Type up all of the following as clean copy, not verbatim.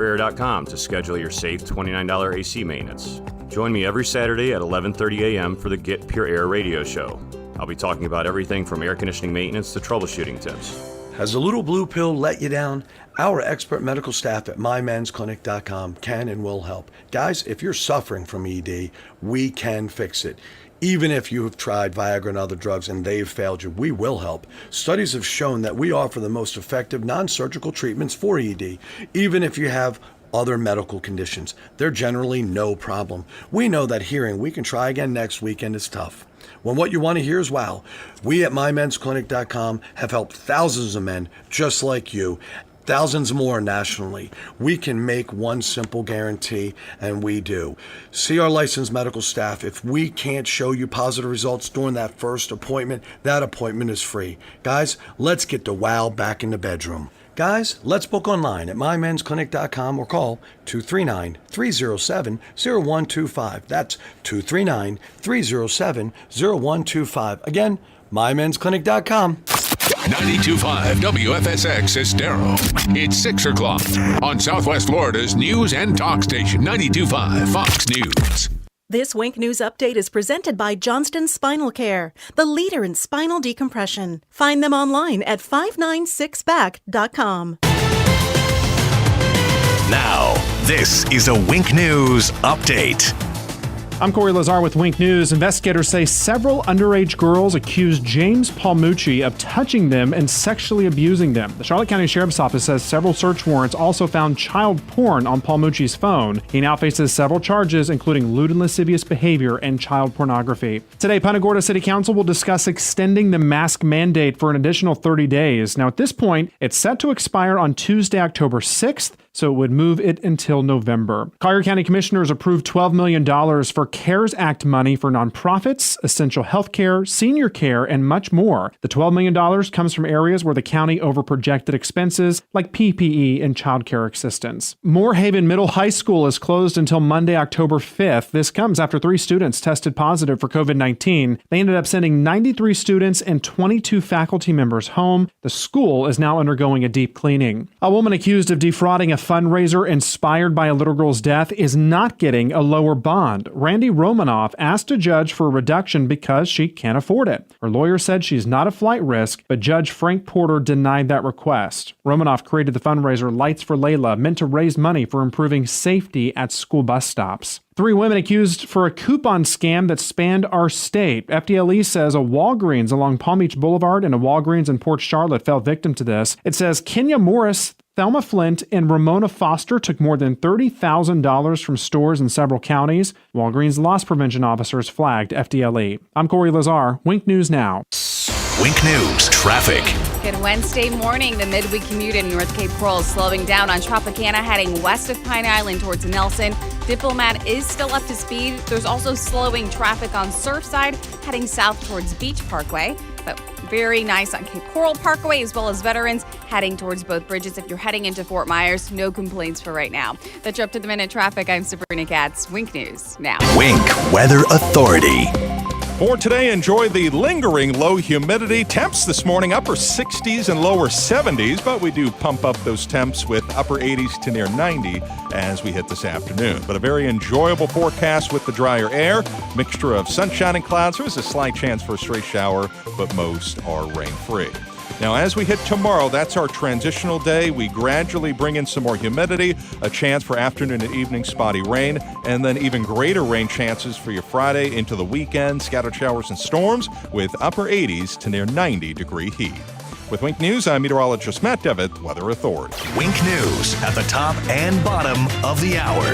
Air.com to schedule your safe $29 AC maintenance. Join me every Saturday at 11:30 a.m. for the Get Pure Air radio show. I'll be talking about everything from air conditioning maintenance to troubleshooting tips. Has a little blue pill let you down? Our expert medical staff at mymensclinic.com can and will help. Guys, if you're suffering from ED, we can fix it. Even if you have tried Viagra and other drugs and they've failed you, we will help. Studies have shown that we offer the most effective non-surgical treatments for ED, even if you have other medical conditions. They're generally no problem. We know that hearing "we can try again next weekend" is tough. When what you want to hear is wow, we at mymensclinic.com have helped thousands of men just like you, thousands more nationally. We can make one simple guarantee, and we do. See our licensed medical staff. If we can't show you positive results during that first appointment, that appointment is free. Guys, let's get the wow back in the bedroom. Guys, let's book online at mymensclinic.com or call 239-307-0125. That's 239-307-0125. Again, mymensclinic.com. 92.5 WFSX Estero. It's 6 o'clock on Southwest Florida's news and talk station, 92.5 Fox News. This Wink News Update is presented by Johnston Spinal Care, the leader in spinal decompression. Find them online at 596back.com. Now, this is a Wink News Update. I'm Corey Lazar with Wink News. Investigators say several underage girls accused James Palmucci of touching them and sexually abusing them. The Charlotte County Sheriff's Office says several search warrants also found child porn on Palmucci's phone. He now faces several charges, including lewd and lascivious behavior and child pornography. Today, Punta Gorda City Council will discuss extending the mask mandate for an additional 30 days. Now, at this point, it's set to expire on Tuesday, October 6th, so it would move it until November. Collier County Commissioners approved $12 million for CARES Act money for nonprofits, essential health care, senior care, and much more. The $12 million comes from areas where the county overprojected expenses like PPE and child care assistance. Moorhaven Middle High School is closed until Monday, October 5th. This comes after 3 students tested positive for COVID-19. They ended up sending 93 students and 22 faculty members home. The school is now undergoing a deep cleaning. A woman accused of defrauding a fundraiser inspired by a little girl's death is not getting a lower bond. Randy Romanoff asked a judge for a reduction because she can't afford it. Her lawyer said she's not a flight risk, but Judge Frank Porter denied that request. Romanoff created the fundraiser Lights for Layla, meant to raise money for improving safety at school bus stops. 3 women accused for a coupon scam that spanned our state. FDLE says a Walgreens along Palm Beach Boulevard and a Walgreens in Port Charlotte fell victim to this. It says Kenya Morris, Thelma Flint, and Ramona Foster took more than $30,000 from stores in several counties. Walgreens loss prevention officers flagged FDLE. I'm Corey Lazar, Wink News Now. Wink News Traffic. Good Wednesday morning. The midweek commute in North Cape Coral is slowing down on Tropicana heading west of Pine Island towards Nelson. Diplomat is still up to speed. There's also slowing traffic on Surfside heading south towards Beach Parkway. But very nice on Cape Coral Parkway as well as Veterans heading towards both bridges. If you're heading into Fort Myers, no complaints for right now. That's your up-to-the-minute traffic. I'm Sabrina Gaetz. Wink News Now. Wink Weather Authority. For today, enjoy the lingering low humidity. Temps this morning, upper 60s and lower 70s, but we do pump up those temps with upper 80s to near 90 as we hit this afternoon. But a very enjoyable forecast with the drier air, mixture of sunshine and clouds. There is a slight chance for a stray shower, but most are rain-free. Now, as we hit tomorrow, that's our transitional day. We gradually bring in some more humidity, a chance for afternoon and evening spotty rain, and then even greater rain chances for your Friday into the weekend, scattered showers and storms with upper 80s to near 90-degree heat. With Wink News, I'm meteorologist Matt Devitt, Weather Authority. Wink News at the top and bottom of the hour.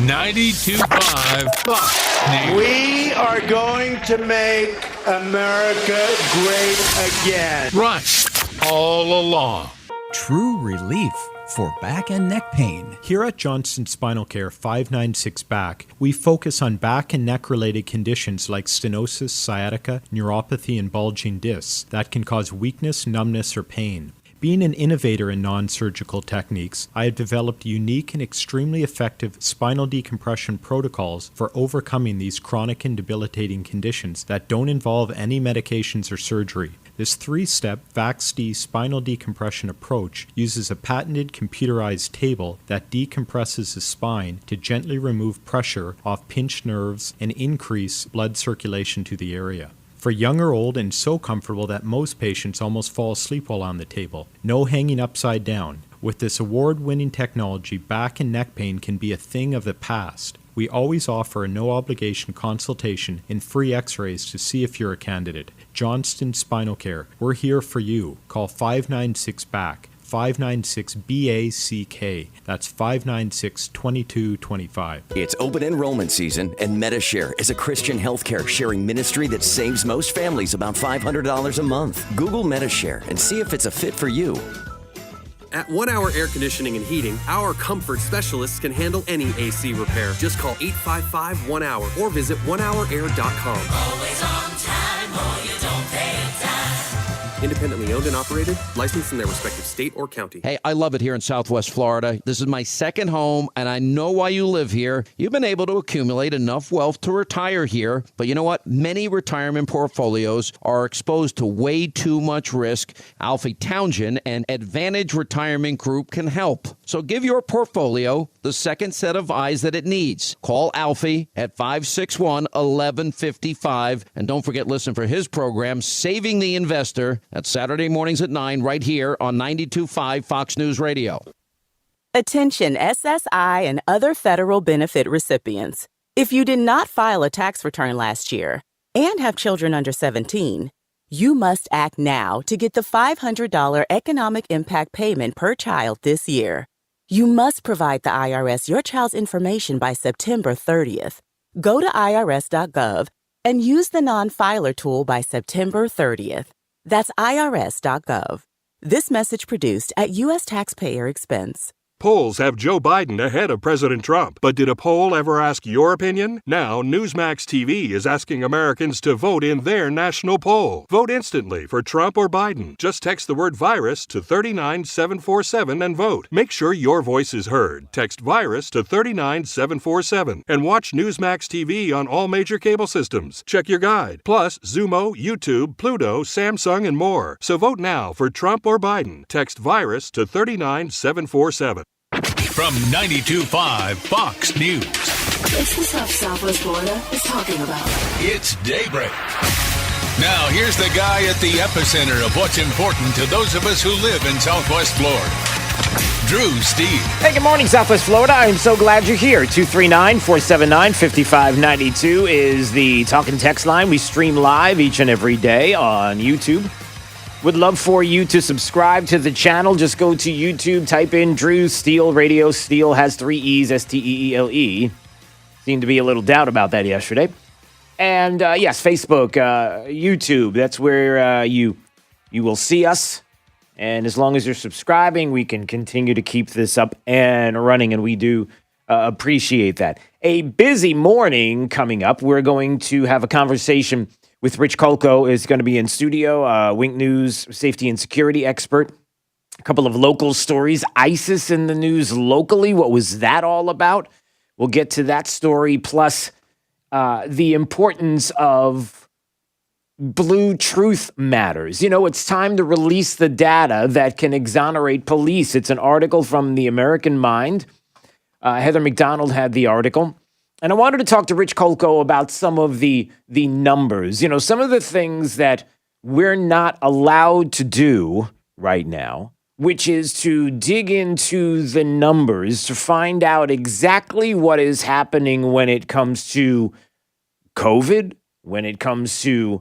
92.5 Fox News. We are going to make America great again. Right, all along. True relief for back and neck pain. Here at Johnston Spinal Care 596 Back, we focus on back and neck related conditions like stenosis, sciatica, neuropathy, and bulging discs that can cause weakness, numbness, or pain. Being an innovator in non-surgical techniques, I have developed unique and extremely effective spinal decompression protocols for overcoming these chronic and debilitating conditions that don't involve any medications or surgery. This 3-step VAX-D spinal decompression approach uses a patented computerized table that decompresses the spine to gently remove pressure off pinched nerves and increase blood circulation to the area. For young or old, and so comfortable that most patients almost fall asleep while on the table. No hanging upside down. With this award-winning technology, back and neck pain can be a thing of the past. We always offer a no-obligation consultation and free x-rays to see if you're a candidate. Johnston Spinal Care. We're here for you. Call 596-BACK. 596-BACK. That's 596-2225. It's open enrollment season, and MediShare is a Christian healthcare sharing ministry that saves most families about $500 a month. Google MediShare and see if it's a fit for you. At 1 Hour Air Conditioning and Heating, our comfort specialists can handle any AC repair. Just call 855-1-HOUR or visit onehourair.com. Always on time or you don't pay a dime. Independently owned and operated, licensed in their respective state or county. Hey, I love it here in Southwest Florida. This is my second home, and I know why you live here. You've been able to accumulate enough wealth to retire here. But you know what? Many retirement portfolios are exposed to way too much risk. Alfie Townsend and Advantage Retirement Group can help. So give your portfolio the second set of eyes that it needs. Call Alfie at 561-1155. And don't forget, listen for his program, Saving the Investor. That's Saturday mornings at 9 right here on 92.5 Fox News Radio. Attention SSI and other federal benefit recipients. If you did not file a tax return last year and have children under 17, you must act now to get the $500 economic impact payment per child this year. You must provide the IRS your child's information by September 30th. Go to irs.gov and use the non-filer tool by September 30th. That's irs.gov. This message produced at U.S. taxpayer expense. Polls have Joe Biden ahead of President Trump. But did a poll ever ask your opinion? Now, Newsmax TV is asking Americans to vote in their national poll. Vote instantly for Trump or Biden. Just text the word virus to 39747 and vote. Make sure your voice is heard. Text virus to 39747 and watch Newsmax TV on all major cable systems. Check your guide. Plus, Zumo, YouTube, Pluto, Samsung, and more. So vote now for Trump or Biden. Text virus to 39747. From 92.5 Fox News. It's the stuff Southwest Florida is talking about. It's Daybreak. Now, here's the guy at the epicenter of what's important to those of us who live in Southwest Florida. Drew Steve. Hey, good morning, Southwest Florida. I'm so glad you're here. 239-479-5592 is the talk and text line. We stream live each and every day on YouTube. Would love for you to subscribe to the channel. Just go to YouTube, type in Drew Steele Radio. Steele has 3 E's, Steele. Seemed to be a little doubt about that yesterday. And yes, Facebook, YouTube, that's where you will see us. And as long as you're subscribing, we can continue to keep this up and running, and we do appreciate that. A busy morning coming up. We're going to have a conversation with Rich Kolko. Is going to be in studio, Wink News safety and security expert. A couple of local stories. ISIS in the news locally. What was that all about? We'll get to that story, plus the importance of Blue Truth Matters. You know, it's time to release the data that can exonerate police. It's an article from the American Mind. Heather McDonald had the article. And I wanted to talk to Rich Kolko about some of the numbers. You know, some of the things that we're not allowed to do right now, which is to dig into the numbers to find out exactly what is happening when it comes to COVID, when it comes to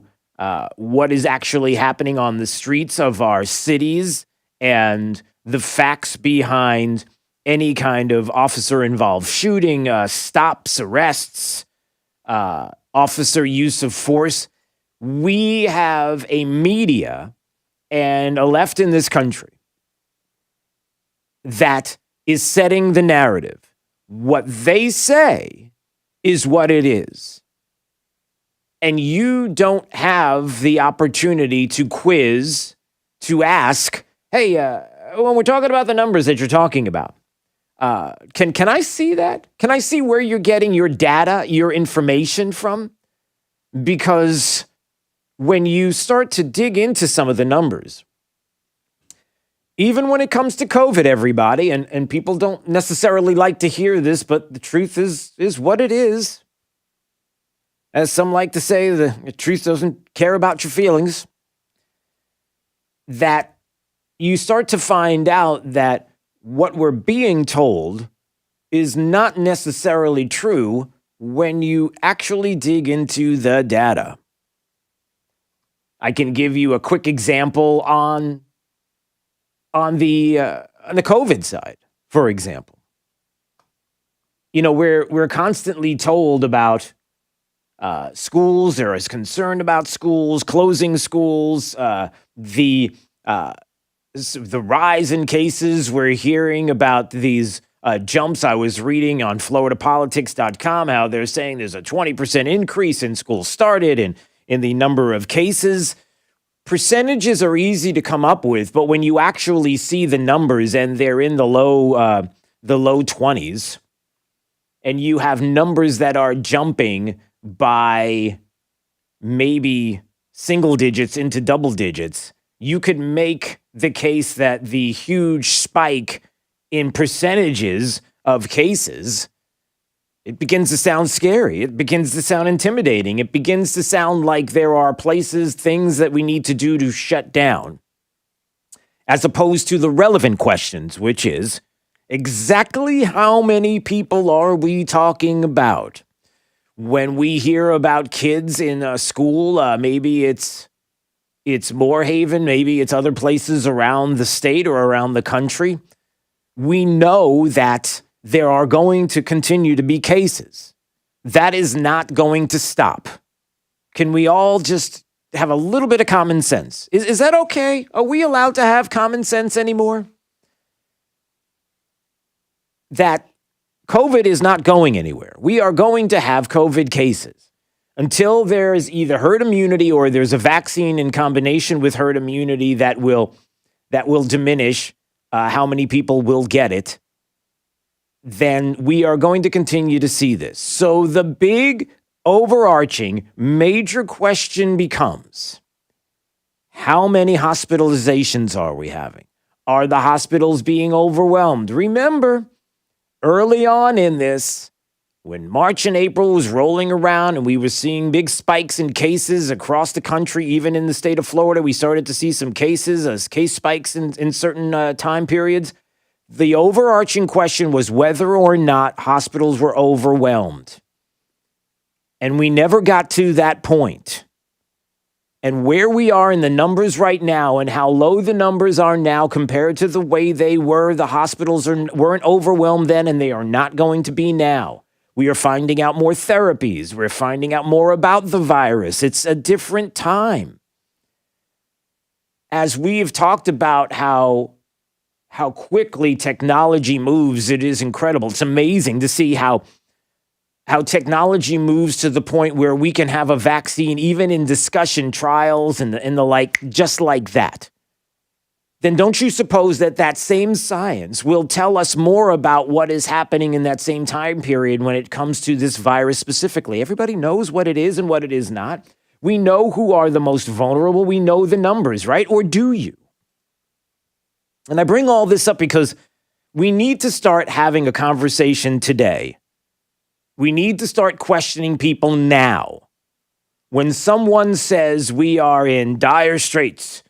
what is actually happening on the streets of our cities, and the facts behind any kind of officer-involved shooting, stops, arrests, officer use of force. We have a media and a left in this country that is setting the narrative. What they say is what it is. And you don't have the opportunity to quiz, to ask, hey, when we're talking about the numbers that you're talking about, can I see that? Can I see where you're getting your data, your information from? Because when you start to dig into some of the numbers, even when it comes to COVID, everybody, and people don't necessarily like to hear this, but the truth is what it is. As some like to say, the truth doesn't care about your feelings. That you start to find out that what we're being told is not necessarily true when you actually dig into the data. I can give you a quick example on the COVID side, for example. You know, we're constantly told about schools. There is concern about schools, closing schools, the rise in cases. We're hearing about these jumps. I was reading on floridapolitics.com how they're saying there's a 20% increase in schools started and in the number of cases. Percentages are easy to come up with, but when you actually see the numbers and they're in the low 20s, and you have numbers that are jumping by maybe single digits into double digits, you could make the case that the huge spike in percentages of cases, it begins to sound scary. It begins to sound intimidating. It begins to sound like there are places, things that we need to do to shut down, as opposed to the relevant questions, which is exactly how many people are we talking about? When we hear about kids in a school, maybe it's Moorhaven, maybe it's other places around the state or around the country. We know that there are going to continue to be cases. That is not going to stop. Can we all just have a little bit of common sense? Is that okay? Are we allowed to have common sense anymore? That COVID is not going anywhere. We are going to have COVID cases until there is either herd immunity or there's a vaccine in combination with herd immunity that will diminish how many people will get it. Then we are going to continue to see this. So the big overarching major question becomes, how many hospitalizations are we having? Are the hospitals being overwhelmed? Remember, early on in this, when March and April was rolling around and we were seeing big spikes in cases across the country, even in the state of Florida, we started to see some cases, case spikes in certain time periods. The overarching question was whether or not hospitals were overwhelmed. And we never got to that point. And where we are in the numbers right now and how low the numbers are now compared to the way they were, the hospitals weren't overwhelmed then and they are not going to be now. We are finding out more therapies. We're finding out more about the virus. It's a different time. As we've talked about how quickly technology moves, it is incredible. It's amazing to see how technology moves to the point where we can have a vaccine, even in discussion trials and the like, just like that. Then don't you suppose that same science will tell us more about what is happening in that same time period when it comes to this virus specifically? Everybody knows what it is and what it is not. We know who are the most vulnerable. We know the numbers, right? Or do you? And I bring all this up because we need to start having a conversation today. We need to start questioning people now. When someone says we are in dire straits,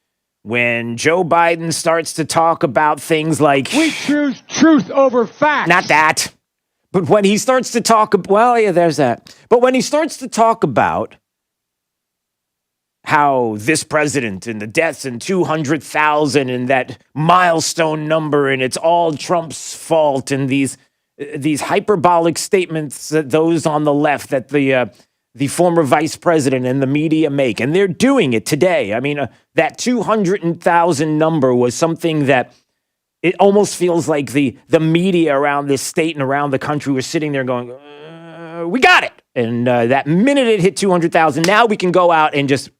when Joe Biden starts to talk about things like, we choose truth over facts. Not that. But when he starts to talk, well, yeah, there's that. But when he starts to talk about how this president and the deaths and 200,000 and that milestone number and it's all Trump's fault and these hyperbolic statements that those on the left that the former vice president and the media make, and they're doing it today. I mean, that 200,000 number was something that it almost feels like the media around this state and around the country were sitting there going, we got it. And that minute it hit 200,000, now we can go out and just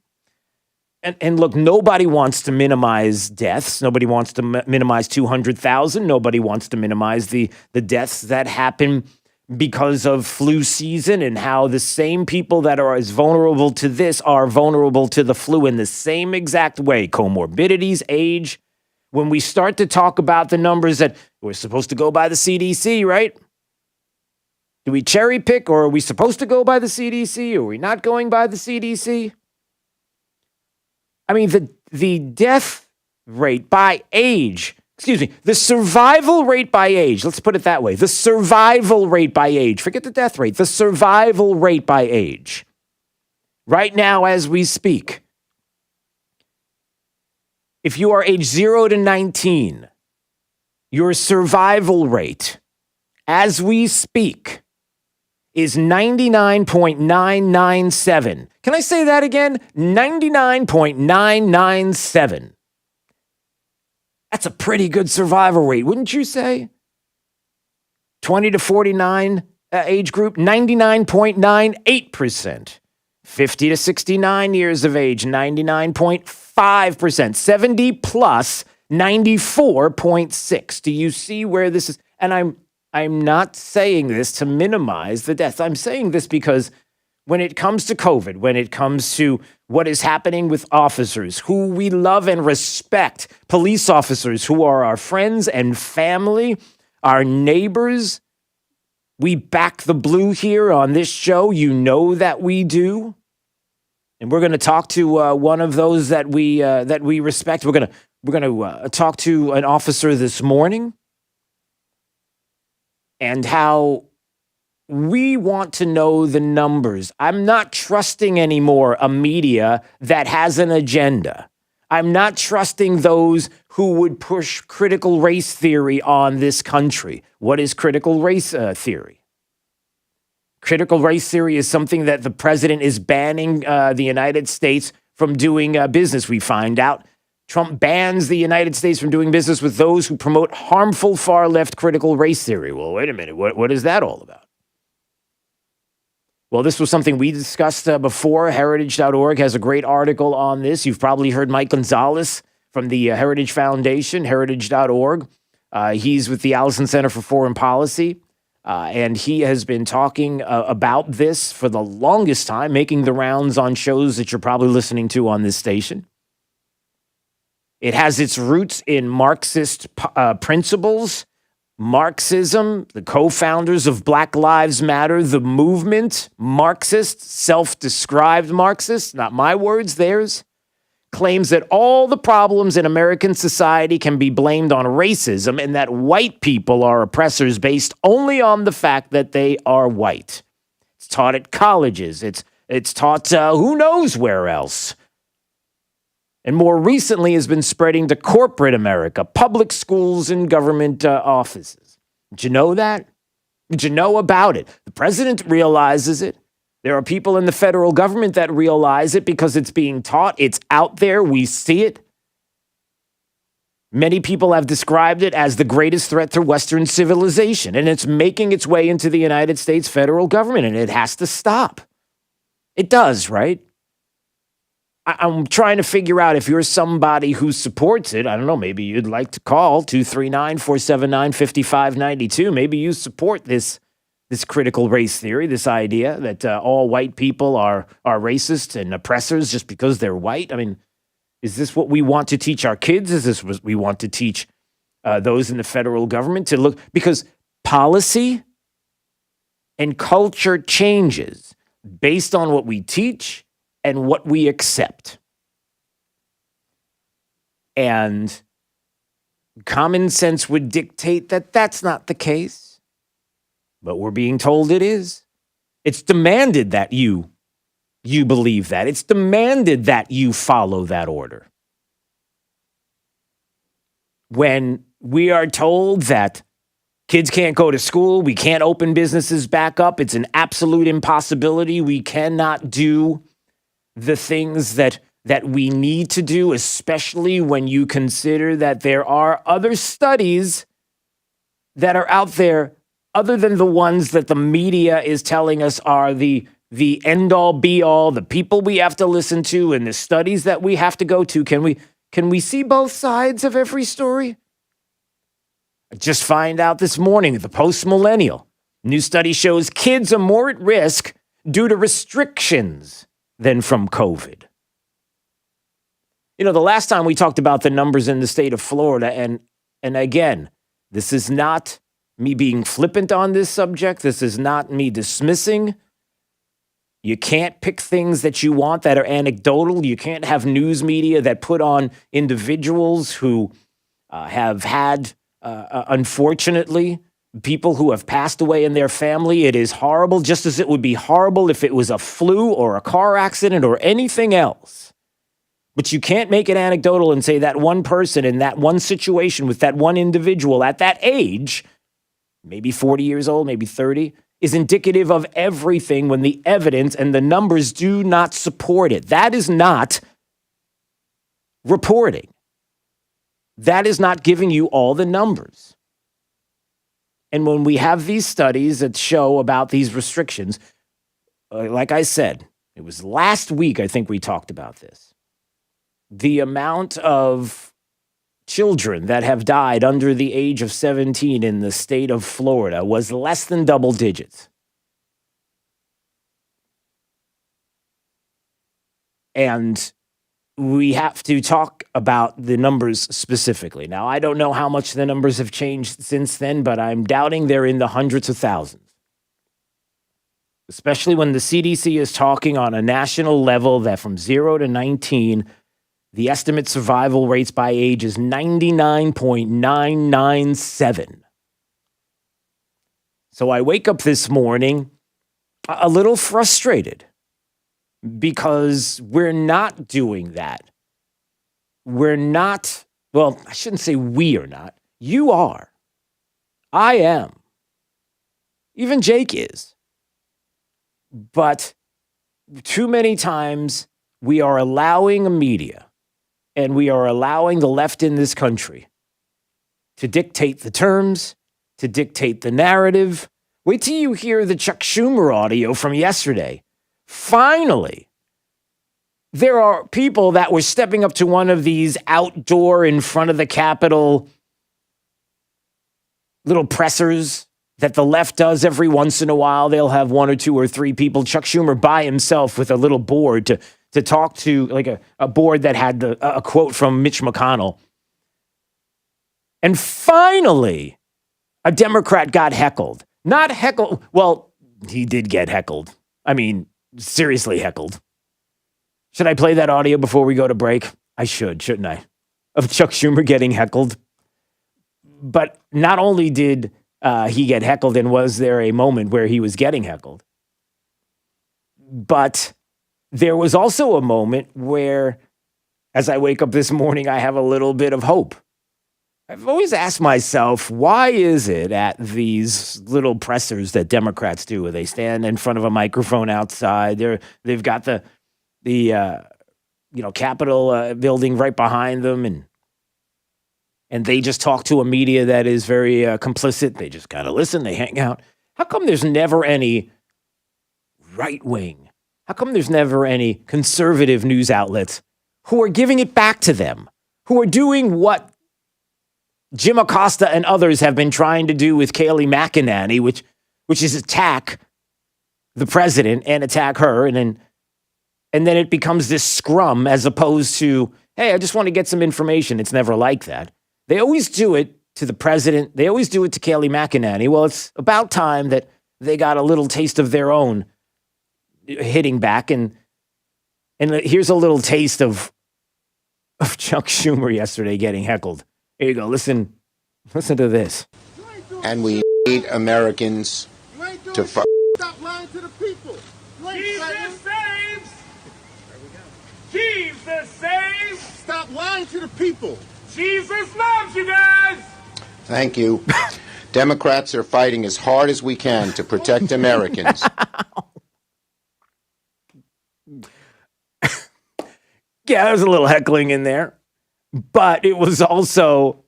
And look, nobody wants to minimize deaths. Nobody wants to minimize 200,000. Nobody wants to minimize the deaths that happen because of flu season, and how the same people that are as vulnerable to this are vulnerable to the flu in the same exact way. Comorbidities, age. When we start to talk about the numbers that we're supposed to go by the CDC, right? Do we cherry pick, or are we supposed to go by the CDC? Or are we not going by the CDC? I mean, the death rate by age, the survival rate by age, let's put it that way. The survival rate by age, forget the death rate, the survival rate by age. Right now, as we speak, if you are age 0 to 19, your survival rate, as we speak, is 99.997. Can I say that again? 99.997. That's a pretty good survival rate, wouldn't you say? 20 to 49 age group, 99.98%. 50 to 69 years of age, 99.5%. 70 plus, 94.6. Do you see where this is? And I'm not saying this to minimize the deaths. I'm saying this because when it comes to COVID, when it comes to what is happening with officers who we love and respect, police officers who are our friends and family, our neighbors, we back the blue here on this show. You know that we do. And we're going to talk to one of those that we respect. We're going to talk to an officer this morning, and how we want to know the numbers. I'm not trusting anymore a media that has an agenda. I'm not trusting those who would push critical race theory on this country. What is critical race theory? Critical race theory is something that the president is banning the United States from doing business. We find out Trump bans the United States from doing business with those who promote harmful far-left critical race theory. Well, wait a minute. What is that all about? Well, this was something we discussed before. Heritage.org has a great article on this. You've probably heard Mike Gonzalez from the Heritage Foundation, heritage.org. He's with the Allison Center for Foreign Policy, and he has been talking about this for the longest time, making the rounds on shows that you're probably listening to on this station. It has its roots in Marxist principles. Marxism, the co-founders of Black Lives Matter, the movement, Marxists, self-described Marxists, not my words, theirs, claims that all the problems in American society can be blamed on racism and that white people are oppressors based only on the fact that they are white. It's taught at colleges. It's taught who knows where else. And more recently has been spreading to corporate America, public schools and government offices. Did you know that? Did you know about it? The president realizes it. There are people in the federal government that realize it because it's being taught. It's out there. We see it. Many people have described it as the greatest threat to Western civilization, and it's making its way into the United States federal government, and it has to stop. It does, right? I'm trying to figure out if you're somebody who supports it. I don't know, maybe you'd like to call 239-479-5592. Maybe you support this critical race theory, this idea that all white people are racist and oppressors just because they're white. I mean, is this what we want to teach our kids? Is this what we want to teach those in the federal government to look? Because policy and culture changes based on what we teach and what we accept. And common sense would dictate that that's not the case. But we're being told it is. It's demanded that you believe that. It's demanded that you follow that order. When we are told that kids can't go to school, we can't open businesses back up, it's an absolute impossibility. We cannot do the things that we need to do, especially when you consider that there are other studies that are out there other than the ones that the media is telling us are the the end-all, be-all, the people we have to listen to, and the studies that we have to go to. Can we see both sides of every story? I just find out this morning, the post-millennial. New study shows kids are more at risk due to restrictions than from COVID. You know, the last time we talked about the numbers in the state of Florida, and again, this is not me being flippant on this subject. This is not me dismissing. You can't pick things that you want that are anecdotal. You can't have news media that put on individuals who have had, unfortunately, people who have passed away in their family. It is horrible, just as it would be horrible if it was a flu or a car accident or anything else. But you can't make it anecdotal and say that one person in that one situation with that one individual at that age, maybe 40 years old, maybe 30, is indicative of everything when the evidence and the numbers do not support it. That is not reporting. That is not giving you all the numbers. And when we have these studies that show about these restrictions, like I said, it was last week I think we talked about this. The amount of children that have died under the age of 17 in the state of Florida was less than double digits. And we have to talk about the numbers specifically. Now, I don't know how much the numbers have changed since then, but I'm doubting they're in the hundreds of thousands. Especially when the CDC is talking on a national level that from 0 to 19, the estimate survival rates by age is 99.997. So I wake up this morning a little frustrated because we're not doing that. We're not, well, I shouldn't say we are not. You are. I am. Even Jake is. But too many times we are allowing a media and we are allowing the left in this country to dictate the terms, to dictate the narrative. Wait till you hear the Chuck Schumer audio from yesterday. Finally, there are people that were stepping up to one of these outdoor in front of the Capitol little pressers that the left does every once in a while. They'll have 1 or 2 or 3 people. Chuck Schumer by himself with a little board to talk to, like a board that had a quote from Mitch McConnell. And finally, a Democrat got heckled. Not heckled. Well, he did get heckled. I mean, seriously heckled. Should I play that audio before we go to break? I should, shouldn't I? Of Chuck Schumer getting heckled. But not only did he get heckled, and was there a moment where he was getting heckled, but there was also a moment where, as I wake up this morning, I have a little bit of hope. I've always asked myself, why is it at these little pressers that Democrats do, where they stand in front of a microphone outside, they've got the Capitol building right behind them, and they just talk to a media that is very complicit. They just kind of listen, they hang out. How come there's never any right wing? How come there's never any conservative news outlets who are giving it back to them, who are doing what Jim Acosta and others have been trying to do with Kayleigh McEnany, which is attack the president and attack her, and then it becomes this scrum as opposed to, hey, I just want to get some information. It's never like that. They always do it to the president. They always do it to Kayleigh McEnany. Well, it's about time that they got a little taste of their own hitting back. And here's a little taste of Chuck Schumer yesterday getting heckled. Here you go. Listen to this. And we need Americans to stop lying to the people. Jesus saves. There we go. Jesus saves. Stop lying to the people. Jesus loves you guys. Thank you. Democrats are fighting as hard as we can to protect Americans. Yeah, there's a little heckling in there. But it was also,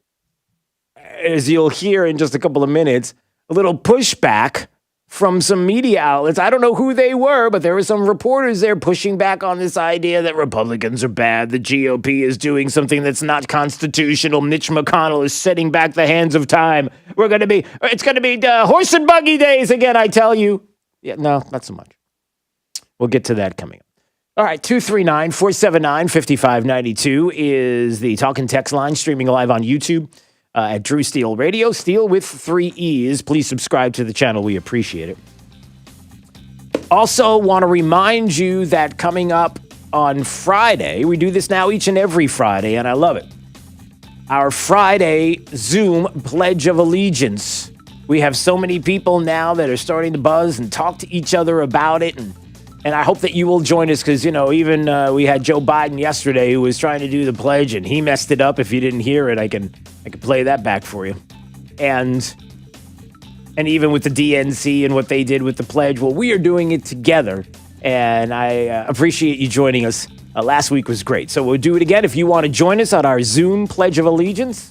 as you'll hear in just a couple of minutes, a little pushback from some media outlets. I don't know who they were, but there were some reporters there pushing back on this idea that Republicans are bad, the GOP is doing something that's not constitutional, Mitch McConnell is setting back the hands of time. It's going to be horse and buggy days again, I tell you. Yeah, no, not so much. We'll get to that coming up. All right, 239-479-5592 is the talk and text line, streaming live on YouTube at Drew Steele Radio. Steele with 3 E's. Please subscribe to the channel. We appreciate it. Also want to remind you that coming up on Friday, we do this now each and every Friday, and I love it. Our Friday Zoom Pledge of Allegiance. We have so many people now that are starting to buzz and talk to each other about it, and I hope that you will join us because, even we had Joe Biden yesterday who was trying to do the pledge and he messed it up. If you didn't hear it, I can play that back for you. And even with the DNC and what they did with the pledge, well, we are doing it together. And I appreciate you joining us. Last week was great. So we'll do it again. If you want to join us on our Zoom Pledge of Allegiance,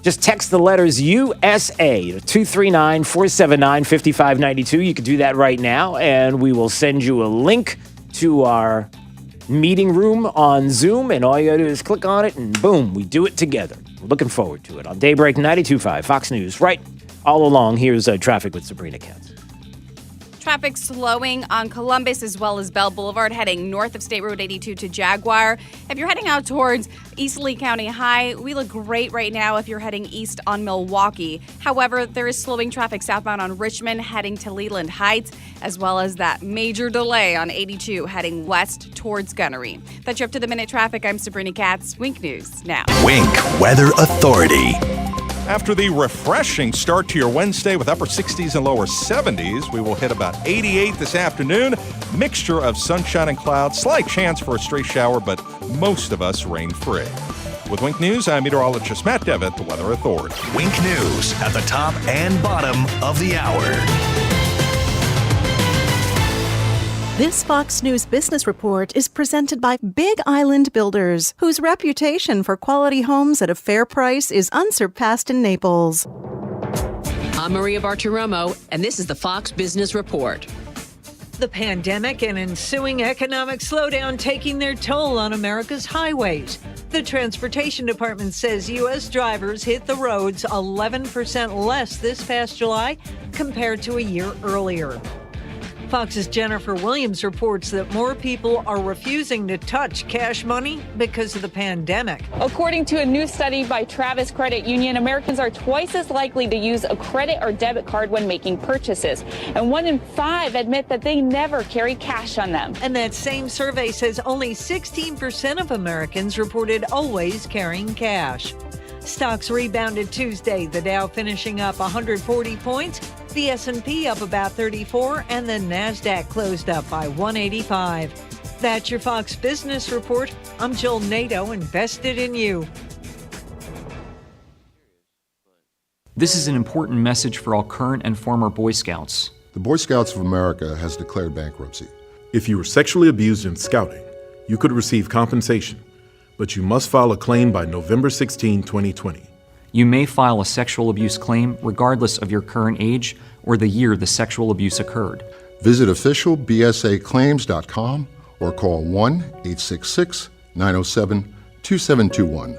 just text the letters USA to 239-479-5592. You can do that right now, and we will send you a link to our meeting room on Zoom, and all you gotta do is click on it, and boom, we do it together. We're looking forward to it on Daybreak 92.5 Fox News. Right all along, here's traffic with Sabrina Katz. Traffic slowing on Columbus as well as Bell Boulevard, heading north of State Road 82 to Jaguar. If you're heading out towards East Lee County High, we look great right now if you're heading east on Milwaukee. However, there is slowing traffic southbound on Richmond, heading to Leland Heights, as well as that major delay on 82 heading west towards Gunnery. That's your up-to-the-minute traffic. I'm Sabrina Katz. Wink News now. Wink Weather Authority. After the refreshing start to your Wednesday with upper 60s and lower 70s, we will hit about 88 this afternoon. Mixture of sunshine and clouds, slight chance for a stray shower, but most of us rain-free. With Wink News, I'm meteorologist Matt Devitt, the Weather Authority. Wink News at the top and bottom of the hour. This Fox News Business Report is presented by Big Island Builders, whose reputation for quality homes at a fair price is unsurpassed in Naples. I'm Maria Bartiromo, and this is the Fox Business Report. The pandemic and ensuing economic slowdown taking their toll on America's highways. The Transportation Department says U.S. drivers hit the roads 11% less this past July compared to a year earlier. Fox's Jennifer Williams reports that more people are refusing to touch cash money because of the pandemic. According to a new study by Travis Credit Union, Americans are twice as likely to use a credit or debit card when making purchases. And 1 in 5 admit that they never carry cash on them. And that same survey says only 16% of Americans reported always carrying cash. Stocks rebounded Tuesday, the Dow finishing up 140 points, the S&P up about 34, and the NASDAQ closed up by 185. That's your Fox Business Report. I'm Jill Nato, invested in you. This is an important message for all current and former Boy Scouts. The Boy Scouts of America has declared bankruptcy. If you were sexually abused in scouting, you could receive compensation, but you must file a claim by November 16, 2020. You may file a sexual abuse claim regardless of your current age or the year the sexual abuse occurred. Visit officialbsaclaims.com or call 1-866-907-2721.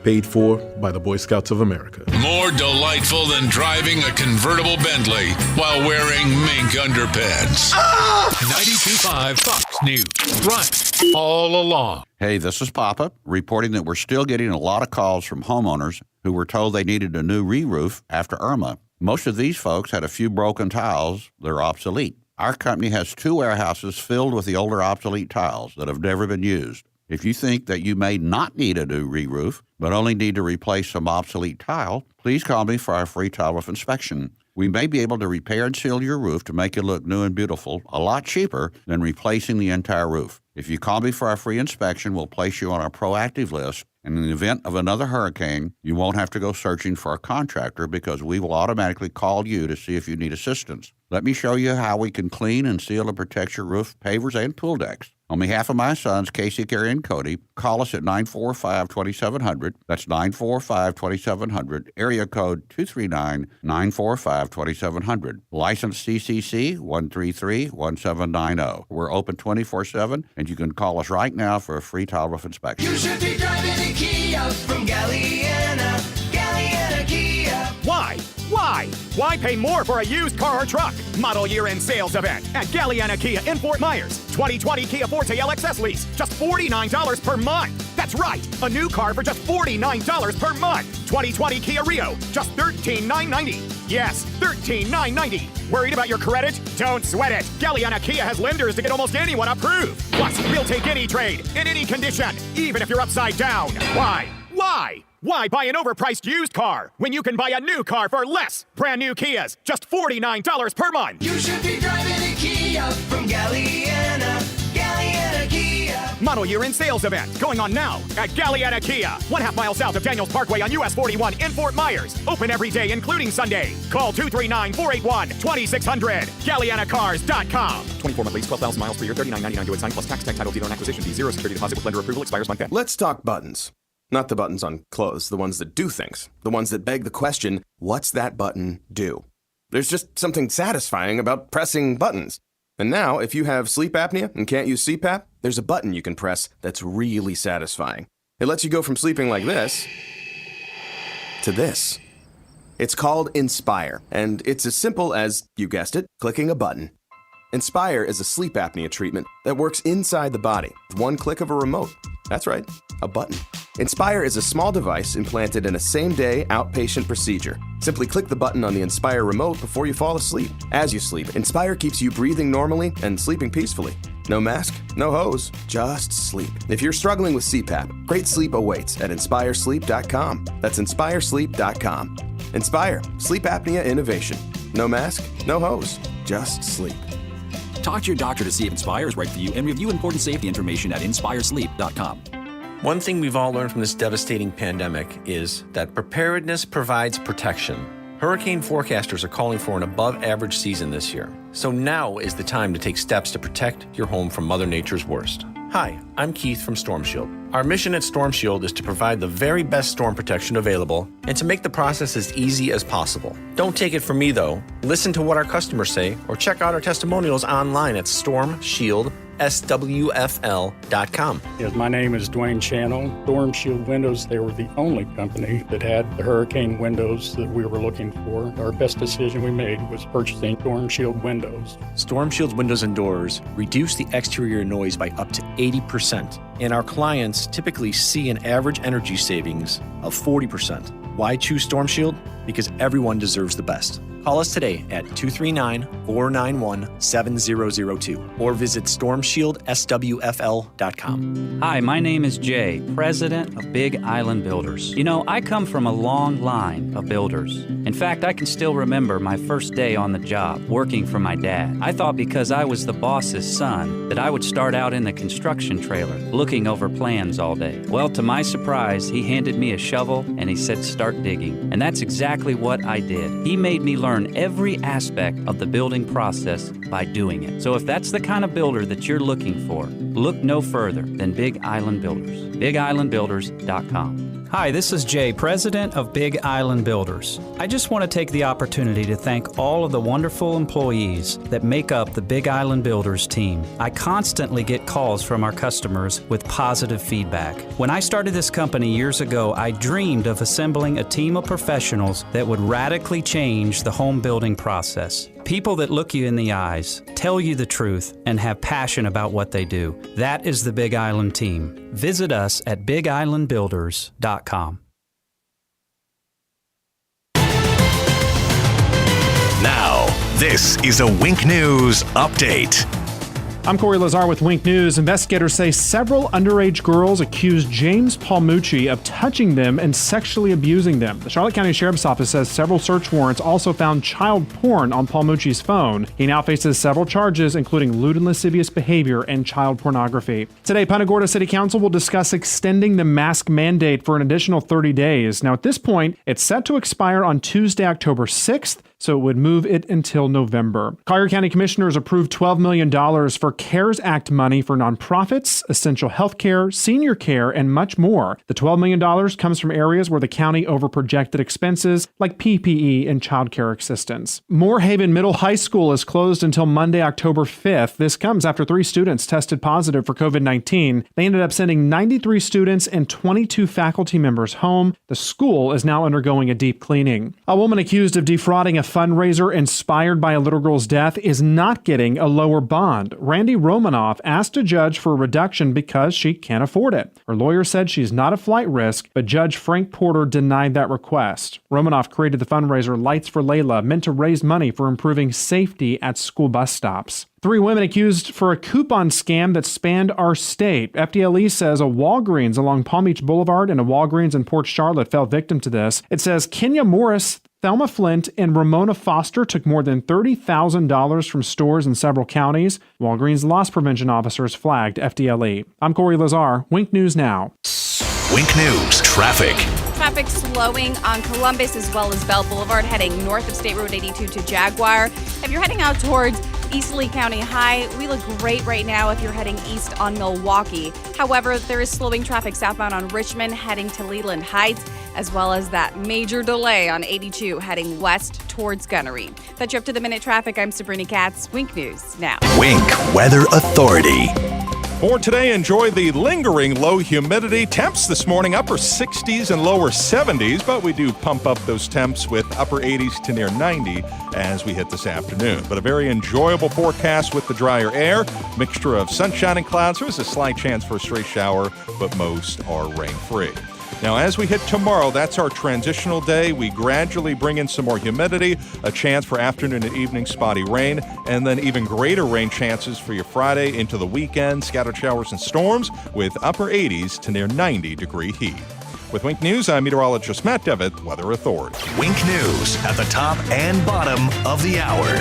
Paid for by the Boy Scouts of America. More delightful than driving a convertible Bentley while wearing mink underpants. 92.5 Fox News. Right all along. Hey, this is Papa, reporting that we're still getting a lot of calls from homeowners who were told they needed a new re-roof after Irma. Most of these folks had a few broken tiles that are obsolete. Our company has 2 warehouses filled with the older obsolete tiles that have never been used. If you think that you may not need a new re-roof, but only need to replace some obsolete tile, please call me for our free tile roof inspection. We may be able to repair and seal your roof to make it look new and beautiful, a lot cheaper than replacing the entire roof. If you call me for our free inspection, we'll place you on our proactive list, and in the event of another hurricane, you won't have to go searching for a contractor because we will automatically call you to see if you need assistance. Let me show you how we can clean and seal and protect your roof, pavers, and pool decks. On behalf of my sons, Casey, Gary, and Cody, call us at 945-2700. That's 945-2700. Area code 239-945-2700. License CCC 133-1790. We're open 24/7, and you can call us right now for a free tile roof inspection. You should be driving a Kia from Galliana. Galliana Kia. Why? Why pay more for a used car or truck? Model year-end sales event at Galliana Kia in Fort Myers. 2020 Kia Forte LXS lease, just $49 per month. That's right, a new car for just $49 per month. 2020 Kia Rio, just $13,990. Yes, $13,990. Worried about your credit? Don't sweat it. Galliana Kia has lenders to get almost anyone approved. Plus, we'll take any trade, in any condition, even if you're upside down. Why? Why buy an overpriced used car when you can buy a new car for less? Brand new Kias, just $49 per month. You should be driving a Kia from Galliana. Galliana Kia. Model year-end sales event going on now at Galliana Kia, 1/2 mile south of Daniels Parkway on US 41 in Fort Myers. Open every day, including Sunday. Call 239-481-2600. GallianaCars.com. 24-month lease, 12,000 miles per year, $39.99 due at sign plus tax, title, dealer, and acquisition fee. 0 security deposit with lender approval expires month end. Let's talk buttons. Not the buttons on clothes, the ones that do things. The ones that beg the question, what's that button do? There's just something satisfying about pressing buttons. And now, if you have sleep apnea and can't use CPAP, there's a button you can press that's really satisfying. It lets you go from sleeping like this to this. It's called Inspire, and it's as simple as, you guessed it, clicking a button. Inspire is a sleep apnea treatment that works inside the body with one click of a remote. That's right, a button. Inspire is a small device implanted in a same-day outpatient procedure. Simply click the button on the Inspire remote before you fall asleep. As you sleep, Inspire keeps you breathing normally and sleeping peacefully. No mask, no hose, just sleep. If you're struggling with CPAP, great sleep awaits at InspireSleep.com. That's InspireSleep.com. Inspire, sleep apnea innovation. No mask, no hose, just sleep. Talk to your doctor to see if Inspire is right for you and review important safety information at InspireSleep.com. One thing we've all learned from this devastating pandemic is that preparedness provides protection. Hurricane forecasters are calling for an above-average season this year. So now is the time to take steps to protect your home from Mother Nature's worst. Hi, I'm Keith from Storm Shield. Our mission at Storm Shield is to provide the very best storm protection available and to make the process as easy as possible. Don't take it from me, though. Listen to what our customers say or check out our testimonials online at StormShieldSWFL.com. Yes, my name is Dwayne Channel. Storm Shield Windows, they were the only company that had the hurricane windows that we were looking for. Our best decision we made was purchasing Storm Shield windows. Storm Shield's windows and doors reduce the exterior noise by up to 80%, and our clients typically see an average energy savings of 40%. Why choose Storm Shield? Because everyone deserves the best. Call us today at 239-491-7002 or visit StormShieldSWFL.com. Hi, my name is Jay, president of Big Island Builders. You know, I come from a long line of builders. In fact, I can still remember my first day on the job, working for my dad. I thought because I was the boss's son that I would start out in the construction trailer, looking over plans all day. Well, to my surprise, he handed me a shovel and he said, start digging. And that's exactly what I did. He made me learn every aspect of the building process by doing it. So if that's the kind of builder that you're looking for, look no further than Big Island Builders. BigIslandBuilders.com. Hi, this is Jay, president of Big Island Builders. I just want to take the opportunity to thank all of the wonderful employees that make up the Big Island Builders team. I constantly get calls from our customers with positive feedback. When I started this company years ago, I dreamed of assembling a team of professionals that would radically change the home building process. People that look you in the eyes, tell you the truth, and have passion about what they do. That is the Big Island team. Visit us at BigIslandBuilders.com. Now, this is a Wink News update. I'm Corey Lazar with Wink News. Investigators say several underage girls accused James Palmucci of touching them and sexually abusing them. The Charlotte County Sheriff's Office says several search warrants also found child porn on Palmucci's phone. He now faces several charges, including lewd and lascivious behavior and child pornography. Today, Punta Gorda City Council will discuss extending the mask mandate for an additional 30 days. Now, at this point, it's set to expire on Tuesday, October 6th. so it would move it until November. Collier County Commissioners approved $12 million for CARES Act money for nonprofits, essential health care, senior care, and much more. The $12 million comes from areas where the county overprojected expenses like PPE and child care assistance. Moorhaven Middle High School is closed until Monday, October 5th. This comes after 3 students tested positive for COVID-19. They ended up sending 93 students and 22 faculty members home. The school is now undergoing a deep cleaning. A woman accused of defrauding a fundraiser inspired by a little girl's death is not getting a lower bond. Randy Romanoff asked a judge for a reduction because she can't afford it. Her lawyer said she's not a flight risk, but Judge Frank Porter denied that request. Romanoff created the fundraiser Lights for Layla, meant to raise money for improving safety at school bus stops. 3 women accused for a coupon scam that spanned our state. FDLE says a Walgreens along Palm Beach Boulevard and a Walgreens in Port Charlotte fell victim to this. It says Kenya Morris, Thelma Flint, and Ramona Foster took more than $30,000 from stores in several counties. Walgreens loss prevention officers flagged FDLE. I'm Corey Lazar, Wink News Now. Wink News Traffic. Traffic slowing on Columbus as well as Bell Boulevard heading north of State Road 82 to Jaguar. If you're heading out towards East Lee County High, we look great right now if you're heading east on Milwaukee. However, there is slowing traffic southbound on Richmond heading to Leland Heights, as well as that major delay on 82 heading west towards Gunnery. That's your up-to-the-minute traffic. I'm Sabrina Katz. Wink News Now. Wink Weather Authority. For today, enjoy the lingering low humidity. Temps this morning, upper 60s and lower 70s, but we do pump up those temps with upper 80s to near 90 as we hit this afternoon. But a very enjoyable forecast with the drier air, mixture of sunshine and clouds. There is a slight chance for a stray shower, but most are rain-free. Now, as we hit tomorrow, that's our transitional day. We gradually bring in some more humidity, a chance for afternoon and evening spotty rain, and then even greater rain chances for your Friday into the weekend. Scattered showers and storms with upper 80s to near 90-degree heat. With Wink News, I'm meteorologist Matt Devitt, Weather Authority. Wink News at the top and bottom of the hour.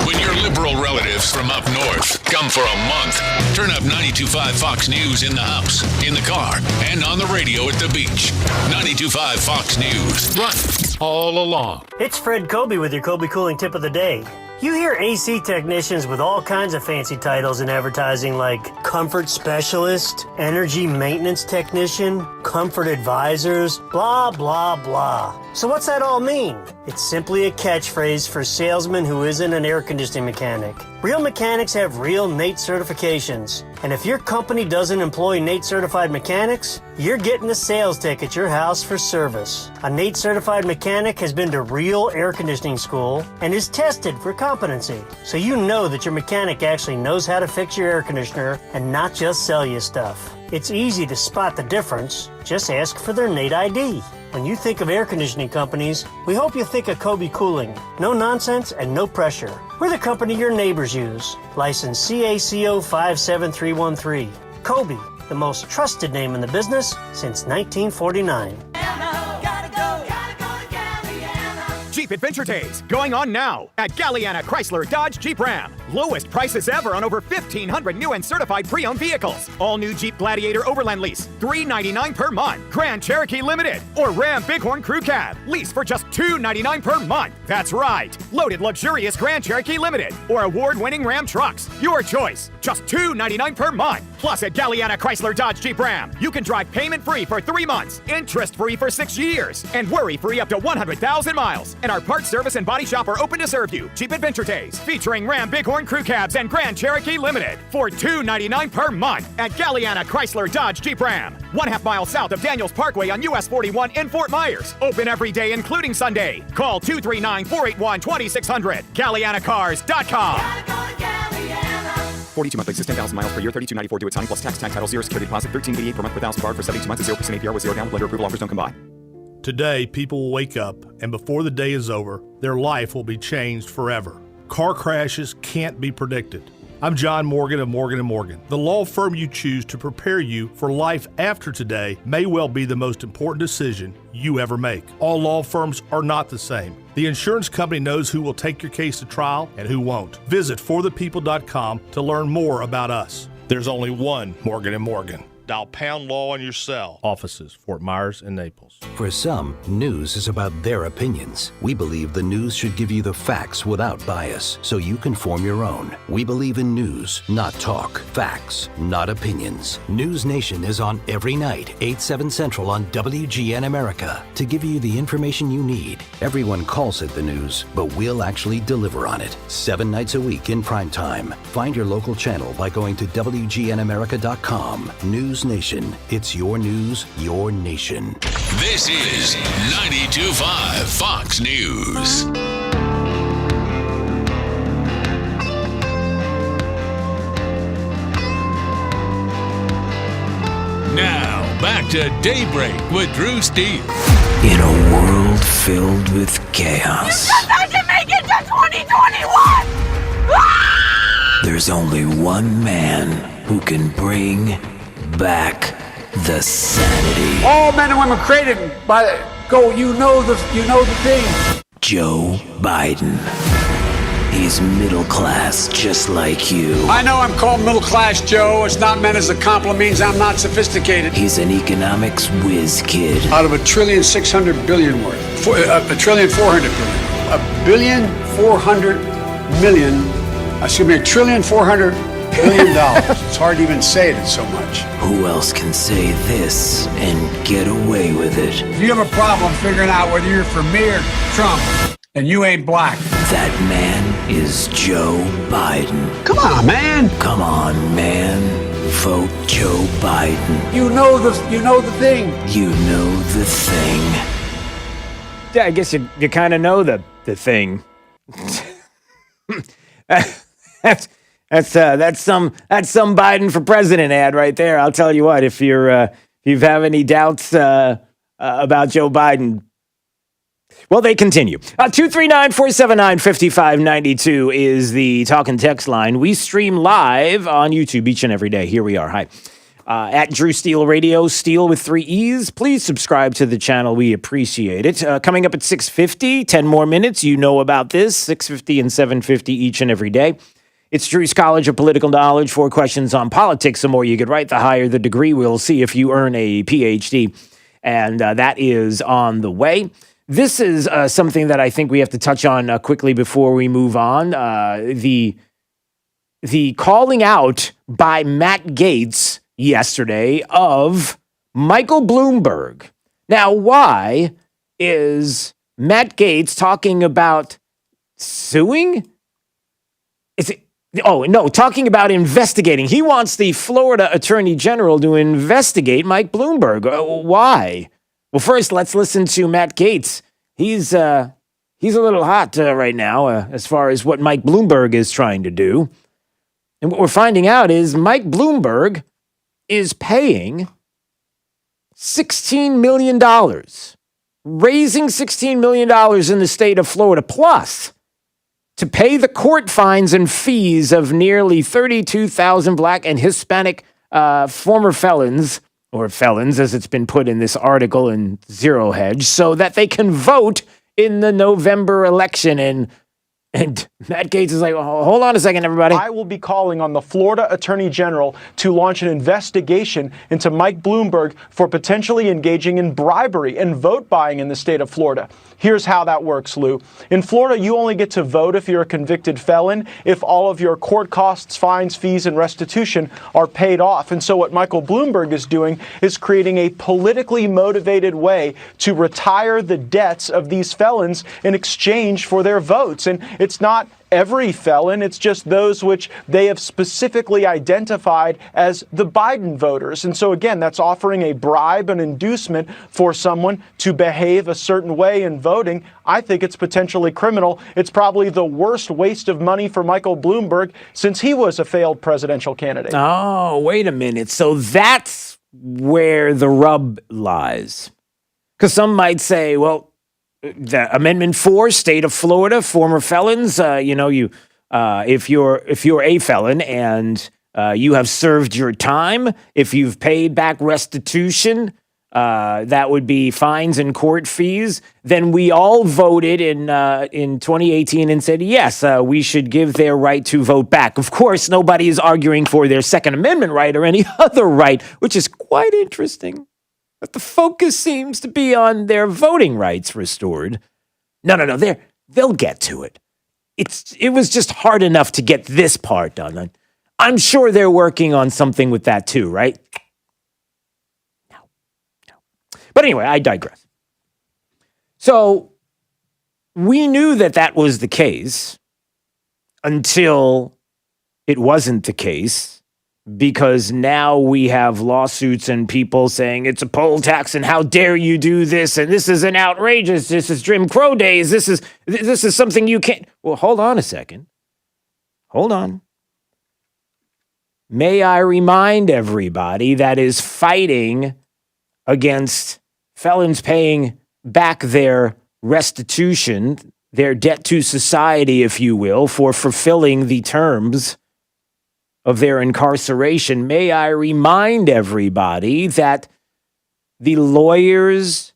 When your liberal relatives from up north come for a month, turn up 92.5 Fox News in the house, in the car, and on the radio at the beach. 92.5 Fox News. Run all along. It's Fred Kobe with your Kobe Cooling Tip of the Day. You hear AC technicians with all kinds of fancy titles in advertising like Comfort Specialist, Energy Maintenance Technician, Comfort Advisors, blah, blah, blah. So what's that all mean? It's simply a catchphrase for salesman who isn't an air conditioning mechanic. Real mechanics have real NATE certifications. And if your company doesn't employ NATE certified mechanics, you're getting a sales tech at your house for service. A NATE certified mechanic has been to real air conditioning school and is tested for competency. So you know that your mechanic actually knows how to fix your air conditioner and not just sell you stuff. It's easy to spot the difference. Just ask for their NATE ID. When you think of air conditioning companies, we hope you think of Kobe Cooling. No nonsense and no pressure. We're the company your neighbors use. License CACO 57313. Kobe, the most trusted name in the business since 1949. Jeep Adventure Days going on now at Galliana Chrysler Dodge Jeep Ram. Lowest prices ever on over 1,500 new and certified pre-owned vehicles. All new Jeep Gladiator Overland lease, $399 per month. Grand Cherokee Limited or Ram Bighorn Crew Cab, lease for just $299 per month. That's right, loaded luxurious Grand Cherokee Limited or award-winning Ram trucks. Your choice, just $299 per month. Plus at Galliana Chrysler Dodge Jeep Ram, you can drive payment-free for 3 months, interest-free for 6 years, and worry-free up to 100,000 miles. And our parts service and body shop are open to serve you. Jeep Adventure Days, featuring Ram Bighorn Crew Cabs and Grand Cherokee Limited for $299 per month at Galliana Chrysler Dodge Jeep Ram. 1/2 mile south of Daniels Parkway on US 41 in Fort Myers. Open every day, including Sunday. Call 239-481-2600. GallianaCars.com. 42 monthly, 10,000 miles per year, $32.94 due at signing plus tax title, 0 security deposit, $13.88 per month per thousand bar for 72 months at 0% APR with 0 down with letter approval offers don't combine. Today, people will wake up, and before the day is over, their life will be changed forever. Car crashes can't be predicted. I'm John Morgan of Morgan & Morgan. The law firm you choose to prepare you for life after today may well be the most important decision you ever make. All law firms are not the same. The insurance company knows who will take your case to trial and who won't. Visit forthepeople.com to learn more about us. There's only one Morgan & Morgan. Dial pound law on your cell. Offices, Fort Myers and Naples. For some, news is about their opinions. We believe the news should give you the facts without bias, so you can form your own. We believe in news, not talk. Facts, not opinions. News Nation is on every night, 8/7 Central on WGN America, to give you the information you need. Everyone calls it the news, but we'll actually deliver on it. 7 nights a week in prime time. Find your local channel by going to WGNAmerica.com. News Nation. It's your news, your nation. This is 92.5 Fox News. Now, back to Daybreak with Drew Steele. In a world filled with chaos, You said I can make it to 2021! there's only one man who can bring back the sanity. All men and women created by you know the thing. Joe Biden. He's middle class just like you. I know I'm called middle class, Joe. It's not meant as a compliment. Means I'm not sophisticated. He's an economics whiz kid. Out of $1.6 trillion worth, $1.400 billion. It's hard to even say it. It's so much. Who else can say this and get away with it? If you have a problem figuring out whether you're for me or Trump, and you ain't black. That man is Joe Biden. Come on, man. Come on, man. Vote Joe Biden. You know the thing. You know the thing. Yeah, I guess you kind of know the thing. That's some Biden for president ad right there. I'll tell you what. If you have any doubts about Joe Biden, well, they continue. 239-479-5592 is the talk and text line. We stream live on YouTube each and every day. Here we are. Hi. At Drew Steele Radio, Steele with 3 E's. Please subscribe to the channel. We appreciate it. Coming up at 6:50, 10 more minutes. You know about this. 6:50 and 7:50 each and every day. It's Drew's College of Political Knowledge. 4 questions on politics. The more you get right, the higher the degree. We'll see if you earn a PhD. And that is on the way. This is something that I think we have to touch on quickly before we move on. The calling out by Matt Gaetz yesterday of Michael Bloomberg. Now, why is Matt Gaetz talking about suing? Talking about investigating. He wants the Florida Attorney General to investigate Mike Bloomberg. Why? Well, first, let's listen to Matt Gaetz. He's a little hot right now as far as what Mike Bloomberg is trying to do. And what we're finding out is Mike Bloomberg is paying $16 million, raising $16 million in the state of Florida, plus to pay the court fines and fees of nearly 32,000 Black and Hispanic former felons, or felons, as it's been put in this article in Zero Hedge, so that they can vote in the November election. And Matt Gaetz is like, hold on a second, everybody. I will be calling on the Florida Attorney General to launch an investigation into Mike Bloomberg for potentially engaging in bribery and vote buying in the state of Florida. Here's how that works, Lou. In Florida, you only get to vote if you're a convicted felon, if all of your court costs, fines, fees, and restitution are paid off. And so what Michael Bloomberg is doing is creating a politically motivated way to retire the debts of these felons in exchange for their votes. And it's not every felon, it's just those which they have specifically identified as the Biden voters. And so again, that's offering a bribe, an inducement for someone to behave a certain way in voting. I think it's potentially criminal. It's probably the worst waste of money for Michael Bloomberg since he was a failed presidential candidate. Oh, wait a minute. So that's where the rub lies. Because some might say, well, the Amendment 4, state of Florida, former felons, if you're a felon and you have served your time, if you've paid back restitution, that would be fines and court fees, then we all voted in 2018 and said, yes, we should give their right to vote back. Of course, nobody is arguing for their Second Amendment right or any other right, which is quite interesting. But the focus seems to be on their voting rights restored. No, they'll get to it. It was just hard enough to get this part done. I'm sure they're working on something with that too, right? But anyway, I digress. So we knew that was the case until it wasn't the case, because now we have lawsuits and people saying it's a poll tax and how dare you do this and this is an outrageous, this is Jim Crow days, this is something you can't. Well, hold on a second. Hold on. May I remind everybody that is fighting against felons paying back their restitution, their debt to society, if you will, for fulfilling the terms of their incarceration. May I remind everybody that the lawyers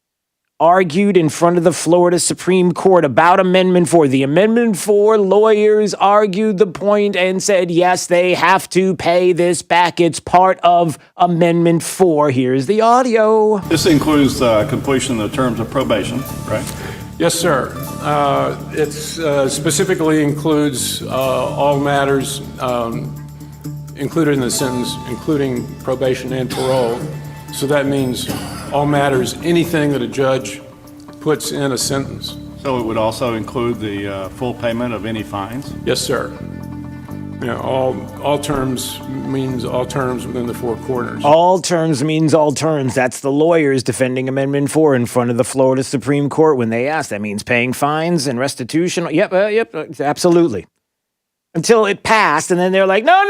argued in front of the Florida Supreme Court about Amendment 4. The Amendment 4 lawyers argued the point and said, yes, they have to pay this back. It's part of Amendment 4. Here's the audio. This includes completion of the terms of probation, right? Yes, sir. It specifically includes all matters included in the sentence, including probation and parole. So that means all matters, anything that a judge puts in a sentence. So it would also include the full payment of any fines? Yes, sir. All terms means all terms within the four corners. All terms means all terms. That's the lawyers defending Amendment 4 in front of the Florida Supreme Court when they asked. That means paying fines and restitution. Yep, absolutely. Until it passed, and then they're like, no,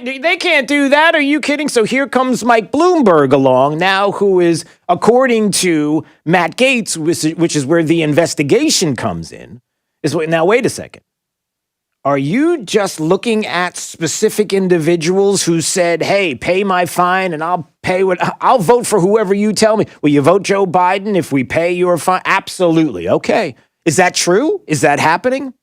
they can't do that. Are you kidding? So here comes Mike Bloomberg along now, who is, according to Matt Gaetz, which is where the investigation comes in, now wait a second. Are you just looking at specific individuals who said, hey, pay my fine and I'll vote for whoever you tell me? Will you vote Joe Biden if we pay your fine? Absolutely. Okay. Is that true? Is that happening?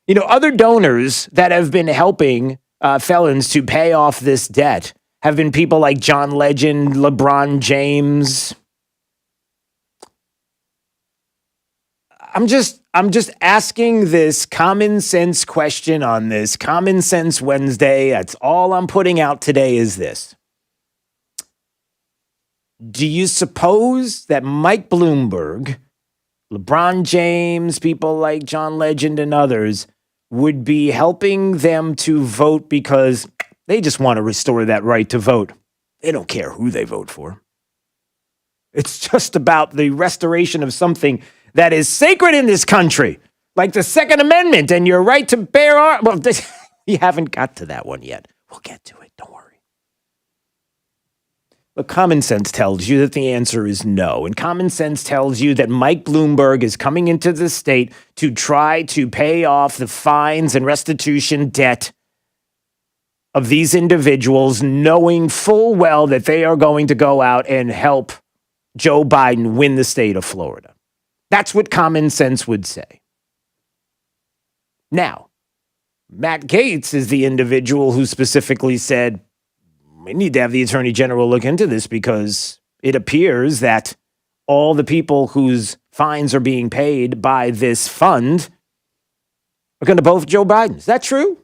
Other donors that have been helping felons to pay off this debt have been people like John Legend, LeBron James. I'm just asking this common sense question on this Common Sense Wednesday. That's all I'm putting out today is this. Do you suppose that Mike Bloomberg, LeBron James, people like John Legend and others would be helping them to vote because they just want to restore that right to vote? They don't care who they vote for. It's just about the restoration of something that is sacred in this country, like the Second Amendment and your right to bear arms. Well, you haven't got to that one yet. We'll get to it. Don't worry. But common sense tells you that the answer is no. And common sense tells you that Mike Bloomberg is coming into the state to try to pay off the fines and restitution debt of these individuals, knowing full well that they are going to go out and help Joe Biden win the state of Florida. That's what common sense would say. Now, Matt Gaetz is the individual who specifically said, we need to have the Attorney General look into this because it appears that all the people whose fines are being paid by this fund are going to vote for Joe Biden. Is that true?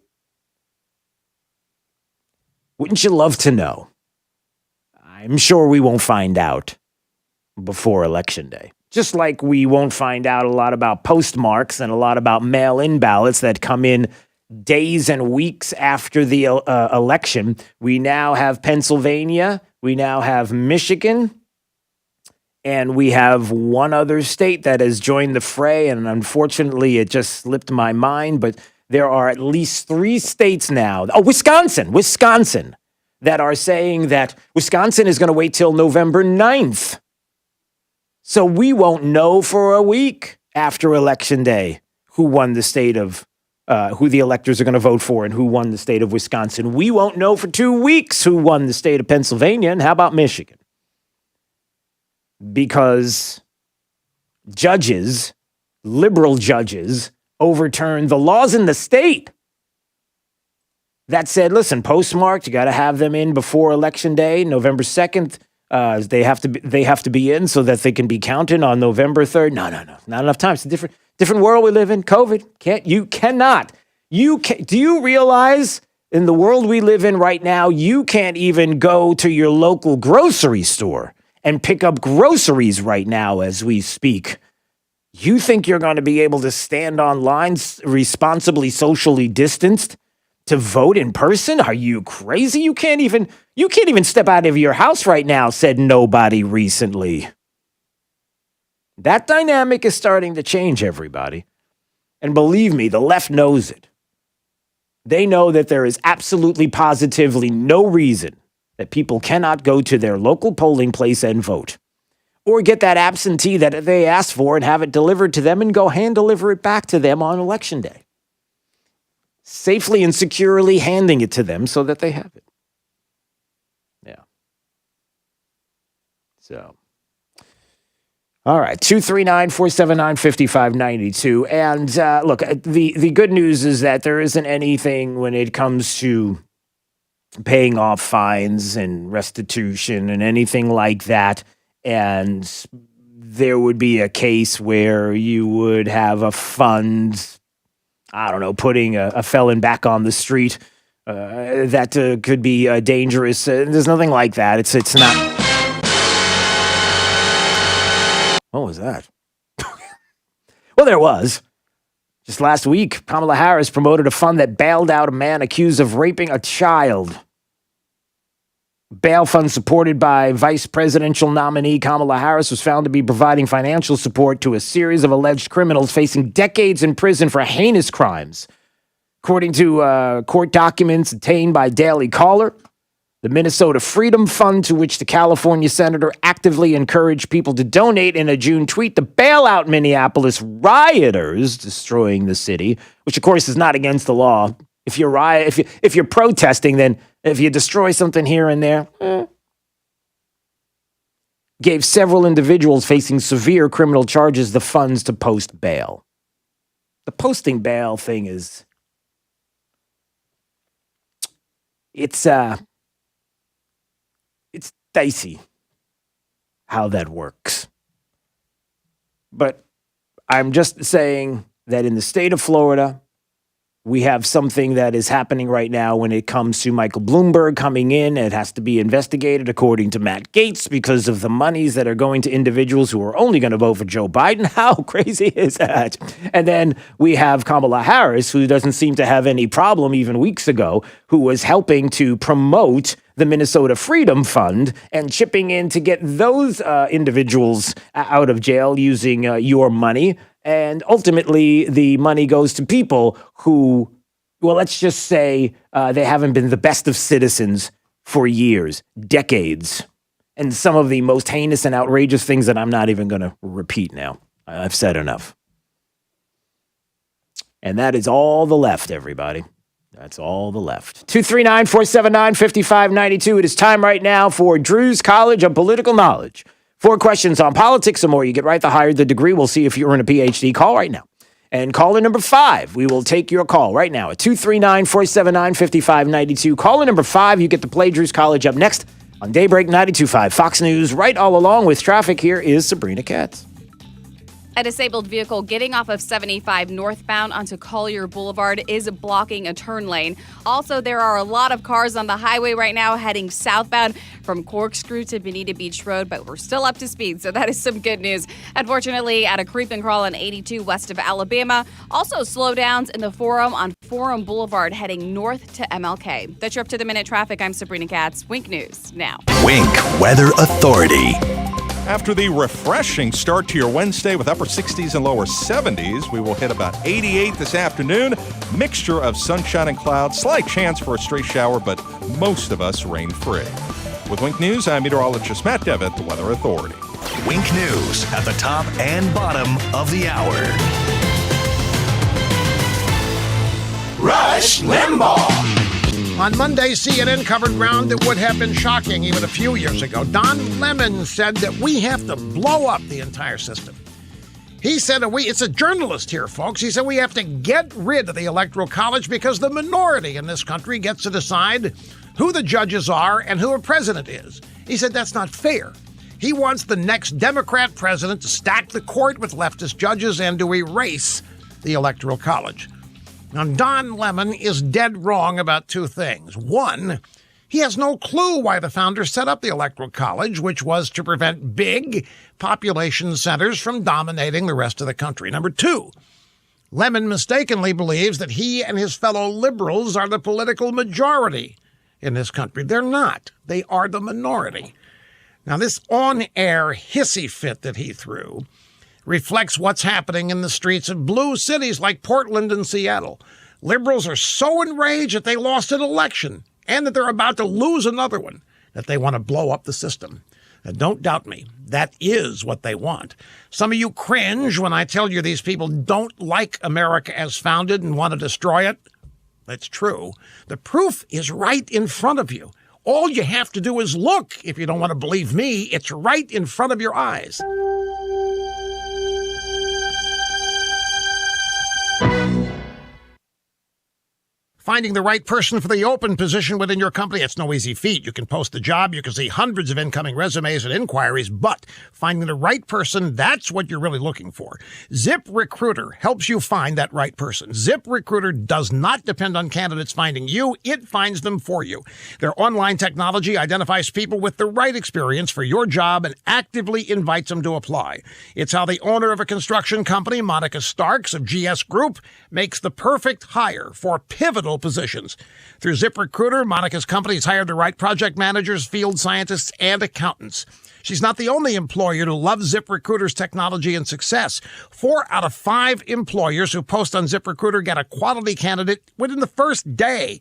Wouldn't you love to know? I'm sure we won't find out before Election Day. Just like we won't find out a lot about postmarks and a lot about mail-in ballots that come in days and weeks after the election. We now have Pennsylvania, we now have Michigan, and we have one other state that has joined the fray, and unfortunately it just slipped my mind, but there are at least 3 states now. Oh, Wisconsin, that are saying that Wisconsin is going to wait till November 9th. So we won't know for a week after Election Day who won the state of who the electors are going to vote for and who won the state of Wisconsin. We won't know for 2 weeks who won the state of Pennsylvania. And how about Michigan? because judges, liberal judges, overturned the laws in the state that said, listen, postmarked, you got to have them in before Election Day, November 2nd. They have to be in so that they can be counted on November 3rd. No, not enough time. It's a different world we live in. COVID. Do you realize in the world we live in right now, you can't even go to your local grocery store and pick up groceries right now as we speak. You think you're going to be able to stand on lines responsibly socially distanced to vote in person? Are you crazy? You can't even step out of your house right now, said nobody recently. That dynamic is starting to change, everybody. And believe me, the left knows it. They know that there is absolutely positively no reason that people cannot go to their local polling place and vote, or get that absentee that they asked for and have it delivered to them and go hand deliver it back to them on Election Day. Safely and securely handing it to them so that they have it. Yeah. So, all right, 239-479-5592. And look, the good news is that there isn't anything when it comes to paying off fines and restitution and anything like that. And there would be a case where you would have a fund, I don't know, putting a felon back on the street that could be dangerous. There's nothing like that. It's not. What was that? Well, there was. Just last week, Kamala Harris promoted a fund that bailed out a man accused of raping a child. Bail fund supported by vice presidential nominee Kamala Harris was found to be providing financial support to a series of alleged criminals facing decades in prison for heinous crimes. According to court documents obtained by Daily Caller, the Minnesota Freedom Fund, to which the California senator actively encouraged people to donate in a June tweet to bail out Minneapolis rioters destroying the city, which of course is not against the law. If you're protesting, then if you destroy something here and there, gave several individuals facing severe criminal charges the funds to post bail. The posting bail thing is, it's dicey how that works. But I'm just saying that in the state of Florida, we have something that is happening right now when it comes to Michael Bloomberg coming in. It has to be investigated according to Matt Gaetz because of the monies that are going to individuals who are only going to vote for Joe Biden. How crazy is that? And then we have Kamala Harris, who doesn't seem to have any problem even weeks ago, who was helping to promote the Minnesota Freedom Fund and chipping in to get those individuals out of jail using your money. And ultimately, the money goes to people who, well, let's just say they haven't been the best of citizens for years, decades. And some of the most heinous and outrageous things that I'm not even going to repeat now. I've said enough. And that is all the left, everybody. That's all the left. 239-479-5592. It is time right now for Drew's College of Political Knowledge. 4 questions on politics or more. You get right, the higher the degree. We'll see if you earn a PhD. Call right now. And caller number 5, we will take your call right now at 239-479-5592. Caller number 5, you get to play Drew's College up next on Daybreak 92.5 Fox News. Right all along with traffic, here is Sabrina Katz. A disabled vehicle getting off of 75 northbound onto Collier Boulevard is blocking a turn lane. Also, there are a lot of cars on the highway right now heading southbound from Corkscrew to Bonita Beach Road, but we're still up to speed, so that is some good news. Unfortunately, at a creep and crawl on 82 west of Alabama. Also, slowdowns in the Forum on Forum Boulevard heading north to MLK. The Trip to the Minute traffic, I'm Sabrina Katz. Wink News now. Wink Weather Authority. After the refreshing start to your Wednesday with upper 60s and lower 70s, we will hit about 88 this afternoon. Mixture of sunshine and clouds, slight chance for a stray shower, but most of us rain-free. With Wink News, I'm meteorologist Matt Devitt, the Weather Authority. Wink News at the top and bottom of the hour. Rush Limbaugh. On Monday, CNN covered ground that would have been shocking even a few years ago. Don Lemon said that we have to blow up the entire system. He said, it's a journalist here, folks. He said we have to get rid of the Electoral College because the minority in this country gets to decide who the judges are and who a president is. He said that's not fair. He wants the next Democrat president to stack the court with leftist judges and to erase the Electoral College. Now, Don Lemon is dead wrong about two things. One, he has no clue why the founders set up the Electoral College, which was to prevent big population centers from dominating the rest of the country. Number two, Lemon mistakenly believes that he and his fellow liberals are the political majority in this country. They're not. They are the minority. Now, this on-air hissy fit that he threw reflects what's happening in the streets of blue cities like Portland and Seattle. Liberals are so enraged that they lost an election and that they're about to lose another one, that they want to blow up the system. And don't doubt me, that is what they want. Some of you cringe when I tell you these people don't like America as founded and want to destroy it. That's true. The proof is right in front of you. All you have to do is look. If you don't want to believe me, it's right in front of your eyes. Finding the right person for the open position within your company, it's no easy feat. You can post the job, you can see hundreds of incoming resumes and inquiries, but finding the right person, that's what you're really looking for. ZipRecruiter helps you find that right person. ZipRecruiter does not depend on candidates finding you, it finds them for you. Their online technology identifies people with the right experience for your job and actively invites them to apply. It's how the owner of a construction company, Monica Starks of GS Group, makes the perfect hire for pivotal positions. Through ZipRecruiter, Monica's company has hired the right project managers, field scientists, and accountants. She's not the only employer to love ZipRecruiter's technology and success. 4 out of 5 employers who post on ZipRecruiter get a quality candidate within the first day.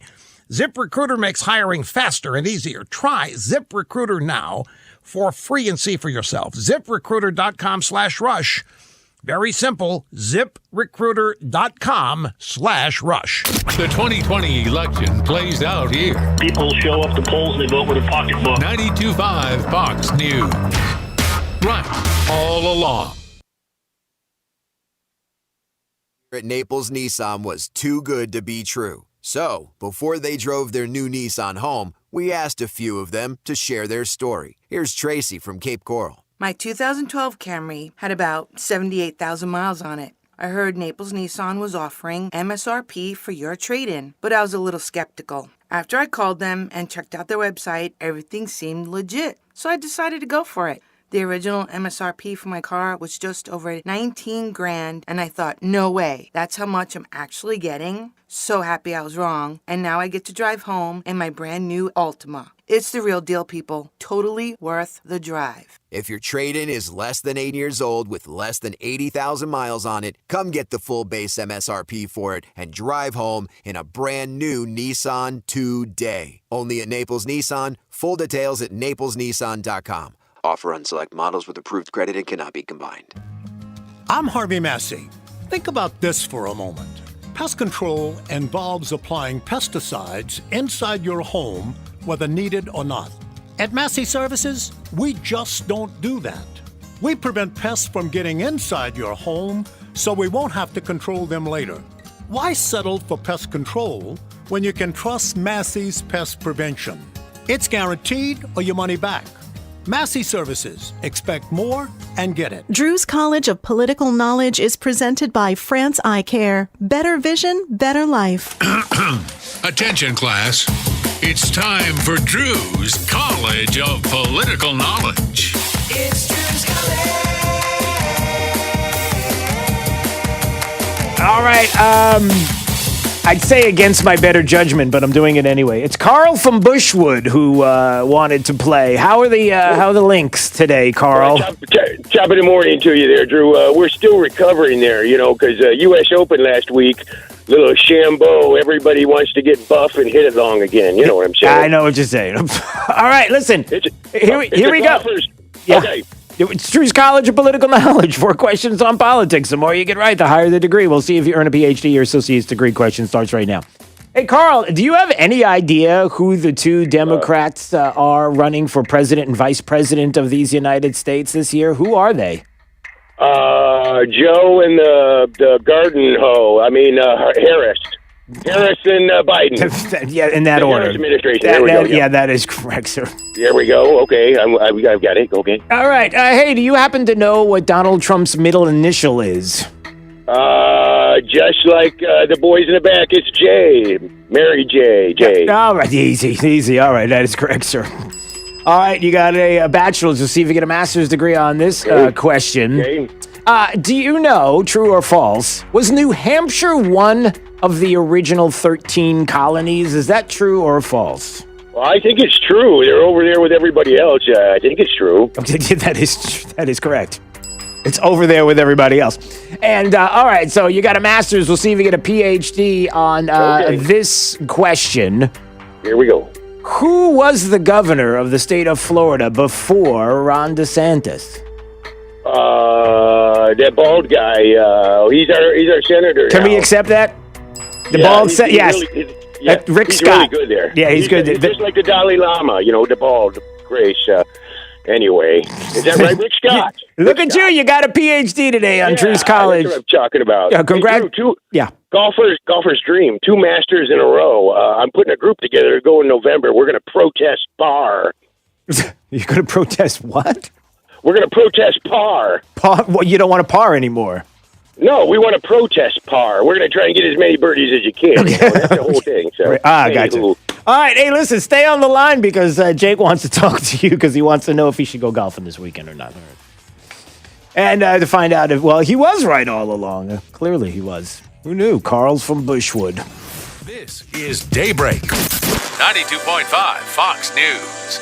ZipRecruiter makes hiring faster and easier. Try ZipRecruiter now for free and see for yourself. ZipRecruiter.com/rush. Very simple, ZipRecruiter.com/rush. The 2020 election plays out here. People show up to polls and they vote with a pocketbook. 92.5 Fox News. Right, all along. At Naples Nissan was too good to be true. So, before they drove their new Nissan home, we asked a few of them to share their story. Here's Tracy from Cape Coral. My 2012 Camry had about 78,000 miles on it. I heard Naples Nissan was offering MSRP for your trade-in, but I was a little skeptical. After I called them and checked out their website, everything seemed legit, so I decided to go for it. The original MSRP for my car was just over $19,000, and I thought, no way, that's how much I'm actually getting? So happy I was wrong, and now I get to drive home in my brand new Altima. It's the real deal, people. Totally worth the drive. If your trade-in is less than 8 years old with less than 80,000 miles on it, come get the full base MSRP for it and drive home in a brand new Nissan today. Only at Naples Nissan. Full details at naplesnissan.com. Offer on select models with approved credit and cannot be combined. I'm Harvey Massey. Think about this for a moment. Pest control involves applying pesticides inside your home, whether needed or not. At Massey Services, we just don't do that. We prevent pests from getting inside your home so we won't have to control them later. Why settle for pest control when you can trust Massey's pest prevention? It's guaranteed or your money back. Massey Services. Expect more and get it. Drew's College of Political Knowledge is presented by France Eye Care. Better vision, better life. Attention, class. It's time for Drew's College of Political Knowledge. It's Drew's College. All right, I'd say against my better judgment, but I'm doing it anyway. It's Carl from Bushwood who wanted to play. How are the links today, Carl? Top of the morning to you there, Drew. We're still recovering there, because U.S. Open last week, little Shambo, everybody wants to get buff and hit it long again. You know what I'm saying? I know what you're saying. All right, listen. Here we go. Yeah. Okay. It's Drew's College of Political Knowledge. 4 questions on politics. The more you get right, the higher the degree. We'll see if you earn a PhD or associate's degree. Question starts right now. Hey, Carl, do you have any idea who the two Democrats are running for president and vice president of these United States this year? Who are they? Joe and the garden hoe. Harris. Harris and Biden. Yeah, in that order. Harris administration. There we go. Yeah, that is correct, sir. There we go. Okay, I've got it. Okay. All right. Hey, do you happen to know what Donald Trump's middle initial is? Just like the boys in the back, it's J. Mary J. J. All right, easy. All right, that is correct, sir. All right, you got a bachelor's. We'll see if you get a master's degree on this question. Okay. Do you know, true or false, was New Hampshire one of the original 13 colonies? Is that true or false? Well, I think it's true. They're over there with everybody else. I think it's true. That is correct. It's over there with everybody else. And, all right, so you got a master's. We'll see if you get a PhD on this question. Here we go. Who was the governor of the state of Florida before Ron DeSantis? That bald guy. He's our senator. Can we accept that? Yes. Rick he's Scott. Really good there. Yeah, he's good. He's just like the Dalai Lama, the bald Grace. Anyway, is that right, Rick Scott? Look at you! You got a PhD today on Truce College. That's what I'm talking about. Yeah, congrats. Yeah. Golfer's dream. 2 Masters in a row. I'm putting a group together to go in November. We're going to protest par. You're going to protest what? We're going to protest par. Par? Well, you don't want to par anymore. No, we want to protest par. We're going to try and get as many birdies as you can. That's the whole thing. So, gotcha. All right, hey, listen, stay on the line because Jake wants to talk to you because he wants to know if he should go golfing this weekend or not. And to find out if, he was right all along. Clearly he was. Who knew? Carl's from Bushwood. This is Daybreak, 92.5 Fox News.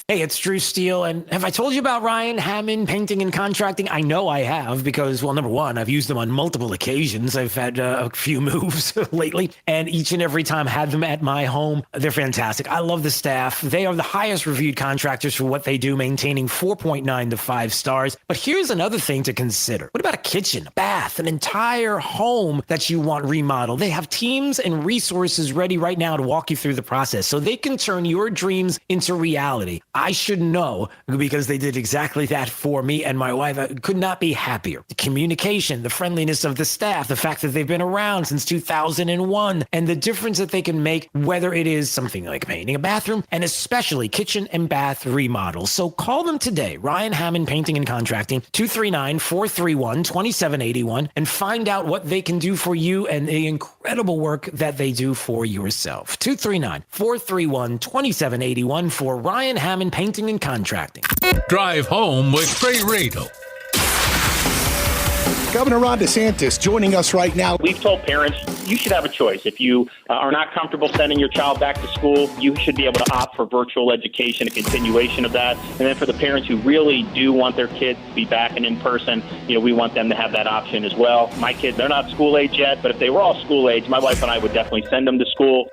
Hey, it's Drew Steele, and have I told you about Ryan Hammond Painting and Contracting? I know I have because, well, number one, I've used them on multiple occasions. I've had a few moves lately, and each and every time had them at my home. They're fantastic. I love the staff. They are the highest reviewed contractors for what they do, maintaining 4.9 to 5 stars. But here's another thing to consider. What about a kitchen, a bath, an entire home that you want remodeled? They have teams and resources ready right now to walk you through the process so they can turn your dreams into reality. I should know because they did exactly that for me and my wife. I could not be happier. The communication, the friendliness of the staff, the fact that they've been around since 2001, and the difference that they can make, whether it is something like painting a bathroom and especially kitchen and bath remodels. So call them today, Ryan Hammond Painting and Contracting, 239-431-2781, and find out what they can do for you and the incredible work that they do for yourself. 239-431-2781 for Ryan Hammond Painting and Contracting. Drive home with Trey Radel. Governor Ron DeSantis joining us right now. We've told parents you should have a choice. If you are not comfortable sending your child back to school, you should be able to opt for virtual education, a continuation of that. And then for the parents who really do want their kids to be back and in person, we want them to have that option as well. My kids, they're not school age yet, but if they were all school age, my wife and I would definitely send them to school.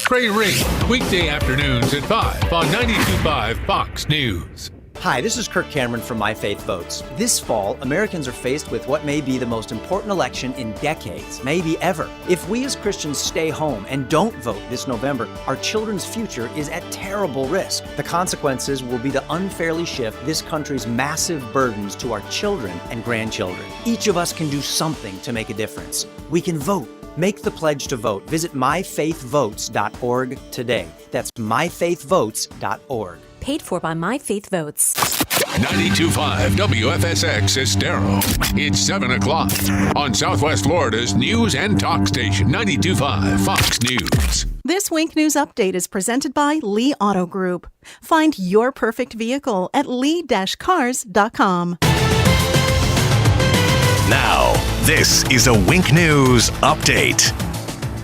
Trey Radel, weekday afternoons at 5 on 92.5 Fox News. Hi, this is Kirk Cameron from My Faith Votes. This fall, Americans are faced with what may be the most important election in decades, maybe ever. If we as Christians stay home and don't vote this November, our children's future is at terrible risk. The consequences will be to unfairly shift this country's massive burdens to our children and grandchildren. Each of us can do something to make a difference. We can vote. Make the pledge to vote. Visit myfaithvotes.org today. That's myfaithvotes.org. Paid for by My Faith Votes. 92.5 WFSX Estero. It's 7 o'clock on Southwest Florida's news and talk station, 92.5 Fox News. This Wink News Update is presented by Lee Auto Group. Find your perfect vehicle at lee-cars.com. Now, this is a Wink News Update.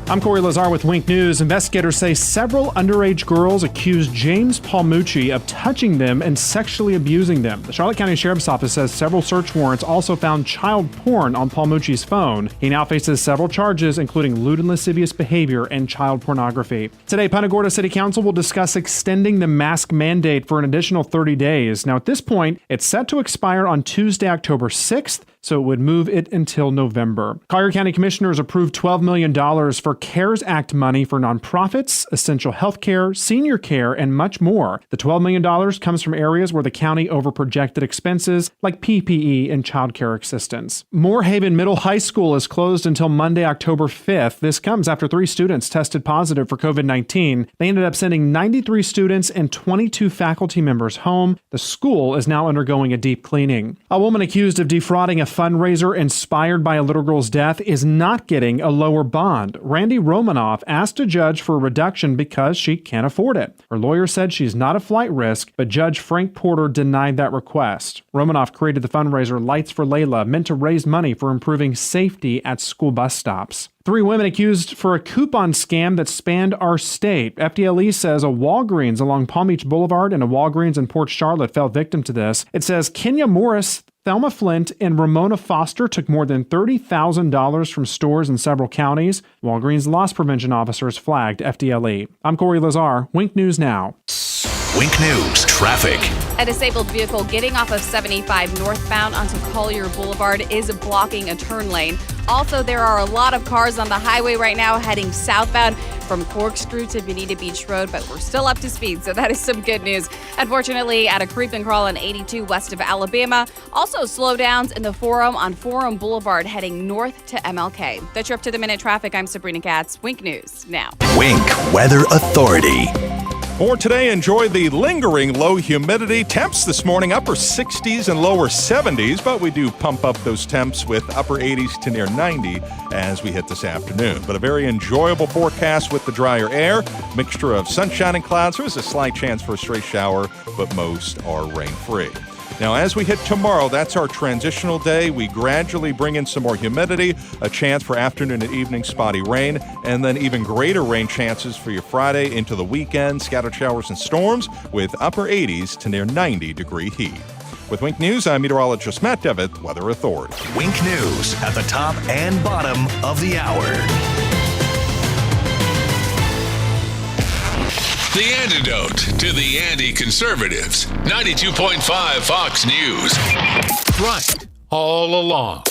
I'm Corey Lazar with Wink News. Investigators say several underage girls accused James Palmucci of touching them and sexually abusing them. The Charlotte County Sheriff's Office says several search warrants also found child porn on Palmucci's phone. He now faces several charges, including lewd and lascivious behavior and child pornography. Today, Punta Gorda City Council will discuss extending the mask mandate for an additional 30 days. Now, at this point, it's set to expire on Tuesday, October 6th, so it would move it until November. Collier County Commissioners approved $12 million for CARES Act money for nonprofits, essential health care, senior care, and much more. The $12 million comes from areas where the county overprojected expenses like PPE and child care assistance. Moorhaven Middle High School is closed until Monday, October 5th. This comes after 3 students tested positive for COVID-19. They ended up sending 93 students and 22 faculty members home. The school is now undergoing a deep cleaning. A woman accused of defrauding a fundraiser inspired by a little girl's death is not getting a lower bond. Randy Romanoff asked a judge for a reduction because she can't afford it. Her lawyer said she's not a flight risk, but Judge Frank Porter denied that request. Romanoff created the fundraiser Lights for Layla, meant to raise money for improving safety at school bus stops. 3 women accused for a coupon scam that spanned our state. FDLE says a Walgreens along Palm Beach Boulevard and a Walgreens in Port Charlotte fell victim to this. It says Kenya Morris, Thelma Flint, and Ramona Foster took more than $30,000 from stores in several counties. Walgreens loss prevention officers flagged FDLE. I'm Corey Lazar, Wink News Now. Wink News traffic. A disabled vehicle getting off of 75 northbound onto Collier Boulevard is blocking a turn lane. Also, there are a lot of cars on the highway right now heading southbound from Corkscrew to Bonita Beach Road, but we're still up to speed, so that is some good news. Unfortunately, at a creep and crawl on 82 west of Alabama. Also, slowdowns in the Forum on Forum Boulevard heading north to MLK. That's your up-to-the-minute traffic. I'm Sabrina Gaetz. Wink News now. Wink Weather Authority. For today, enjoy the lingering low humidity. Temps this morning, upper 60s and lower 70s, but we do pump up those temps with upper 80s to near 90 as we hit this afternoon. But a very enjoyable forecast with the drier air, mixture of sunshine and clouds. There is a slight chance for a stray shower, but most are rain-free. Now, as we hit tomorrow, that's our transitional day. We gradually bring in some more humidity, a chance for afternoon and evening spotty rain, and then even greater rain chances for your Friday into the weekend. Scattered showers and storms with upper 80s to near 90-degree heat. With Wink News, I'm meteorologist Matt Devitt, Weather Authority. Wink News at the top and bottom of the hour. The antidote to the anti-conservatives. 92.5 Fox News. Right, all along.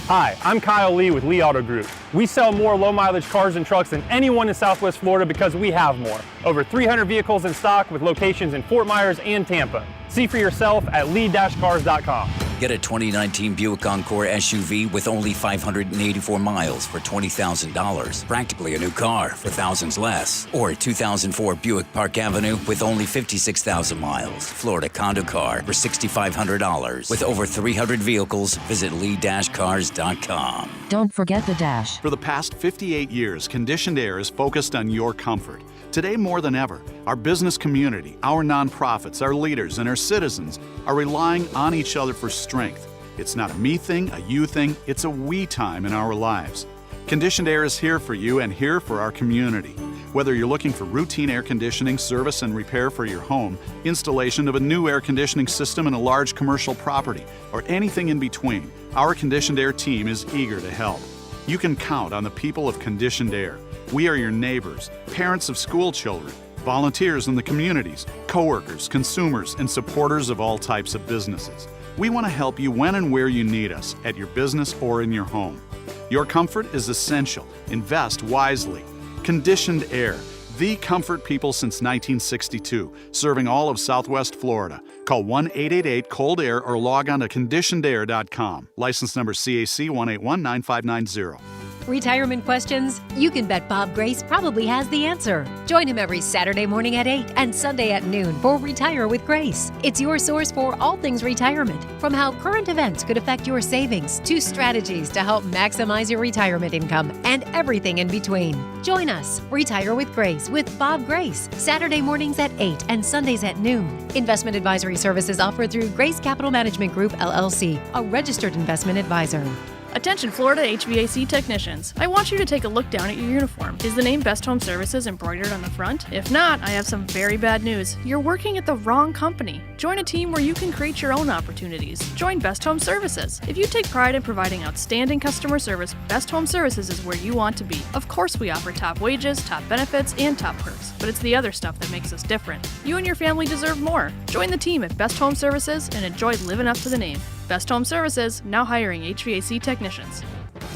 Hi, I'm Kyle Lee with Lee Auto Group. We sell more low-mileage cars and trucks than anyone in Southwest Florida because we have more. Over 300 vehicles in stock with locations in Fort Myers and Tampa. See for yourself at lee-cars.com. Get a 2019 Buick Encore SUV with only 584 miles for $20,000. Practically a new car for thousands less. Or a 2004 Buick Park Avenue with only 56,000 miles. Florida condo car for $6,500. With over 300 vehicles, visit lee-cars.com. Don't forget the dash. For the past 58 years, Conditioned Air is focused on your comfort. Today more than ever, our business community, our nonprofits, our leaders, and our citizens are relying on each other for strength. It's not a me thing, a you thing, it's a we time in our lives. Conditioned Air is here for you and here for our community. Whether you're looking for routine air conditioning, service and repair for your home, installation of a new air conditioning system in a large commercial property, or anything in between, our Conditioned Air team is eager to help. You can count on the people of Conditioned Air. We are your neighbors, parents of school children, volunteers in the communities, coworkers, consumers, and supporters of all types of businesses. We want to help you when and where you need us, at your business or in your home. Your comfort is essential. Invest wisely. Conditioned Air, the comfort people since 1962, serving all of Southwest Florida. Call 1-888-COLD-AIR or log on to conditionedair.com. License number CAC 1819590. Retirement questions? You can bet Bob Grace probably has the answer. Join him every Saturday morning at 8 and Sunday at noon for Retire with Grace. It's your source for all things retirement, from how current events could affect your savings to strategies to help maximize your retirement income and everything in between. Join us, Retire with Grace with Bob Grace, Saturday mornings at 8 and Sundays at noon. Investment advisory services offered through Grace Capital Management Group, LLC, a registered investment advisor. Attention Florida HVAC technicians. I want you to take a look down at your uniform. Is the name Best Home Services embroidered on the front? If not, I have some very bad news. You're working at the wrong company. Join a team where you can create your own opportunities. Join Best Home Services. If you take pride in providing outstanding customer service, Best Home Services is where you want to be. Of course, we offer top wages, top benefits, and top perks, but it's the other stuff that makes us different. You and your family deserve more. Join the team at Best Home Services and enjoy living up to the name. Best Home Services, now hiring HVAC technicians.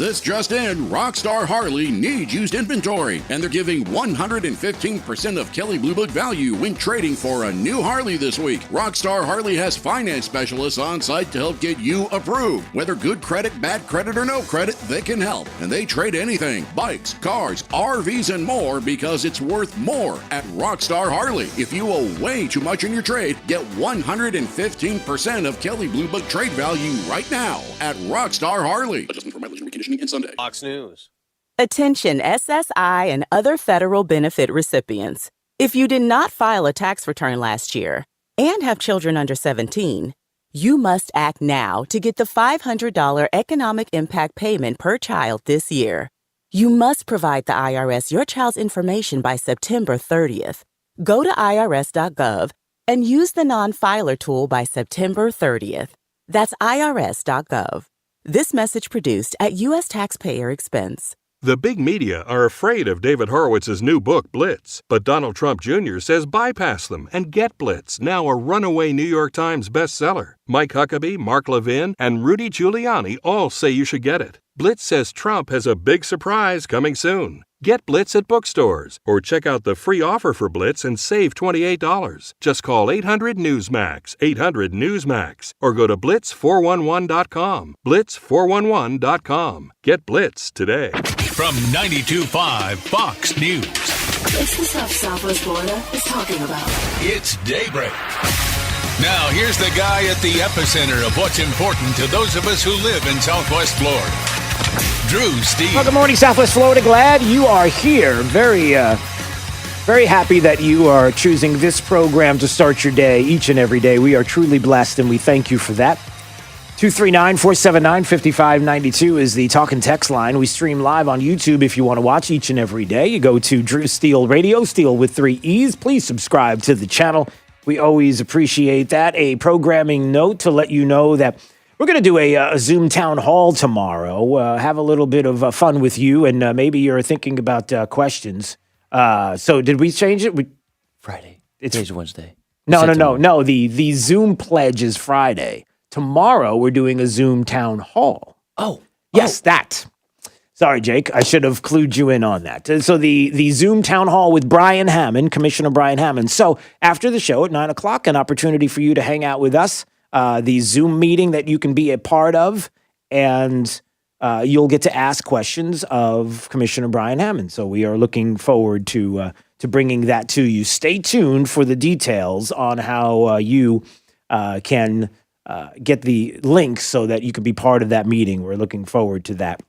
This just in, Rockstar Harley needs used inventory, and they're giving 115% of Kelley Blue Book value when trading for a new Harley this week. Rockstar Harley has finance specialists on site to help get you approved. Whether good credit, bad credit, or no credit, they can help. And they trade anything, bikes, cars, RVs, and more because it's worth more at Rockstar Harley. If you owe way too much in your trade, get 115% of Kelley Blue Book trade value right now at Rockstar Harley. Adjustment for mileage and reconditioning and Sunday. Fox News. Attention SSI and other federal benefit recipients. If you did not file a tax return last year and have children under 17, you must act now to get the $500 economic impact payment per child this year. You must provide the IRS your child's information by September 30th. Go to irs.gov and use the non-filer tool by September 30th. That's irs.gov. This message produced at U.S. taxpayer expense. The big media are afraid of David Horowitz's new book, Blitz. But Donald Trump Jr. says bypass them and get Blitz, now a runaway New York Times bestseller. Mike Huckabee, Mark Levin, and Rudy Giuliani all say you should get it. Blitz says Trump has a big surprise coming soon. Get Blitz at bookstores or check out the free offer for Blitz and save $28. Just call 800-NEWSMAX, 800-NEWSMAX, or go to blitz411.com, blitz411.com. Get Blitz today. From 92.5 Fox News. It's the stuff Southwest Florida is talking about. It's Daybreak. Now, here's the guy at the epicenter of what's important to those of us who live in Southwest Florida. Drew Steve. Well, good morning, Southwest Florida. Glad you are here. Very happy that you are choosing this program to start your day each and every day. We are truly blessed, and we thank you for that. 239-479-5592 is the talk and text line. We stream live on YouTube if you want to watch each and every day. You go to Drew Steele Radio, Steele with 3 E's. Please subscribe to the channel. We always appreciate that. A programming note to let you know that we're going to do a Zoom town hall tomorrow. Have a little bit of fun with you, and maybe you're thinking about questions. So did we change it? Friday. Today's Wednesday. No. The Zoom pledge is Friday. Tomorrow we're doing a Zoom town hall. That. Sorry, Jake. I should have clued you in on that. So the Zoom town hall with Brian Hammond, Commissioner Brian Hammond. So after the show at 9 o'clock, an opportunity for you to hang out with us. The Zoom meeting that you can be a part of, and you'll get to ask questions of Commissioner Brian Hammond. So we are looking forward to bringing that to you. Stay tuned for the details on how you can get the link so that you can be part of that meeting. We're looking forward to that,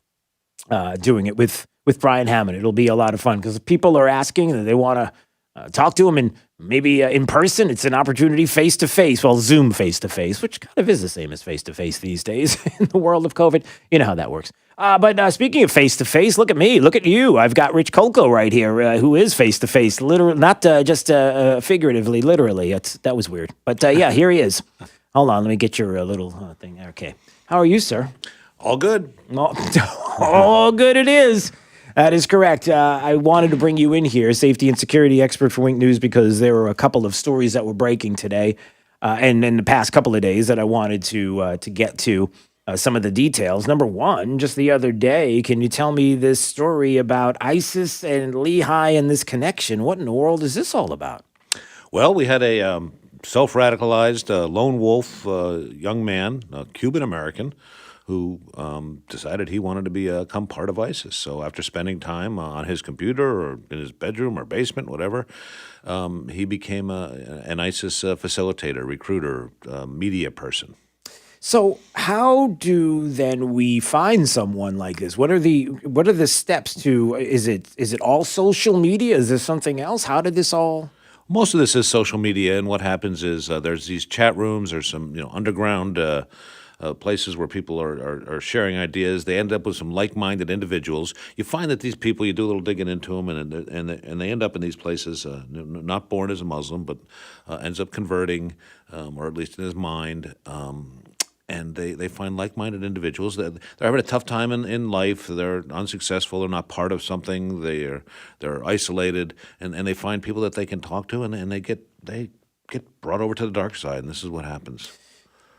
doing it with Brian Hammond. It'll be a lot of fun because people are asking and they want to talk to him, and maybe in person. It's an opportunity face-to-face. Well, Zoom face-to-face, which kind of is the same as face-to-face these days in the world of COVID. You know how that works. But speaking of face-to-face, look at me. Look at you. I've got Rich Colco right here, who is face-to-face, literally, not just figuratively, literally. That was weird. But yeah, here he is. Hold on. Let me get your little thing. Okay. How are you, sir? All good. All good it is. That is correct. I wanted to bring you in here, safety and security expert for Wink News, because there were a couple of stories that were breaking today and in the past couple of days that I wanted to get to some of the details. Number one, just the other day, can you tell me this story about ISIS and Lehigh and this connection? What in the world is this all about? Well, we had a self-radicalized lone wolf young man, a Cuban-American, who decided he wanted to become part of ISIS. So after spending time on his computer or in his bedroom or basement, whatever, he became an ISIS facilitator, recruiter, media person. So how do then we find someone like this? What are the steps to? Is it all social media? Is there something else? How did this all? Most of this is social media, and what happens is there's these chat rooms, there's some underground places where people are sharing ideas. They end up with some like-minded individuals. You find that these people, you do a little digging into them, and they end up in these places, not born as a Muslim, but ends up converting, or at least in his mind. And they find like-minded individuals that they're having a tough time in life. They're unsuccessful. They're not part of something. They're isolated, and they find people that they can talk to, and they get brought over to the dark side. And this is what happens.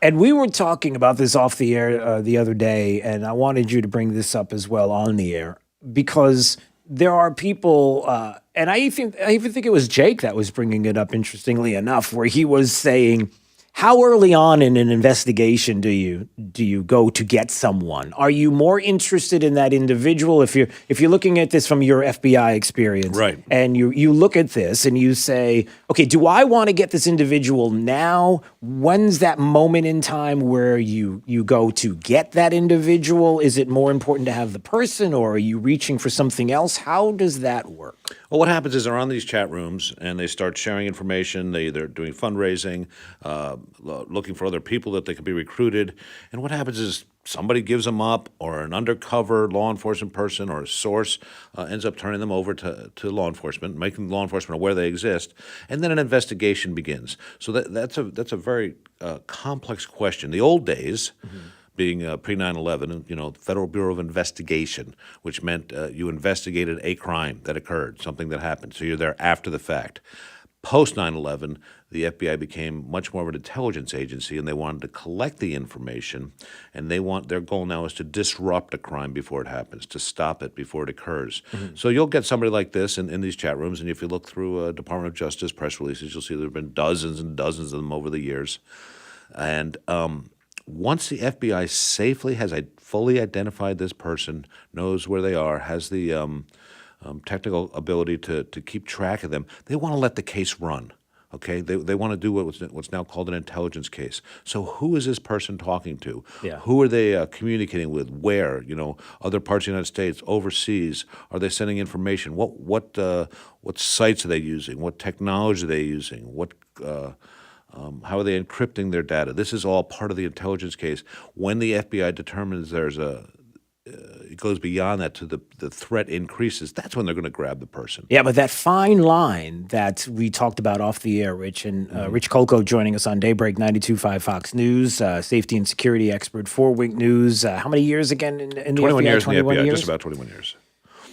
And we were talking about this off the air the other day, and I wanted you to bring this up as well on the air, because there are people, and I even think it was Jake that was bringing it up, interestingly enough, where he was saying, how early on in an investigation do you go to get someone? Are you more interested in that individual if you're looking at this from your FBI experience, right? And you look at this and you say, okay, do I want to get this individual now? When's that moment in time where you go to get that individual? Is it more important to have the person, or are you reaching for something else? How does that work? Well, what happens is they're on these chat rooms and they start sharing information. They're doing fundraising, looking for other people that they could be recruited. And what happens is somebody gives them up, or an undercover law enforcement person or a source ends up turning them over to law enforcement, making law enforcement aware they exist, and then an investigation begins. So that's a very complex question. The old days, being pre 9/11, the Federal Bureau of Investigation, which meant you investigated a crime that occurred, something that happened. So you're there after the fact. Post 9/11, the FBI became much more of an intelligence agency, and they wanted to collect the information, and their goal now is to disrupt a crime before it happens, to stop it before it occurs. So you'll get somebody like this in these chat rooms, and if you look through Department of Justice press releases, you'll see there have been dozens and dozens of them over the years. And once the FBI safely has fully identified this person, knows where they are, has the technical ability to keep track of them, they want to let the case run. Okay, they want to do what's now called an intelligence case. So who is this person talking to? Yeah. Who are they communicating with? Where? Other parts of the United States, overseas? Are they sending information? What sites are they using? What technology are they using? How are they encrypting their data? This is all part of the intelligence case. When the FBI determines it goes beyond that to the threat increases, that's when they're going to grab the person. Yeah, but that fine line that we talked about off the air, Rich, and Rich Kolko joining us on Daybreak 92.5 Fox News, safety and security expert for Wink News. How many years again in the 21 FBI? years 21 in the FBI, years? just about 21 years.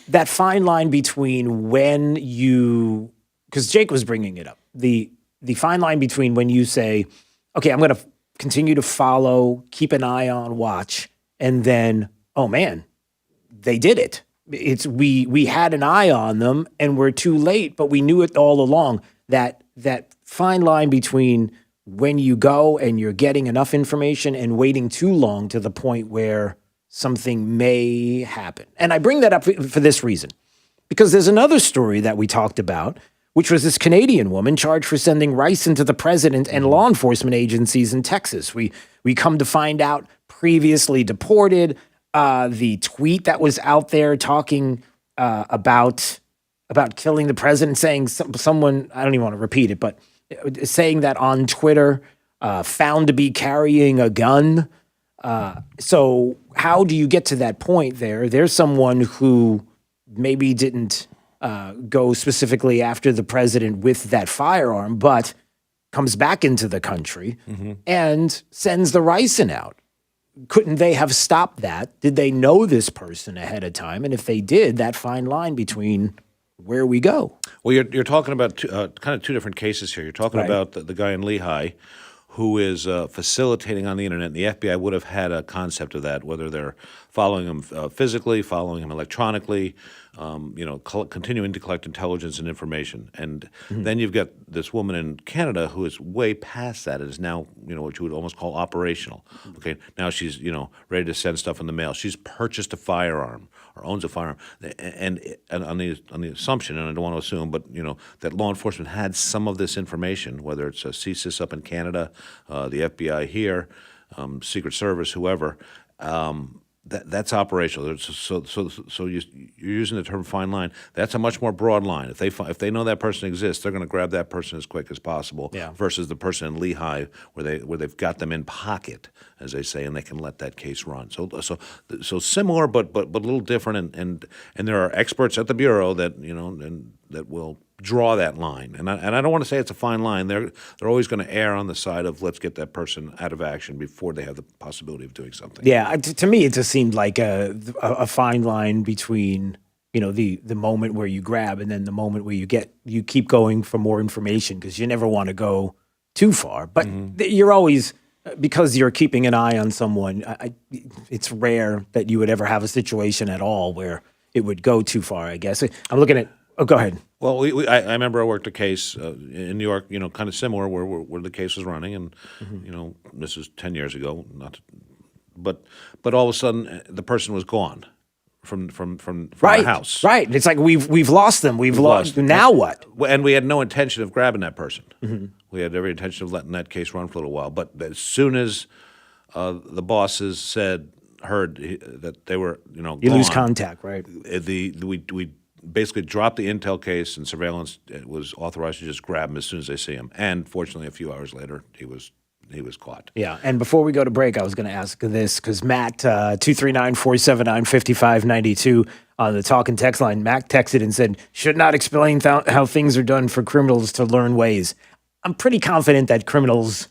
That fine line between when you, because Jake was bringing it up, the fine line between when you say, okay, I'm going to continue to follow, keep an eye on, watch, and then, oh man, they did it. We had an eye on them and we're too late, but we knew it all along. That fine line between when you go and you're getting enough information and waiting too long to the point where something may happen. And I bring that up for this reason, because there's another story that we talked about, which was this Canadian woman charged for sending rice into the president and law enforcement agencies in Texas. We come to find out previously deported. The tweet that was out there talking about killing the president, saying someone, I don't even want to repeat it, but saying that on Twitter, found to be carrying a gun. So how do you get to that point there? There's someone who maybe didn't go specifically after the president with that firearm, but comes back into the country and sends the ricin out. Couldn't they have stopped that? Did they know this person ahead of time? And if they did, that fine line between where we go. Well, you're talking about kind of two different cases here. You're talking Right. about the guy in Lehigh who is facilitating on the internet. And the FBI would have had a concept of that, whether they're following him physically, following him electronically, continuing to collect intelligence and information. And then you've got this woman in Canada who is way past that. It is now, what you would almost call operational. Okay, now she's, ready to send stuff in the mail. She's purchased a firearm or owns a firearm, and on the assumption, and I don't want to assume, but that law enforcement had some of this information, whether it's a CSIS up in Canada, the FBI here, Secret Service, whoever. That's operational. So you're using the term fine line. That's a much more broad line. If they know that person exists, they're going to grab that person as quick as possible. Yeah. Versus the person in Lehigh where they've got them in pocket, as they say, and they can let that case run. So similar, but a little different. And there are experts at the bureau that that will draw that line. And I don't want to say it's a fine line. They're always going to err on the side of let's get that person out of action before they have the possibility of doing something. Yeah, to me, it just seemed like a fine line between the moment where you grab and then the moment where you keep going for more information, because you never want to go too far. But you're always because you're keeping an eye on someone, it's rare that you would ever have a situation at all where it would go too far, I guess. I'm looking at, go ahead. Well, I remember I worked a case in New York, kind of similar where the case was running, and this is 10 years ago, but all of a sudden the person was gone from the house. Right. It's like we've lost them. We've lost. Now what? And we had no intention of grabbing that person. Mm-hmm. We had every intention of letting that case run for a little while. But as soon as the bosses heard that they were, you lose contact, right? We basically dropped the intel case, and surveillance was authorized to just grab him as soon as they see him. And fortunately, a few hours later, he was caught. Yeah, and before we go to break, I was going to ask this because Matt, 239-479-5592 on the talk and text line, Matt texted and said, should not explain how things are done for criminals to learn ways. I'm pretty confident that criminals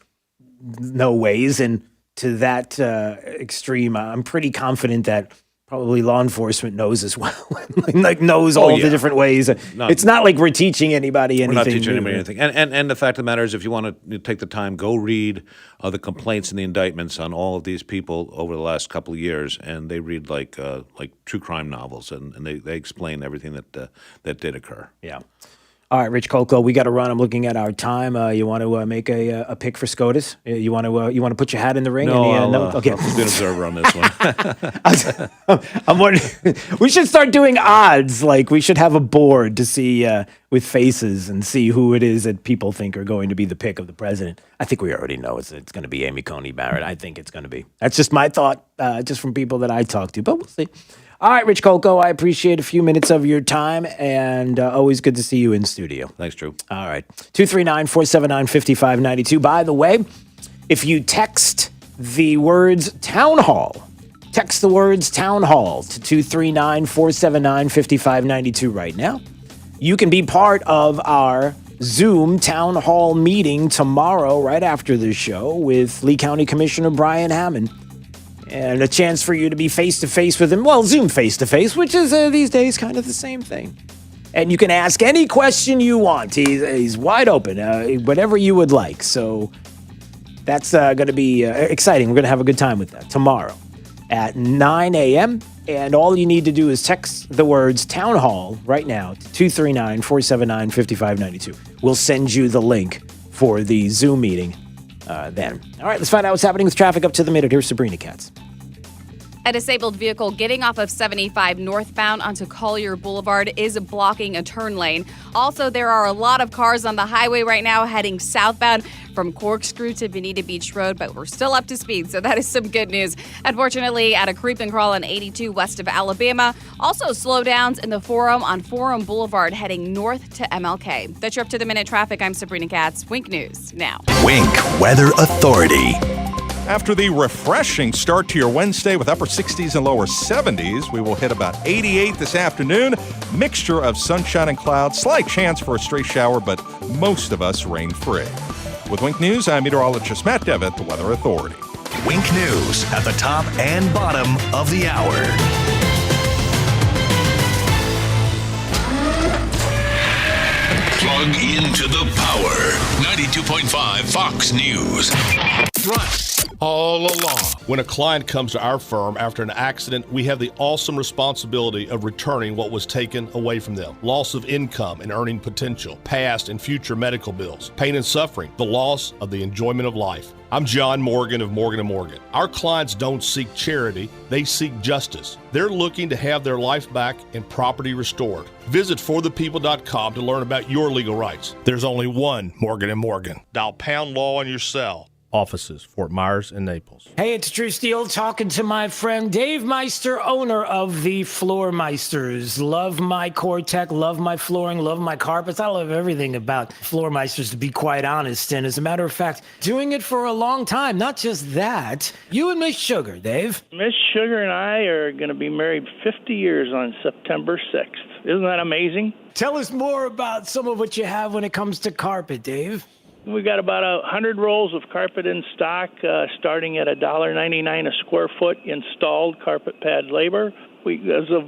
know ways, and to that extreme, I'm pretty confident that probably law enforcement knows as well, knows all the different ways. It's not like we're teaching anybody anything. We're not teaching anybody anything. And the fact of the matter is, if you want to take the time, go read the complaints and the indictments on all of these people over the last couple of years, and they read like true crime novels, and they explain everything that did occur. Yeah. All right, Rich Coco, we got to run. I'm looking at our time. You want to make a pick for SCOTUS? You want to put your hat in the ring? No, okay. I'll be an observer on this one. I'm wondering, we should start doing odds. Like we should have a board to see with faces and see who it is that people think are going to be the pick of the president. I think we already know it's going to be Amy Coney Barrett. I think it's going to be. That's just my thought, just from people that I talk to. But we'll see. All right, Rich Coco, I appreciate a few minutes of your time, and always good to see you in studio. Thanks, Drew. All right, 239-479-5592. By the way, if you text the words town hall, text the words town hall to 239-479-5592 right now. You can be part of our Zoom town hall meeting tomorrow right after the show with Lee County Commissioner Brian Hammond. And a chance for you to be face-to-face with him. Well, Zoom face-to-face, which is these days kind of the same thing. And you can ask any question you want. He's wide open, whatever you would like. So that's going to be exciting. We're going to have a good time with that tomorrow at 9 a.m. And all you need to do is text the words Town Hall right now to 239-479-5592. We'll send you the link for the Zoom meeting then. All right, let's find out what's happening with traffic up to the minute. Here's Sabrina Katz. A disabled vehicle getting off of 75 northbound onto Collier Boulevard is blocking a turn lane. Also, there are a lot of cars on the highway right now heading southbound from Corkscrew to Bonita Beach Road, but we're still up to speed, so that is some good news. Unfortunately, at a creep and crawl on 82 west of Alabama. Also, slowdowns in the Forum on Forum Boulevard heading north to MLK. That's your up-to-the-minute traffic. I'm Sabrina Katz. Wink News now. Wink Weather Authority. After the refreshing start to your Wednesday with upper 60s and lower 70s, we will hit about 88 this afternoon. Mixture of sunshine and clouds, slight chance for a stray shower, but most of us rain-free. With Wink News, I'm meteorologist Matt Devitt, the Weather Authority. Wink News at the top and bottom of the hour. Plug into the power. 92.5 Fox News. Right. All along, when a client comes to our firm after an accident, we have the awesome responsibility of returning what was taken away from them. Loss of income and earning potential, past and future medical bills, pain and suffering, the loss of the enjoyment of life. I'm John Morgan of Morgan & Morgan. Our clients don't seek charity, they seek justice. They're looking to have their life back and property restored. Visit forthepeople.com to learn about your legal rights. There's only one Morgan & Morgan. Dial pound law on your cell. Offices, Fort Myers and Naples. Hey, it's Drew Steele talking to my friend Dave Meister, owner of the Floor Meisters. Love my Core-Tech, love my flooring, love my carpets. I love everything about Floor Meisters, to be quite honest. And as a matter of fact, doing it for a long time. Not just that. You and Miss Sugar, Dave. Miss Sugar and I are going to be married 50 years on September 6th. Isn't that amazing? Tell us more about some of what you have when it comes to carpet, Dave. We got about 100 rolls of carpet in stock, starting at $1.99 a square foot installed carpet pad labor. We, as of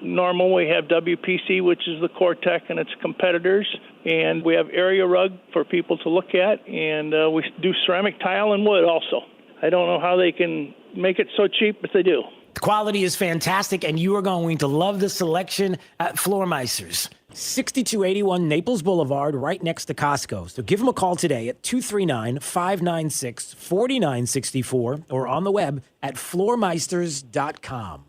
normal, we have WPC, which is the Core-Tech and its competitors, and we have area rug for people to look at, and we do ceramic tile and wood also. I don't know how they can make it so cheap, but they do. The quality is fantastic, and you are going to love the selection at Floormeisters. 6281 Naples Boulevard, right next to Costco. So give them a call today at 239-596-4964 or on the web at floormeisters.com.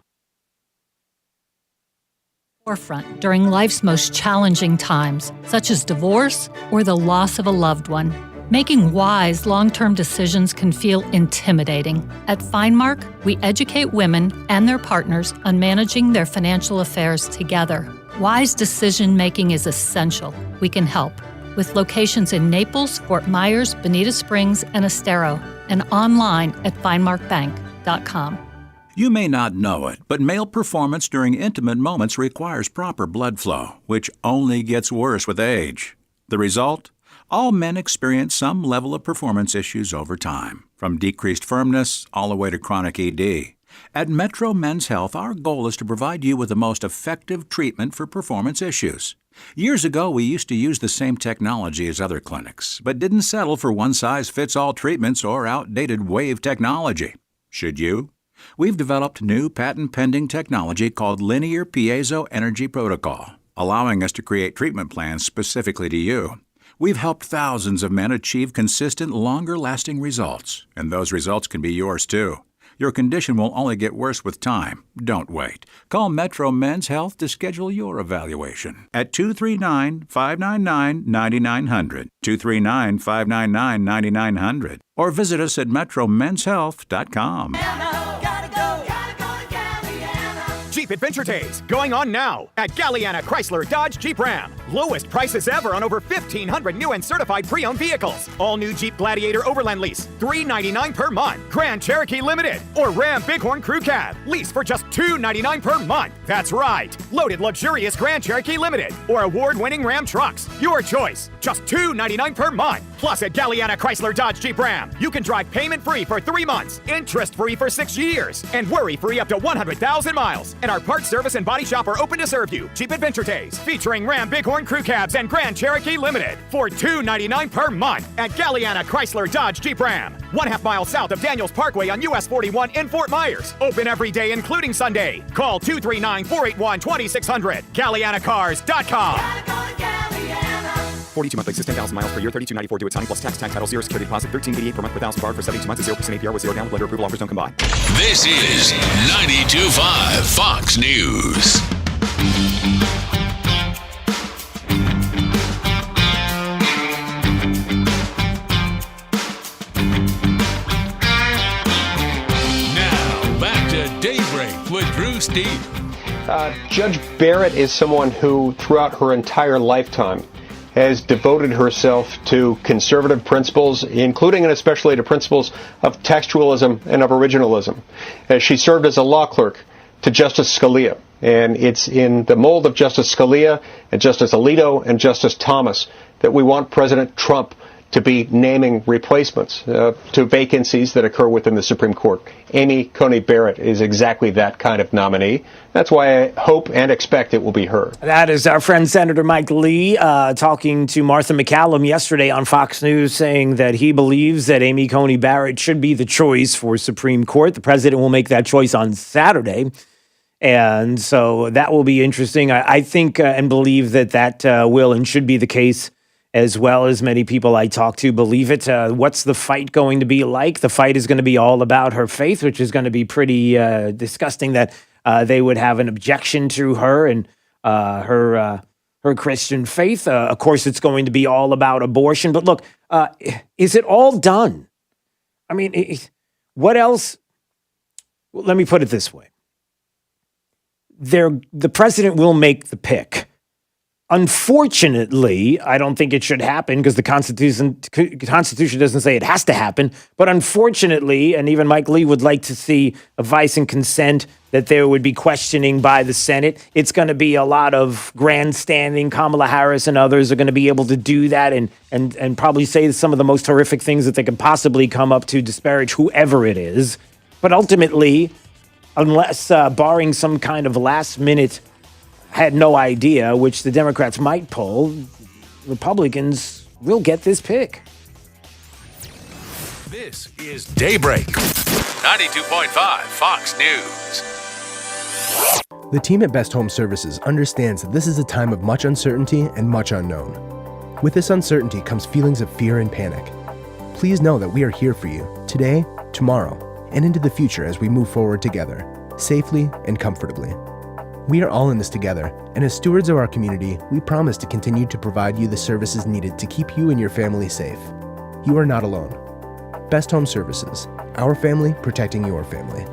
Forefront during life's most challenging times, such as divorce or the loss of a loved one. Making wise, long-term decisions can feel intimidating. At FineMark, we educate women and their partners on managing their financial affairs together. Wise decision-making is essential. We can help. With locations in Naples, Fort Myers, Bonita Springs, and Estero, and online at FineMarkBank.com. You may not know it, but male performance during intimate moments requires proper blood flow, which only gets worse with age. The result? All men experience some level of performance issues over time, from decreased firmness all the way to chronic ED. At Metro Men's Health, our goal is to provide you with the most effective treatment for performance issues. Years ago, we used to use the same technology as other clinics, but didn't settle for one-size-fits-all treatments or outdated wave technology. Should you? We've developed new patent-pending technology called Linear Piezo Energy Protocol, allowing us to create treatment plans specifically to you. We've helped thousands of men achieve consistent, longer-lasting results, and those results can be yours too. Your condition will only get worse with time. Don't wait. Call Metro Men's Health to schedule your evaluation at 239-599-9900, 239-599-9900, or visit us at metromenshealth.com. Jeep Adventure Days going on now at Galliana Chrysler Dodge Jeep Ram. Lowest prices ever on over 1,500 new and certified pre-owned vehicles. All new Jeep Gladiator Overland lease, $399 per month. Grand Cherokee Limited or Ram Bighorn Crew Cab, lease for just $299 per month. That's right, loaded luxurious Grand Cherokee Limited or award-winning Ram trucks. Your choice, just $299 per month. Plus at Galliana Chrysler Dodge Jeep Ram, you can drive payment-free for 3 months, interest-free for 6 years, and worry-free up to 100,000 miles. And our parts service and body shop are open to serve you. Jeep Adventure Days, featuring Ram Bighorn Crew Cabs and Grand Cherokee Limited for $299 per month at Galliana Chrysler Dodge Jeep Ram. 1/2 mile south of Daniels Parkway on US 41 in Fort Myers. Open every day, including Sunday. Call 239-481-2600. GallianaCars.com. 42 monthly, 10,000 miles per year, $32.94 due at signing plus tax title 0 security deposit, $13.88 per month per thousand borrowed for 72 months at 0% APR with 0 down with lender approval. Offers don't combine. This is 92.5 Fox News. Now, back to Daybreak with Drew Steve. Judge Barrett is someone who, throughout her entire lifetime, has devoted herself to conservative principles, including and especially to principles of textualism and of originalism. She served as a law clerk to Justice Scalia, and it's in the mold of Justice Scalia and Justice Alito and Justice Thomas that we want President Trump to be naming replacements to vacancies that occur within the Supreme Court. Amy Coney Barrett is exactly that kind of nominee. That's why I hope and expect it will be her. That is our friend Senator Mike Lee talking to Martha McCallum yesterday on Fox News, saying that he believes that Amy Coney Barrett should be the choice for Supreme Court. The president will make that choice on Saturday. And so that will be interesting. I think and believe that will and should be the case, as well as many people I talk to believe it. What's the fight going to be like? The fight is going to be all about her faith, which is going to be pretty disgusting that they would have an objection to her and her Christian faith. Of course, it's going to be all about abortion. But look, is it all done? I mean, what else? Well, let me put it this way. The president will make the pick Unfortunately, I don't think it should happen because the Constitution doesn't say it has to happen. But unfortunately, and even Mike Lee would like to see a vice and consent that there would be questioning by the Senate. It's going to be a lot of grandstanding. Kamala Harris and others are going to be able to do that and probably say some of the most horrific things that they can possibly come up to disparage whoever it is. But ultimately, unless barring some kind of last minute had no idea, which the Democrats might pull, Republicans will get this pick. This is Daybreak. 92.5 Fox News. The team at Best Home Services understands that this is a time of much uncertainty and much unknown. With this uncertainty comes feelings of fear and panic. Please know that we are here for you today, tomorrow, and into the future as we move forward together, safely and comfortably. We are all in this together, and as stewards of our community, we promise to continue to provide you the services needed to keep you and your family safe. You are not alone. Best Home Services, our family protecting your family.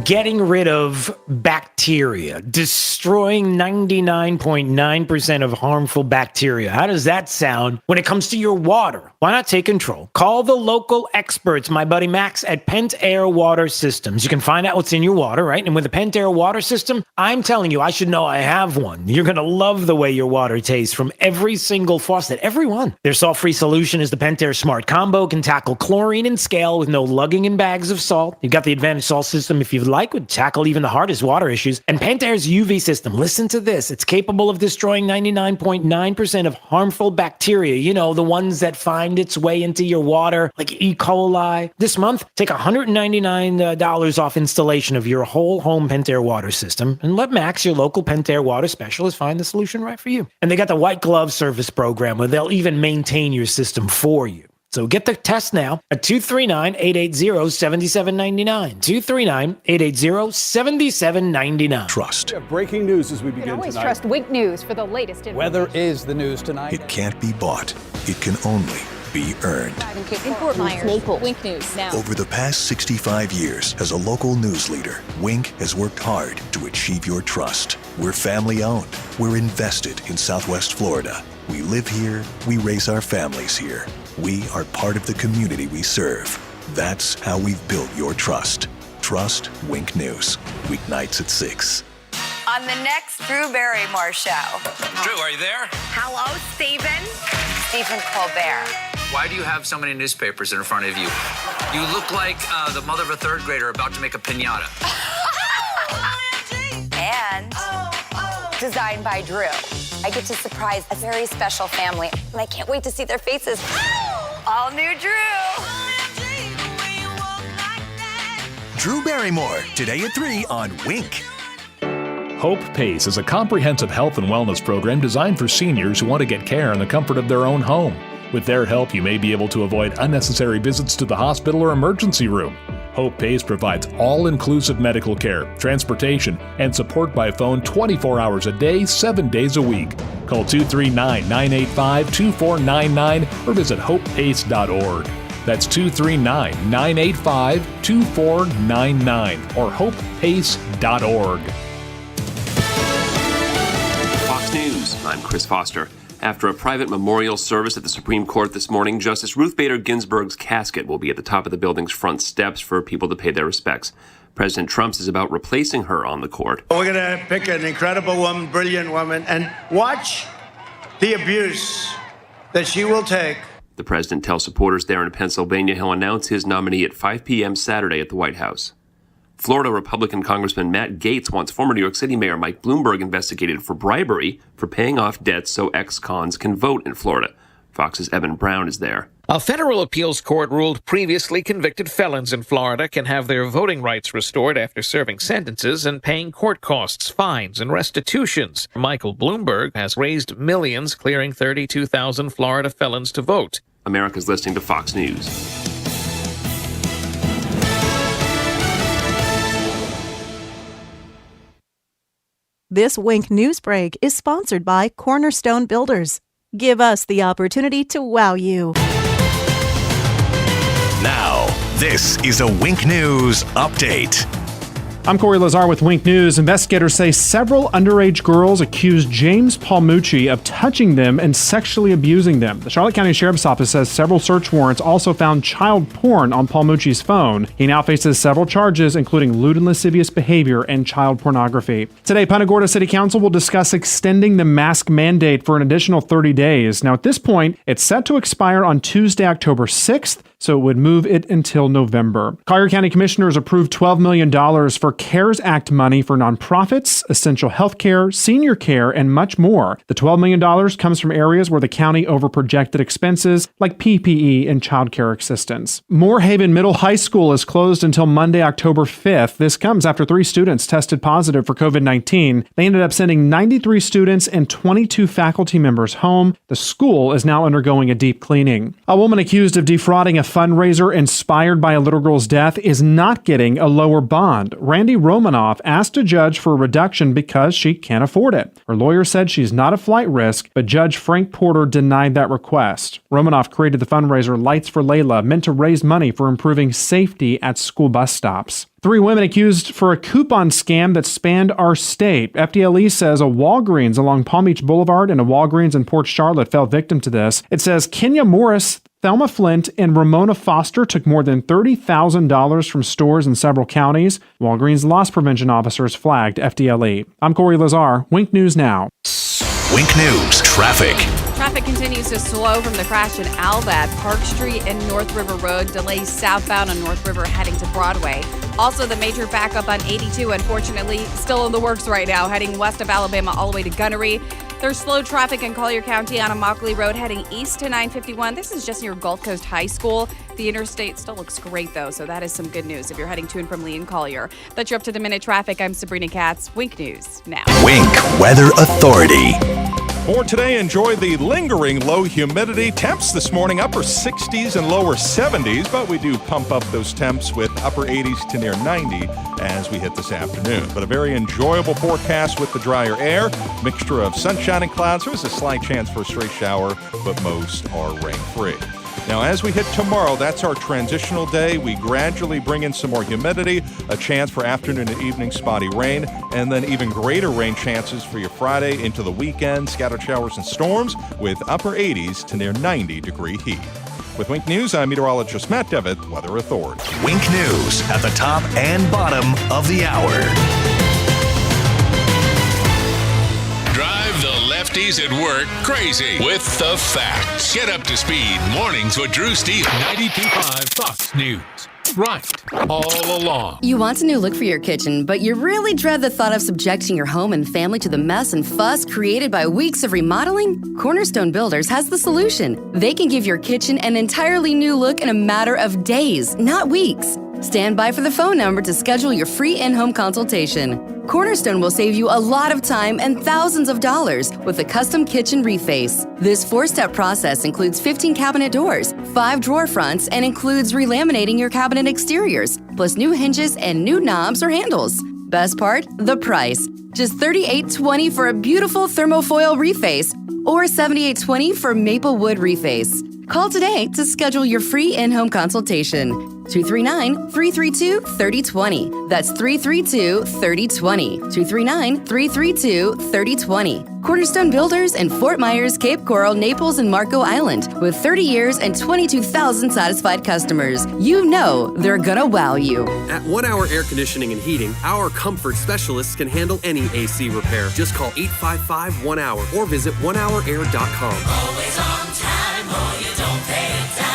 Getting rid of bacteria, destroying 99.9% of harmful bacteria. How does that sound when it comes to your water? Why not take control? Call the local experts, my buddy Max at Pentair Water Systems. You can find out what's in your water, right? And with a Pentair Water System, I'm telling you, I should know I have one. You're going to love the way your water tastes from every single faucet, every one. Their salt-free solution is the Pentair Smart Combo, can tackle chlorine and scale with no lugging in bags of salt. You've got the Advantage Salt System if you like, would tackle even the hardest water issues. And Pentair's UV system, listen to this, it's capable of destroying 99.9% of harmful bacteria. You know, the ones that find its way into your water, like E. coli. This month, take $199 off installation of your whole home Pentair water system and let Max, your local Pentair water specialist, find the solution right for you. And they got the white glove service program where they'll even maintain your system for you. So get the test now at 239-880-7799. 239-880-7799. Trust. We have breaking news as we begin always tonight. Trust Wink News for the latest information. Weather is the news tonight. It can't be bought. It can only be earned. In Fort Myers, Naples. Wink News now. Over the past 65 years, as a local news leader, Wink has worked hard to achieve your trust. We're family owned. We're invested in Southwest Florida. We live here. We raise our families here. We are part of the community we serve. That's how we've built your trust. Trust Wink News. Weeknights at 6. On the next Drew Barrymore show. Drew, are you there? Hello, Stephen. Stephen Colbert. Why do you have so many newspapers in front of you? You look like the mother of a third grader about to make a piñata. And designed by Drew. I get to surprise a very special family, and I can't wait to see their faces. All new Drew. Drew Barrymore, today at 3 on Wink. Hope PACE is a comprehensive health and wellness program designed for seniors who want to get care in the comfort of their own home. With their help, you may be able to avoid unnecessary visits to the hospital or emergency room. Hope PACE provides all-inclusive medical care, transportation, and support by phone 24 hours a day, 7 days a week. Call 239-985-2499 or visit hopepace.org. That's 239-985-2499 or hopepace.org. Fox News, I'm Chris Foster. After a private memorial service at the Supreme Court this morning, Justice Ruth Bader Ginsburg's casket will be at the top of the building's front steps for people to pay their respects. President Trump is about replacing her on the court. We're going to pick an incredible woman, brilliant woman, and watch the abuse that she will take. The president tells supporters there in Pennsylvania he'll announce his nominee at 5 p.m. Saturday at the White House. Florida Republican Congressman Matt Gaetz wants former New York City Mayor Mike Bloomberg investigated for bribery for paying off debts so ex-cons can vote in Florida. Fox's Evan Brown is there. A federal appeals court ruled previously convicted felons in Florida can have their voting rights restored after serving sentences and paying court costs, fines, and restitutions. Michael Bloomberg has raised millions clearing 32,000 Florida felons to vote. America's listening to Fox News. This Wink News Break is sponsored by Cornerstone Builders. Give us the opportunity to wow you. Now, this is a Wink News update. I'm Corey Lazar with Wink News. Investigators say several underage girls accused James Palmucci of touching them and sexually abusing them. The Charlotte County Sheriff's Office says several search warrants also found child porn on Palmucci's phone. He now faces several charges, including lewd and lascivious behavior and child pornography. Today, Punta Gorda City Council will discuss extending the mask mandate for an additional 30 days. Now, at this point, it's set to expire on Tuesday, October 6th, so it would move it until November. Collier County Commissioners approved $12 million for CARES Act money for nonprofits, essential health care, senior care, and much more. The $12 million comes from areas where the county overprojected expenses like PPE and child care assistance. Moorhaven Middle High School is closed until Monday, October 5th. This comes after 3 students tested positive for COVID-19. They ended up sending 93 students and 22 faculty members home. The school is now undergoing a deep cleaning. A woman accused of defrauding a fundraiser inspired by a little girl's death is not getting a lower bond. Randy Romanoff asked a judge for a reduction because she can't afford it. Her lawyer said she's not a flight risk, but Judge Frank Porter denied that request. Romanoff created the fundraiser Lights for Layla, meant to raise money for improving safety at school bus stops. 3 women accused for a coupon scam that spanned our state. FDLE says a Walgreens along Palm Beach Boulevard and a Walgreens in Port Charlotte fell victim to this. It says Kenya Morris, Thelma Flint, and Ramona Foster took more than $30,000 from stores in several counties. Walgreens loss prevention officers flagged FDLE. I'm Corey Lazar. Wink News Now. Wink News Traffic. Traffic continues to slow from the crash in Albad. Park Street and North River Road. Delays southbound on North River heading to Broadway. Also, the major backup on 82, unfortunately, still in the works right now, heading west of Alabama all the way to Gunnery. There's slow traffic in Collier County on Immokalee Road heading east to 951. This is just near Gulf Coast High School. The interstate still looks great, though, so that is some good news if you're heading to and from Lee and Collier. That's your up-to-the-minute traffic. I'm Sabrina Katz. Wink News now. Wink Weather Authority. For today, enjoy the lingering low humidity. Temps this morning, upper 60s and lower 70s, but we do pump up those temps with upper 80s to near 90 as we hit this afternoon. But a very enjoyable forecast with the drier air, mixture of sunshine and clouds. There is a slight chance for a stray shower, but most are rain-free. Now, as we hit tomorrow, that's our transitional day. We gradually bring in some more humidity, a chance for afternoon and evening spotty rain, and then even greater rain chances for your Friday into the weekend, scattered showers and storms with upper 80s to near 90-degree heat. With Wink News, I'm meteorologist Matt Devitt, Weather Authority. Wink News at the top and bottom of the hour. Drive the lefties at work crazy with the facts. Get up to speed mornings with Drew Steele. 92.5 Fox News. Right. All along. You want a new look for your kitchen, but you really dread the thought of subjecting your home and family to the mess and fuss created by weeks of remodeling? Cornerstone Builders has the solution. They can give your kitchen an entirely new look in a matter of days, not weeks. Stand by for the phone number to schedule your free in-home consultation. Cornerstone will save you a lot of time and thousands of dollars with a custom kitchen reface. This 4-step process includes 15 cabinet doors, 5 drawer fronts, and includes relaminating your cabinet exteriors, plus new hinges and new knobs or handles. Best part? The price. Just $38.20 for a beautiful thermofoil reface or $78.20 for maple wood reface. Call today to schedule your free in-home consultation. 239-332-3020. That's 332-3020. 239-332-3020. Cornerstone Builders in Fort Myers, Cape Coral, Naples, and Marco Island. With 30 years and 22,000 satisfied customers. You know they're gonna wow you. At 1 Hour Air Conditioning and Heating, our comfort specialists can handle any AC repair. Just call 855-1-HOUR or visit onehourair.com. Always on time or you don't pay a dime.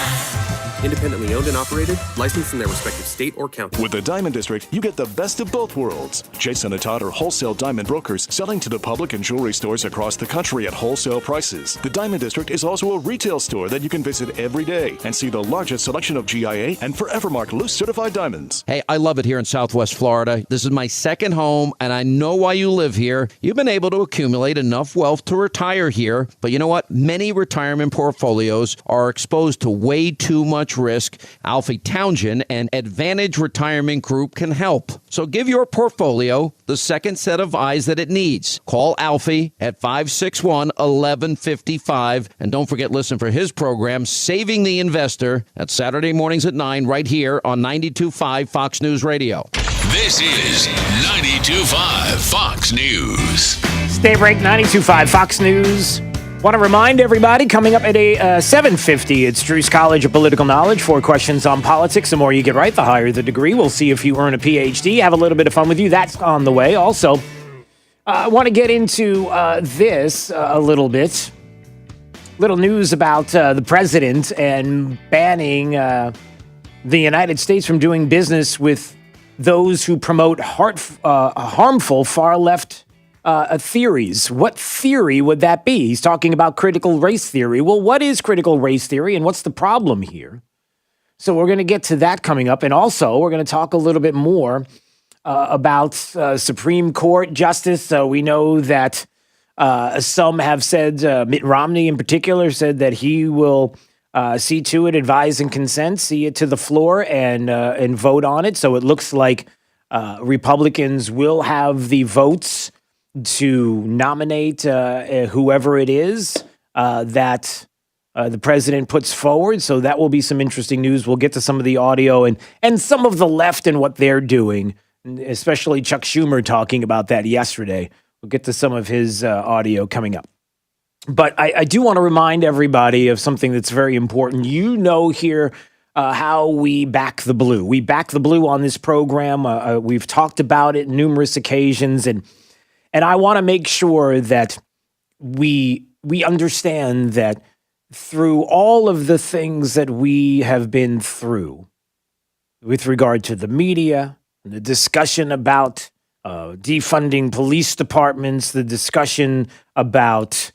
Independently owned and operated, licensed in their respective state or county. With the Diamond District, you get the best of both worlds. Jason and Todd are wholesale diamond brokers selling to the public and jewelry stores across the country at wholesale prices. The Diamond District is also a retail store that you can visit every day and see the largest selection of GIA and Forevermark loose certified diamonds. Hey, I love it here in Southwest Florida. This is my second home, and I know why you live here. You've been able to accumulate enough wealth to retire here, but you know what? Many retirement portfolios are exposed to way too much risk. Alfie Townsend and Advantage Retirement Group can help. So give your portfolio the second set of eyes that it needs. Call Alfie at 561-1155. And don't forget, listen for his program, Saving the Investor, at Saturday mornings at 9 right here on 92.5 Fox News Radio. This is 92.5 Fox News. Daybreak 92.5 Fox News. Want to remind everybody, coming up at 7:50, it's Drew's College of Political Knowledge. 4 questions on politics. The more you get right, the higher the degree. We'll see if you earn a PhD. Have a little bit of fun with you. That's on the way. Also, I want to get into this a little bit. Little news about the president and banning the United States from doing business with those who promote harmful far-left theories. What theory would that be? He's talking about critical race theory. Well, what is critical race theory and what's the problem here? So we're going to get to that coming up. And also, we're going to talk a little bit more about Supreme Court justice. We know that some have said, Mitt Romney in particular, said that he will see to it, advise and consent, see it to the floor and vote on it. So it looks like Republicans will have the votes to nominate whoever it is that the president puts forward. So that will be some interesting news. We'll get to some of the audio and some of the left and what they're doing, especially Chuck Schumer talking about that yesterday. We'll get to some of his audio coming up. But I do want to remind everybody of something that's very important. You know here how we back the blue. We back the blue on this program. We've talked about it numerous occasions, and I want to make sure that we understand that through all of the things that we have been through with regard to the media, the discussion about defunding police departments, the discussion about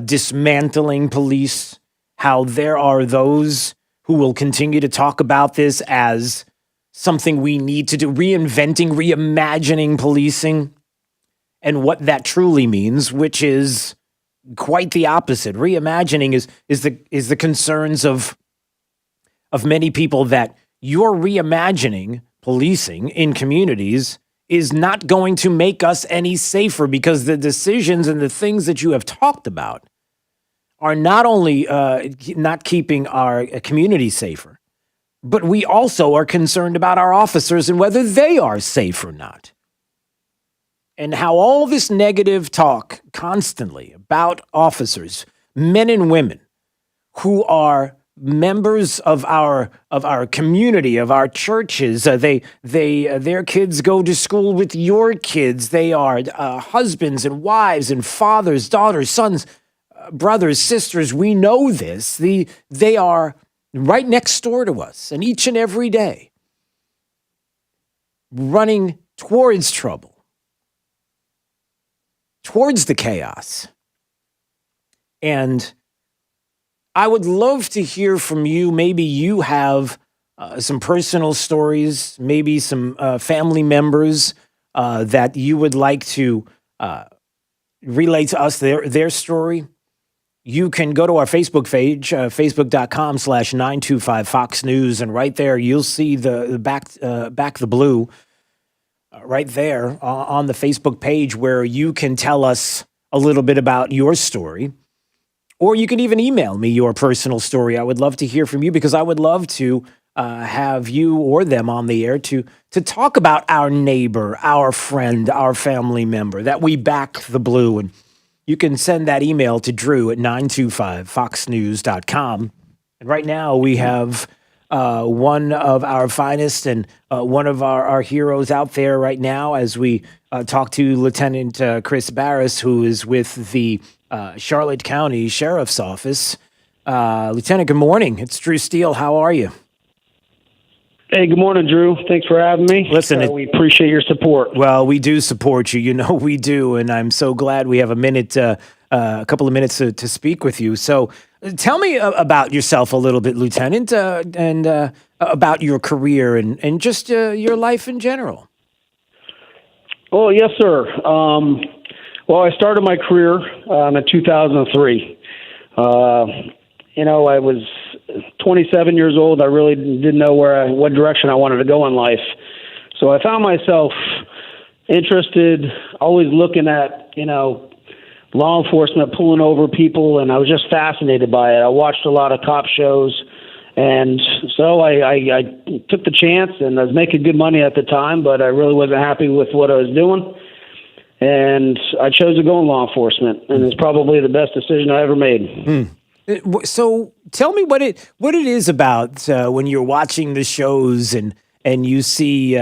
dismantling police, how there are those who will continue to talk about this as something we need to do, reimagining policing, and what that truly means, which is quite the opposite. Reimagining is the concerns of many people that you're reimagining policing in communities is not going to make us any safer, because the decisions and the things that you have talked about are not only not keeping our community safer, but we also are concerned about our officers and whether they are safe or not. And how all this negative talk constantly about officers, men and women who are members of our community, of our churches, their kids go to school with your kids. They are husbands and wives and fathers, daughters, sons, brothers, sisters. We know this. They are right next door to us, and each and every day running towards trouble, towards the chaos. And I would love to hear from you. Maybe you have some personal stories, maybe some family members that you would like to relay to us their story. You can go to our Facebook page, facebook.com/925 Fox News, and right there you'll see the back the blue right there on the Facebook page, where you can tell us a little bit about your story. Or you can even email me your personal story. I would love to hear from you, because I would love to have you or them on the air to talk about our neighbor, our friend, our family member, that we back the blue. And you can send that email to Drew at 925foxnews.com. And right now we have one of our finest and one of our heroes out there right now as we talk to Lieutenant Chris Barris, who is with the Charlotte County Sheriff's Office. Lieutenant, good morning. It's Drew Steele. How are you? Hey, good morning, Drew. Thanks for having me. Listen, we appreciate your support. Well, we do support you. You know we do, and I'm so glad we have a couple of minutes to speak with you. So tell me about yourself a little bit, Lieutenant, and about your career and just your life in general. Oh, yes, sir. Well, I started my career in 2003. I was 27 years old. I really didn't know what direction I wanted to go in life. So I found myself interested, always looking at, law enforcement pulling over people, and I was just fascinated by it. I watched a lot of cop shows, And so I took the chance, and I was making good money at the time, but I really wasn't happy with what I was doing. And I chose to go in law enforcement, and it's probably the best decision I ever made. So tell me what it is about when you're watching the shows and you see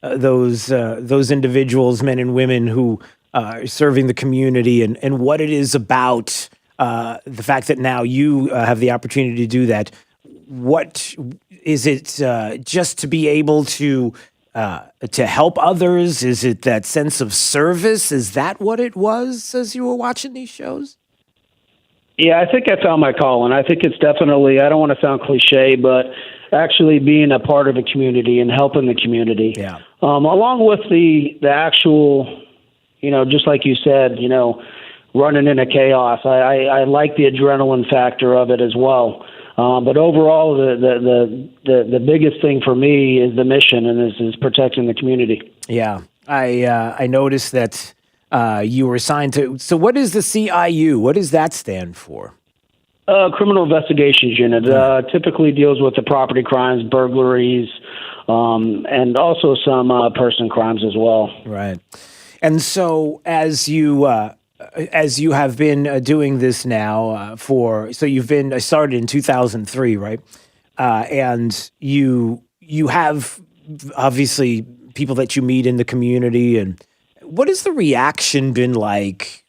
those individuals, men and women who are serving the community, and what it is about the fact that now you have the opportunity to do that. What is it? Just to be able to help others? Is it that sense of service? Is that what it was as you were watching these shows? Yeah, I think I found my calling. I think it's definitely, I don't want to sound cliche, but actually being a part of a community and helping the community. Yeah. Along with the actual, just like you said, running into chaos. I like the adrenaline factor of it as well. But overall, the biggest thing for me is the mission, and is protecting the community. Yeah, I noticed that you were assigned to. So, what is the CIU? What does that stand for? Criminal Investigations Unit. Typically deals with the property crimes, burglaries, and also some person crimes as well. Right. And so, as you have been doing this now so you've been started in 2003, right? And you have obviously people that you meet in the community. And what has the reaction been like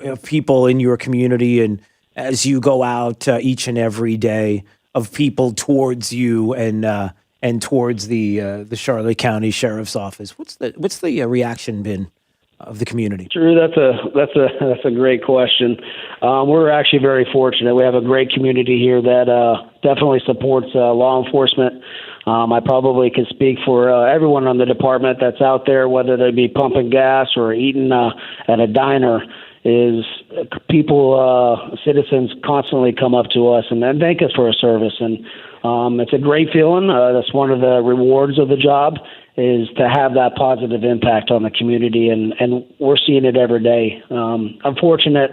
of people in your community, and as you go out each and every day, of people towards you and towards the Charlotte County Sheriff's Office? What's the reaction been of the community? Drew, that's a great question. We're actually very fortunate. We have a great community here that definitely supports law enforcement. I probably can speak for everyone on the department that's out there, whether they be pumping gas or eating at a diner. Is people, citizens constantly come up to us and then thank us for our service. And it's a great feeling. That's one of the rewards of the job, is to have that positive impact on the community. And we're seeing it every day. Unfortunate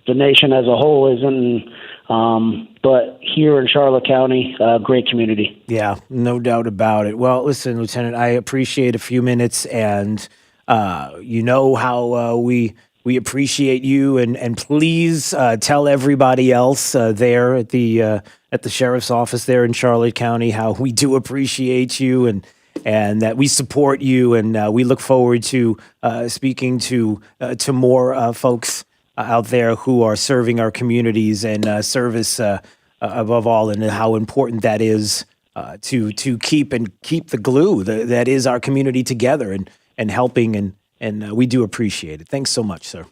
the nation as a whole isn't, but here in Charlotte County, great community. Yeah, no doubt about it. Well, listen, Lieutenant, I appreciate a few minutes, and you know how we appreciate you, and please tell everybody else there at the sheriff's office there in Charlotte County how we do appreciate you, and that we support you, and we look forward to speaking to more folks out there who are serving our communities, and service above all, and how important that is to keep the glue that is our community together, and helping, and we do appreciate it. Thanks so much, sir.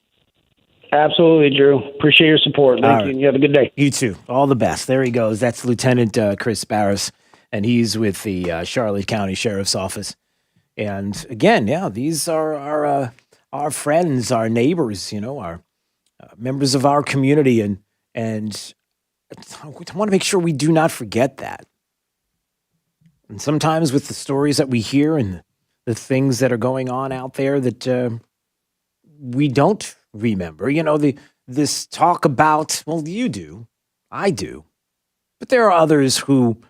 Absolutely, Drew. Appreciate your support. Thank you, and you have a good day. You too. All the best. There he goes. That's Lieutenant Chris Barris, and he's with the Charlotte County Sheriff's Office. And again, yeah, these are our friends, our neighbors, our members of our community, and I want to make sure we do not forget that. And sometimes with the stories that we hear and the things that are going on out there that we don't remember. This talk about, well, you do, I do, but there are others who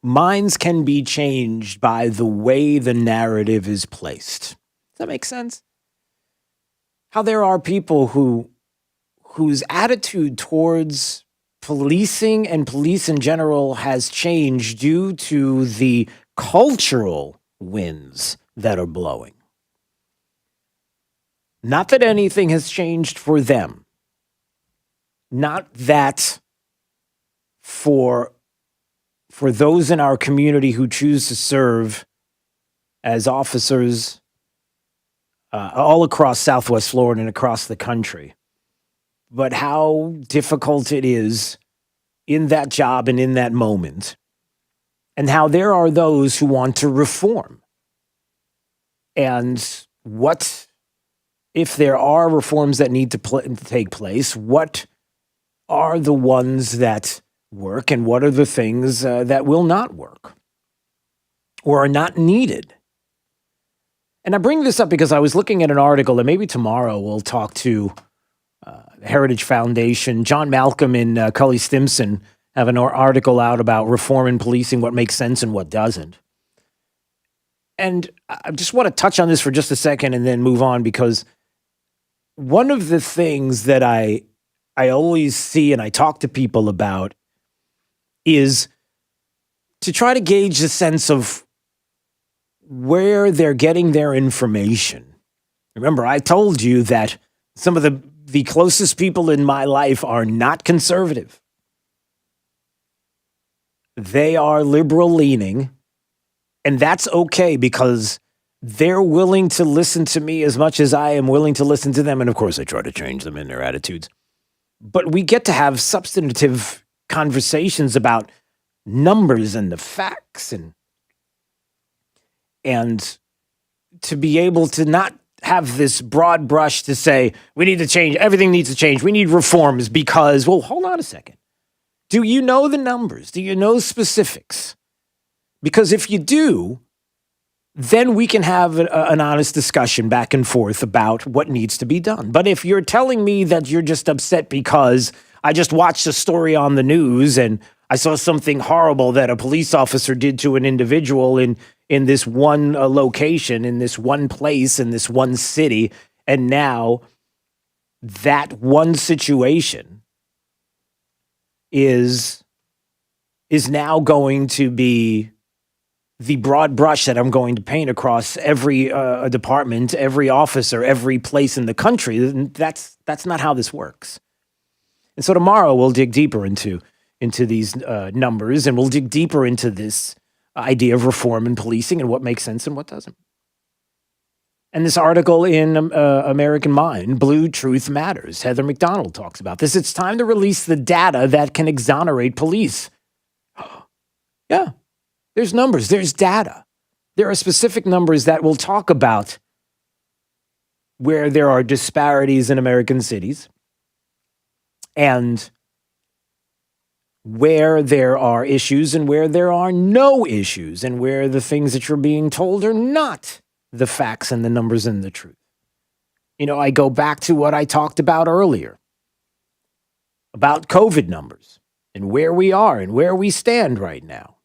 minds can be changed by the way the narrative is placed. Does that make sense? How there are people whose attitude towards policing and police in general has changed due to the cultural winds that are blowing. Not that anything has changed for them. Not that for those in our community who choose to serve as officers all across Southwest Florida and across the country, but how difficult it is in that job and in that moment, and how there are those who want to reform. And what, if there are reforms that need to take place, what are the ones that work, and what are the things that will not work or are not needed? And I bring this up because I was looking at an article, and maybe tomorrow we'll talk to the Heritage Foundation. John Malcolm and Cully Stimson have an article out about reform in policing, what makes sense and what doesn't. And I just want to touch on this for just a second and then move on, because one of the things that I always see and I talk to people about is to try to gauge the sense of where they're getting their information. Remember, I told you that some of the closest people in my life are not conservative. They are liberal leaning, and that's okay because they're willing to listen to me as much as I am willing to listen to them. And of course, I try to change them in their attitudes. But we get to have substantive conversations about numbers and the facts, and to be able to not have this broad brush to say, we need to change, everything needs to change, we need reforms because, well, hold on a second. Do you know the numbers? Do you know specifics? Because if you do, then we can have an honest discussion back and forth about what needs to be done. But if you're telling me that you're just upset because I just watched a story on the news and I saw something horrible that a police officer did to an individual in this one location, in this one place, in this one city, and now that one situation is now going to be the broad brush that I'm going to paint across every department, every officer, every place in the country. That's not how this works. And so tomorrow we'll dig deeper into these numbers, and we'll dig deeper into this idea of reform and policing and what makes sense and what doesn't. And this article in American Mind, Blue Truth Matters, Heather McDonald talks about this. It's time to release the data that can exonerate police. Yeah, there's numbers, there's data. There are specific numbers that will talk about where there are disparities in American cities and where there are issues and where there are no issues, and where the things that you're being told are not the facts and the numbers and the truth. You know, I go back to what I talked about earlier about COVID numbers and where we are and where we stand right now.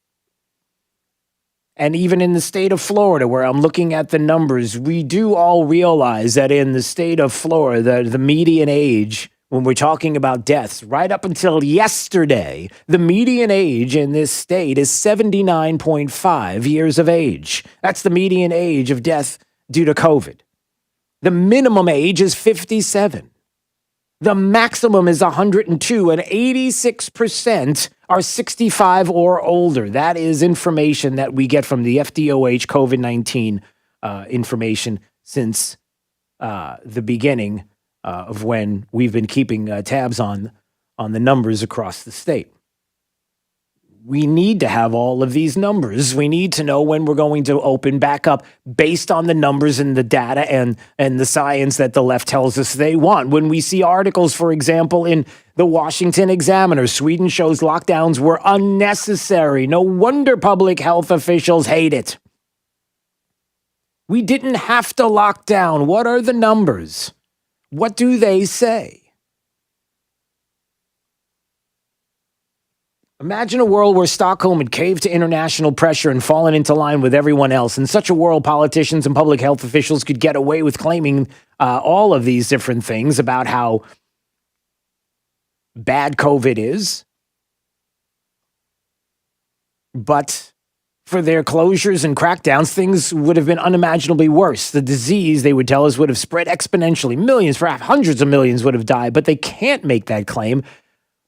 And even in the state of Florida, where I'm looking at the numbers, we do all realize that in the state of Florida, the median age, when we're talking about deaths, right up until yesterday, the median age in this state is 79.5 years of age. That's the median age of death due to COVID. The minimum age is 57. The maximum is 102, and 86% are 65 or older. That is information that we get from the FDOH COVID-19 information since the beginning of when we've been keeping tabs on the numbers across the state. We need to have all of these numbers. We need to know when we're going to open back up based on the numbers and the data and the science that the left tells us they want. When we see articles, for example, in the Washington Examiner, Sweden shows lockdowns were unnecessary. No wonder public health officials hate it. We didn't have to lock down. What are the numbers? What do they say? Imagine a world where Stockholm had caved to international pressure and fallen into line with everyone else. In such a world, politicians and public health officials could get away with claiming all of these different things about how bad COVID is. But for their closures and crackdowns, things would have been unimaginably worse. The disease, they would tell us, would have spread exponentially. Millions, perhaps hundreds of millions would have died, but they can't make that claim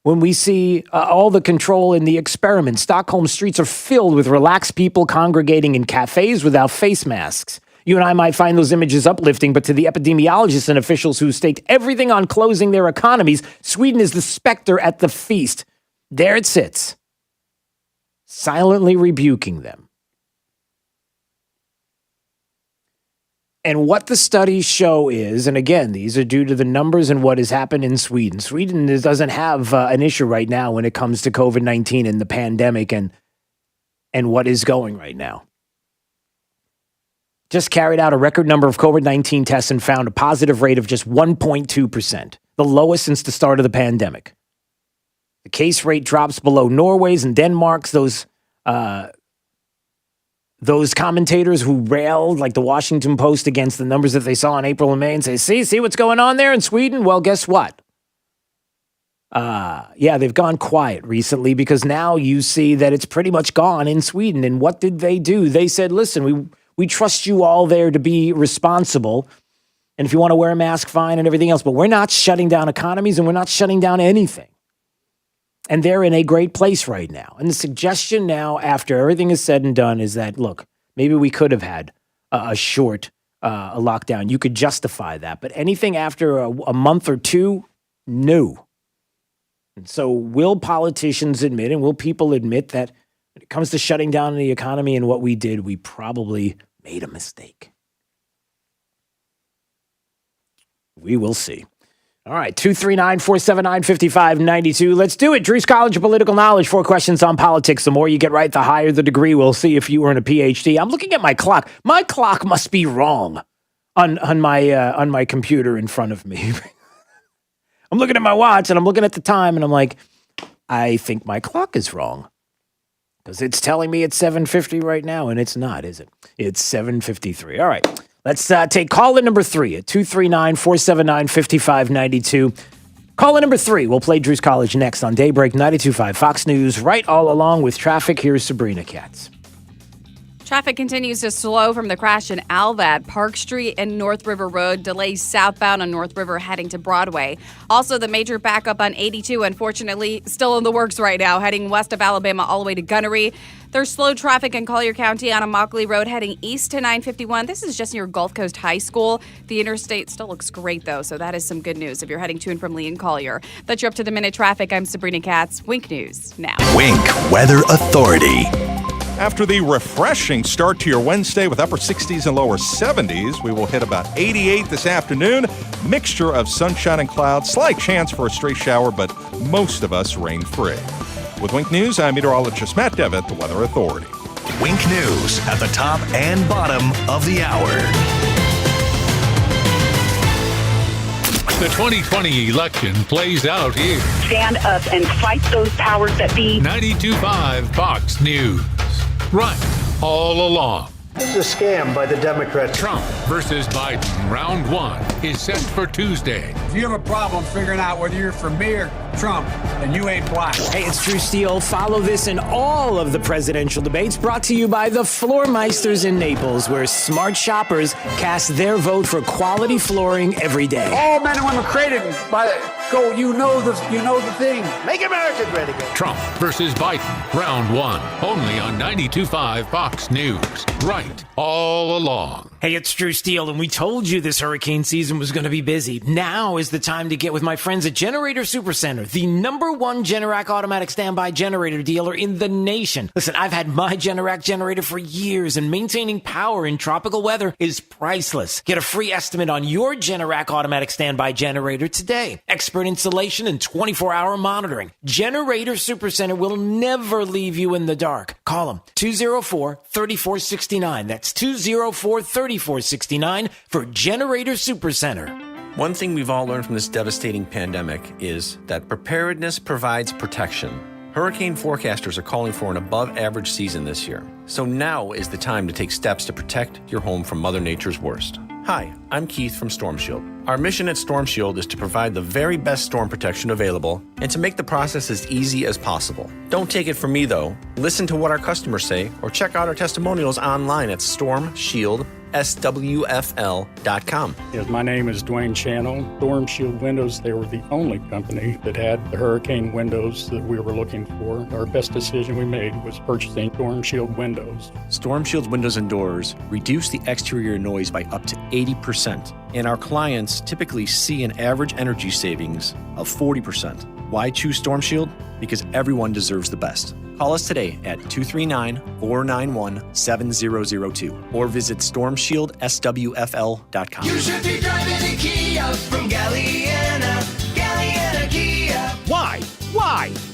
when we see all the control in the experiment. Stockholm streets are filled with relaxed people congregating in cafes without face masks. You and I might find those images uplifting, but to the epidemiologists and officials who staked everything on closing their economies, Sweden is the specter at the feast. There it sits, silently rebuking them. And what the studies show is, and again, these are due to the numbers and what has happened in Sweden. Sweden doesn't have an issue right now when it comes to COVID-19 and the pandemic and what is going right now. Just carried out a record number of COVID-19 tests and found a positive rate of just 1.2%, the lowest since the start of the pandemic. The case rate drops below Norway's and Denmark's. Those commentators who railed, like the Washington Post, against the numbers that they saw in April and May and say, see what's going on there in Sweden? Well, guess what? They've gone quiet recently because now you see that it's pretty much gone in Sweden. And what did they do? They said, listen, we trust you all there to be responsible. And if you want to wear a mask, fine, and everything else. But we're not shutting down economies and we're not shutting down anything. And they're in a great place right now. And the suggestion now, after everything is said and done, is that, look, maybe we could have had a short lockdown. You could justify that. But anything after a month or two, no. And so will politicians admit and will people admit that when it comes to shutting down the economy and what we did, we probably made a mistake? We will see. All right, 239-479-5592. Let's do it. Drew's College of Political Knowledge. 4 questions on politics. The more you get right, the higher the degree. We'll see if you earn a PhD. I'm looking at my clock. My clock must be wrong on my computer in front of me. I'm looking at my watch and I'm looking at the time and I'm like, I think my clock is wrong because it's telling me it's 7:50 right now and it's not, is it? It's 7:53. All right. Let's take caller number 3 at 239-479-5592. Caller number 3. We'll play Drew's College next on Daybreak 92.5 Fox News. Right all along with traffic, here's Sabrina Katz. Traffic continues to slow from the crash in Alva at Park Street and North River Road. Delays southbound on North River heading to Broadway. Also, the major backup on 82, unfortunately, still in the works right now, heading west of Alabama all the way to Gunnery. There's slow traffic in Collier County on Immokalee Road heading east to 951. This is just near Gulf Coast High School. The interstate still looks great, though, so that is some good news if you're heading to and from Lee and Collier. That's your up-to-the-minute traffic. I'm Sabrina Katz. Wink News now. Wink Weather Authority. After the refreshing start to your Wednesday with upper 60s and lower 70s, we will hit about 88 this afternoon. Mixture of sunshine and clouds, slight chance for a stray shower, but most of us rain-free. With Wink News, I'm meteorologist Matt Devitt, the Weather Authority. Wink News at the top and bottom of the hour. The 2020 election plays out here. Stand up and fight those powers that be. 92.5 Fox News. Right, all along. This is a scam by the Democrats. Trump versus Biden, round 1, is set for Tuesday. If you have a problem figuring out whether you're for me or Trump, then you ain't black. Hey, it's Drew Steele. Follow this and all of the presidential debates brought to you by the Floormeisters in Naples, where smart shoppers cast their vote for quality flooring every day. All men and women created by you know the thing. Make America great again. Trump versus Biden, round 1, only on 92.5 Fox News. Right, all along. Hey, it's Drew Steele, and we told you this hurricane season was going to be busy. Now is the time to get with my friends at Generator Supercenter, the #1 Generac automatic standby generator dealer in the nation. Listen, I've had my Generac generator for years, and maintaining power in tropical weather is priceless. Get a free estimate on your Generac automatic standby generator today. Expert installation and 24-hour monitoring. Generator Supercenter will never leave you in the dark. Call them 204-3469. That's 204-3469 for Generator Supercenter. One thing we've all learned from this devastating pandemic is that preparedness provides protection. Hurricane forecasters are calling for an above-average season this year. So now is the time to take steps to protect your home from Mother Nature's worst. Hi, I'm Keith from Storm Shield. Our mission at Storm Shield is to provide the very best storm protection available and to make the process as easy as possible. Don't take it from me, though. Listen to what our customers say or check out our testimonials online at stormshieldSWFL.com. Yes, my name is Dwayne Channel. Storm Shield Windows, they were the only company that had the hurricane windows that we were looking for. Our best decision we made was purchasing Storm Shield windows. Storm Shield's windows and doors reduce the exterior noise by up to 80%, and our clients typically see an average energy savings of 40%. Why choose Storm Shield? Because everyone deserves the best. Call us today at 239-491-7002 or visit stormshieldswfl.com. You should be driving a Kia from Galliana Kia.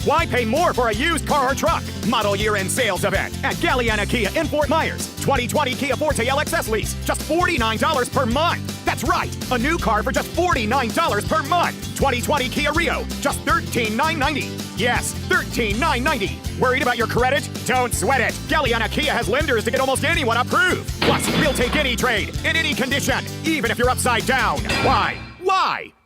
Why pay more for a used car or truck? Model year-end sales event at Galliana Kia in Fort Myers. 2020 Kia Forte LXS lease, just $49 per month. That's That's right. A new car for just $49 per month. 2020 Kia Rio, just $13,990. Yes, $13,990. Worried about your credit? Don't sweat it. Galliana Kia has lenders to get almost anyone approved. Plus, we'll take any trade, in any condition, even if you're upside down. Why?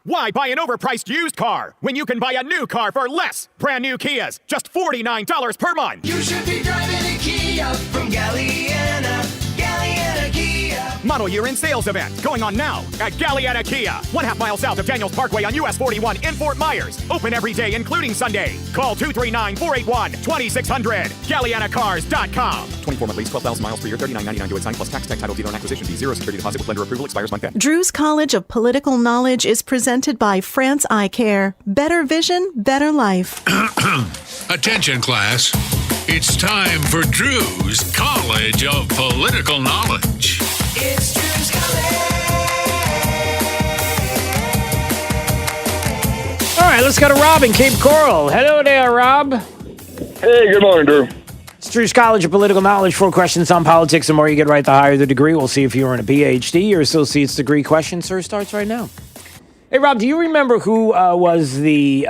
Why buy an overpriced used car when you can buy a new car for less? Brand new Kias, just $49 per month. You should be driving a Kia from Galliana. Galliana Kia. Model year in sales event going on now at Galliana Kia. 1/2 mile south of Daniels Parkway on US 41 in Fort Myers. Open every day, including Sunday. Call 239-481-2600. GallianaCars.com. 24 month lease, 12,000 miles per year, $39.99 to sign plus tax, title, dealer, and acquisition fee. 0 security deposit with lender approval expires month end. Drew's College of Political Knowledge is presented by France Eye Care. Better vision, better life. Attention, class. It's time for Drew's College of Political Knowledge. It's Drew's College. All right, let's go to Rob in Cape Coral. Hello there, Rob. Hey, good morning, Drew. It's Drew's College of Political Knowledge. 4 questions on politics. The more you get right, the higher the degree. We'll see if you earn a PhD. Your associate's degree question, sir, starts right now. Hey, Rob, do you remember who was the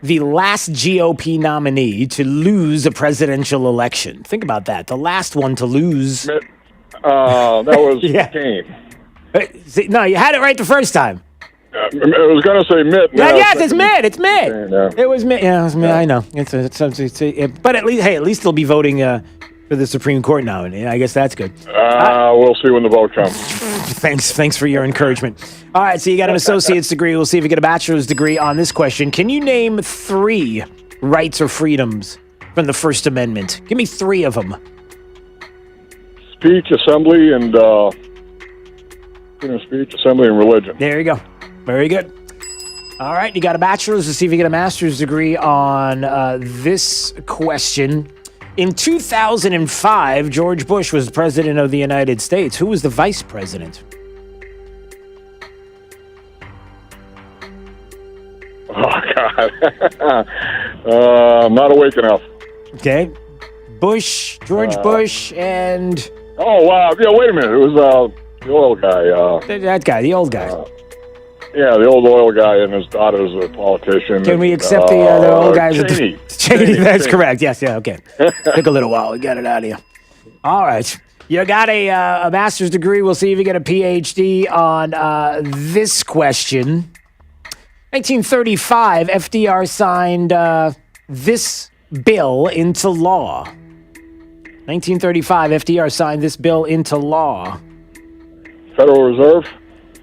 last GOP nominee to lose a presidential election? Think about that. The last one to lose. That was Kane. No, you had it right the first time. I was going to say Mitt. Yes, it's Mitt. It's Mitt. It was Mitt. Yeah, it was Mitt. I know. But at least they'll be voting for the Supreme Court nominee. I guess that's good. We'll see when the vote comes. Thanks for your encouragement. All right, so you got an associate's degree. We'll see if you get a bachelor's degree on this question. Can you name 3 rights or freedoms from the First Amendment? Give me 3 of them. Speech, assembly, and religion. There you go. Very good. All right, you got a bachelor's. Let's see if you get a master's degree on this question. In 2005, George Bush was president of the United States. Who was the vice president? Oh, God. I'm not awake enough. Okay. George Bush, and... Oh, wow. Yeah, wait a minute. It was the oil guy. That guy, the old guy. Yeah, the old oil guy and his daughter's a politician. Can we accept the old guy? Cheney. Cheney, that's correct. Yes, yeah, okay. Took a little while to get it out of you. All right. You got a master's degree. We'll see if you get a PhD on this question. 1935, FDR signed this bill into law. 1935, FDR signed this bill into law. Federal Reserve?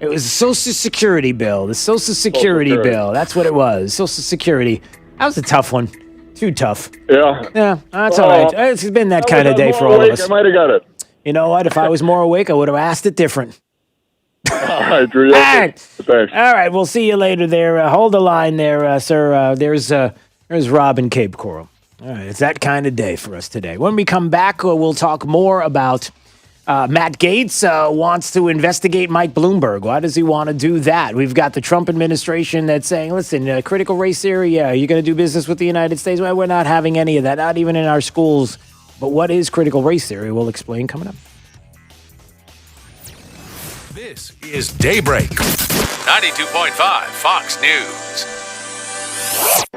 It was a Social Security bill. The Social Security bill. That's what it was. Social Security. That was a tough one. Too tough. Yeah. Yeah, that's all right. It's been that kind of day for all of us. I might have got it. You know what? If I was more awake, I would have asked it different. All right, Drew. All right. Thanks. All right, we'll see you later there. Hold the line there, sir. There's Rob in Cape Coral. All right, it's that kind of day for us today. When we come back, we'll talk more about Matt Gaetz wants to investigate Mike Bloomberg. Why does he want to do that? We've got the Trump administration that's saying, listen, critical race theory, yeah, you're going to do business with the United States? Well, we're not having any of that, not even in our schools. But what is critical race theory? We'll explain coming up. This is Daybreak, 92.5 Fox News.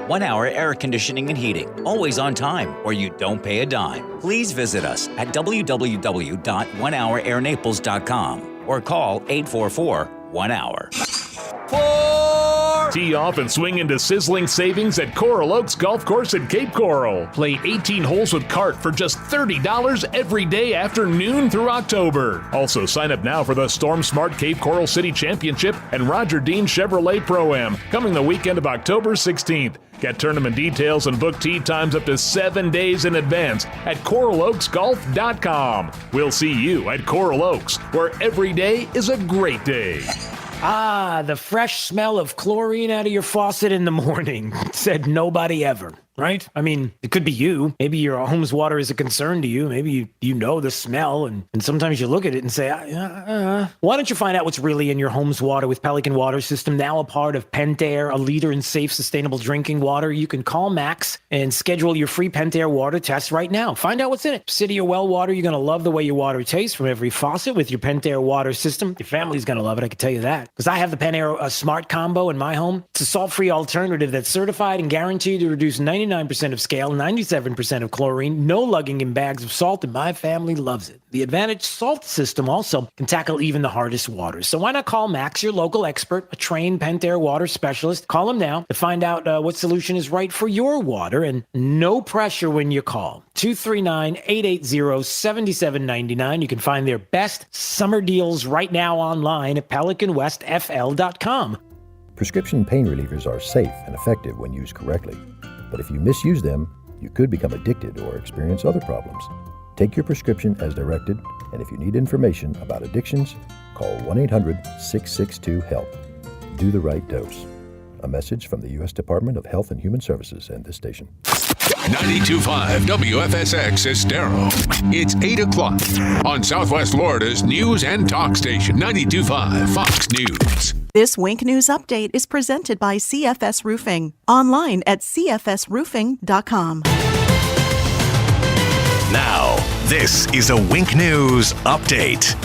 1 Hour Air Conditioning and Heating. Always on time, or you don't pay a dime. Please visit us at www.onehourairnaples.com or call 844-1-HOUR. Tee off and swing into sizzling savings at Coral Oaks Golf Course at Cape Coral. Play 18 holes with cart for just $30 every day after noon through October. Also, sign up now for the Storm Smart Cape Coral City Championship and Roger Dean Chevrolet Pro-Am coming the weekend of October 16th. Get tournament details and book tee times up to 7 days in advance at CoralOaksGolf.com. We'll see you at Coral Oaks, where every day is a great day. The fresh smell of chlorine out of your faucet in the morning, said nobody ever. right? I mean, it could be you. Maybe your home's water is a concern to you. Maybe you know the smell, and sometimes you look at it and say, why don't you find out what's really in your home's water with Pelican Water System, now a part of Pentair, a leader in safe, sustainable drinking water. You can call Max and schedule your free Pentair water test right now. Find out what's in it. City or well water, you're going to love the way your water tastes from every faucet with your Pentair water system. Your family's going to love it, I can tell you that. Because I have the Pentair Smart Combo in my home. It's a salt-free alternative that's certified and guaranteed to reduce 99% of scale, 97% of chlorine, no lugging in bags of salt, and my family loves it. The Advantage Salt System also can tackle even the hardest waters. So why not call Max, your local expert, a trained Pentair water specialist? Call him now to find out what solution is right for your water, and no pressure when you call. 239-880-7799. You can find their best summer deals right now online at pelicanwestfl.com. Prescription pain relievers are safe and effective when used correctly. But if you misuse them, you could become addicted or experience other problems. Take your prescription as directed, and if you need information about addictions, call 1-800-662-HELP. Do the right dose. A message from the U.S. Department of Health and Human Services and this station. 92.5 WFSX Estero. It's 8 o'clock on Southwest Florida's news and talk station, 92.5 Fox News. This Wink News Update is presented by CFS Roofing. Online at cfsroofing.com. Now, this is a Wink News Update.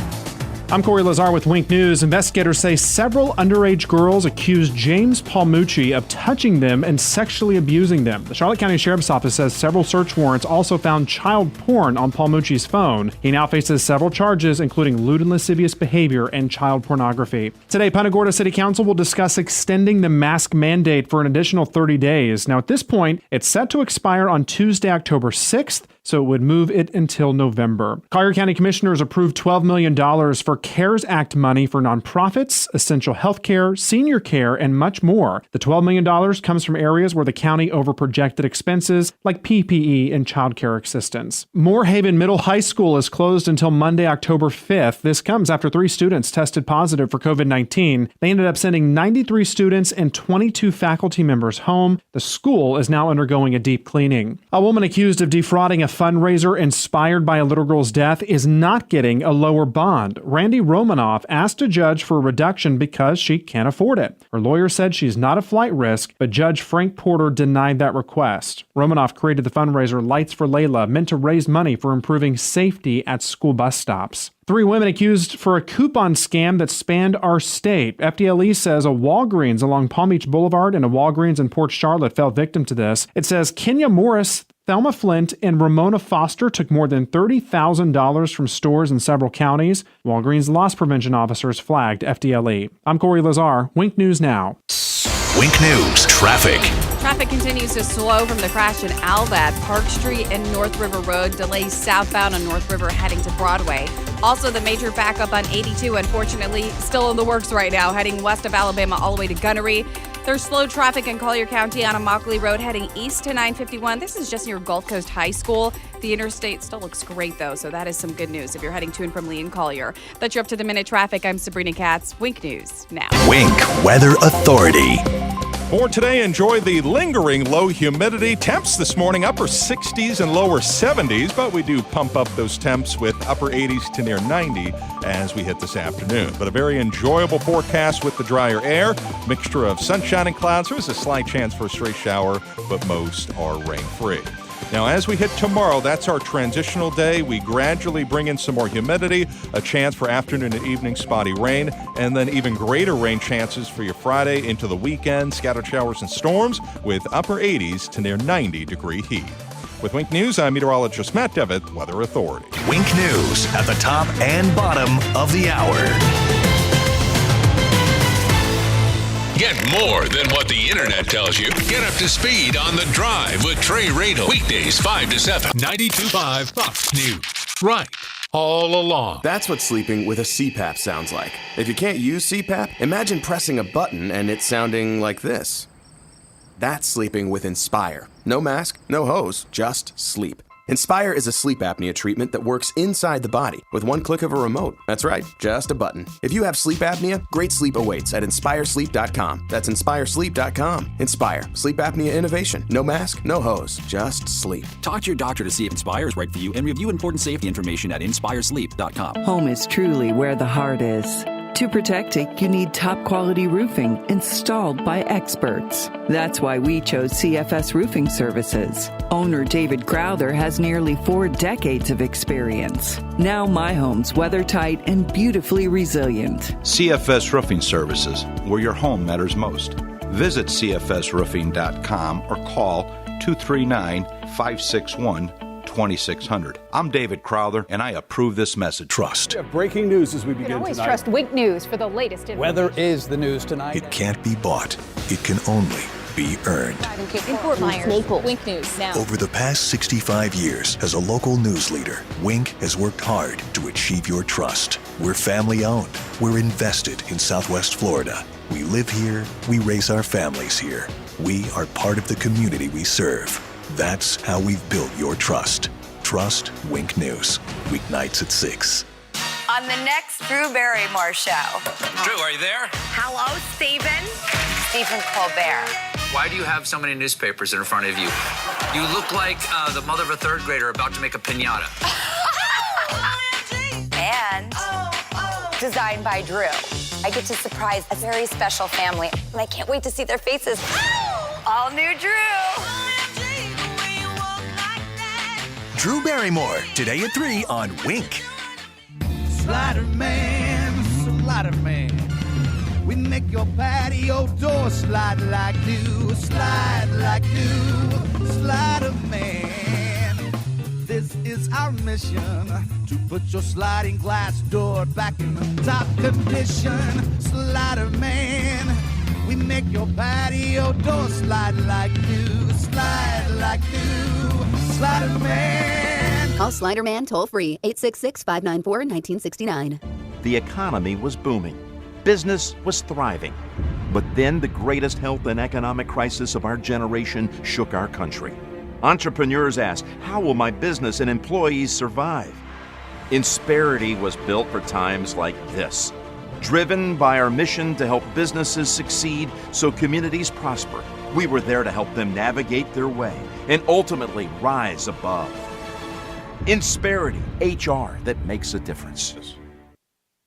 I'm Corey Lazar with Wink News. Investigators say several underage girls accused James Palmucci of touching them and sexually abusing them. The Charlotte County Sheriff's Office says several search warrants also found child porn on Palmucci's phone. He now faces several charges, including lewd and lascivious behavior and child pornography. Today, Punta Gorda City Council will discuss extending the mask mandate for an additional 30 days. Now, at this point, it's set to expire on Tuesday, October 6th. So it would move it until November. Collier County Commissioners approved $12 million for CARES Act money for nonprofits, essential health care, senior care, and much more. The $12 million comes from areas where the county overprojected expenses like PPE and child care assistance. Moorhaven Middle High School is closed until Monday, October 5th. This comes after 3 students tested positive for COVID-19. They ended up sending 93 students and 22 faculty members home. The school is now undergoing a deep cleaning. A woman accused of defrauding a fundraiser inspired by a little girl's death is not getting a lower bond. Randy Romanoff asked a judge for a reduction because she can't afford it. Her lawyer said she's not a flight risk, but Judge Frank Porter denied that request. Romanoff created the fundraiser Lights for Layla, meant to raise money for improving safety at school bus stops. 3 women accused for a coupon scam that spanned our state. FDLE says a Walgreens along Palm Beach Boulevard and a Walgreens in Port Charlotte fell victim to this. It says Kenya Morris, Thelma Flint, and Ramona Foster took more than $30,000 from stores in several counties. Walgreens loss prevention officers flagged FDLE. I'm Corey Lazar. Wink News Now. Wink News Traffic. Traffic continues to slow from the crash in Alva, Park Street and North River Road. Delays southbound on North River heading to Broadway. Also, the major backup on 82, unfortunately, still in the works right now, heading west of Alabama all the way to Gunnery. There's slow traffic in Collier County on Immokalee Road heading east to 951. This is just near Gulf Coast High School. The interstate still looks great, though, so that is some good news if you're heading to and from Lee and Collier. That's your up-to-the-minute traffic. I'm Sabrina Katz. Wink News now. Wink Weather Authority. For today, enjoy the lingering low humidity. Temps this morning, upper 60s and lower 70s, but we do pump up those temps with upper 80s to near 90 as we hit this afternoon. But a very enjoyable forecast with the drier air, mixture of sunshine and clouds. There is a slight chance for a stray shower, but most are rain-free. Now, as we hit tomorrow, that's our transitional day. We gradually bring in some more humidity, a chance for afternoon and evening spotty rain, and then even greater rain chances for your Friday into the weekend. Scattered showers and storms with upper 80s to near 90-degree heat. With Wink News, I'm meteorologist Matt Devitt, Weather Authority. Wink News at the top and bottom of the hour. Get more than what the internet tells you. Get up to speed on The Drive with Trey Radel. Weekdays 5 to 7. 92.5 Fox News. Right. All along. That's what sleeping with a CPAP sounds like. If you can't use CPAP, imagine pressing a button and it sounding like this. That's sleeping with Inspire. No mask, no hose, just sleep. Inspire is a sleep apnea treatment that works inside the body with one click of a remote. That's right, just a button. If you have sleep apnea, great sleep awaits at inspiresleep.com. That's inspiresleep.com. Inspire. Sleep apnea innovation. No mask, no hose, just sleep. Talk to your doctor to see if Inspire is right for you and review important safety information at inspiresleep.com. Home is truly where the heart is. To protect it, you need top-quality roofing installed by experts. That's why we chose CFS Roofing Services. Owner David Crowther has nearly 4 decades of experience. Now my home's weather-tight and beautifully resilient. CFS Roofing Services, where your home matters most. Visit cfsroofing.com or call 239-561-2600. I'm David Crowther, and I approve this message. Trust. We have breaking news as we begin always tonight. trust Wink News for the latest information. Weather is the news tonight. It can't be bought. It can only be earned. In Fort Myers, Naples. Wink News now. Over the past 65 years, as a local news leader, Wink has worked hard to achieve your trust. We're family owned. We're invested in Southwest Florida. We live here. We raise our families here. We are part of the community we serve. That's how we've built your trust. Trust Wink News. Weeknights at 6. On the next Drew Barrymore show. Drew, are you there? Hello, Stephen. Stephen Colbert. Why do you have so many newspapers in front of you? You look like the mother of a third grader about to make a piñata. And designed by Drew. I get to surprise a very special family, and I can't wait to see their faces. All new Drew. Drew Barrymore, today at 3 on Wink. Slider man, we make your patio door slide like new, slide like new. Slider man, this is our mission to put your sliding glass door back in top condition. Slider man, we make your patio door slide like new, slide like new. Slider man. Call Slider Man toll free 866-594-1969. The economy was booming. Business was thriving. But then the greatest health and economic crisis of our generation shook our country. Entrepreneurs asked, how will my business and employees survive? Insperity was built for times like this. Driven by our mission to help businesses succeed so communities prosper, we were there to help them navigate their way and ultimately rise above. Insperity, HR that makes a difference.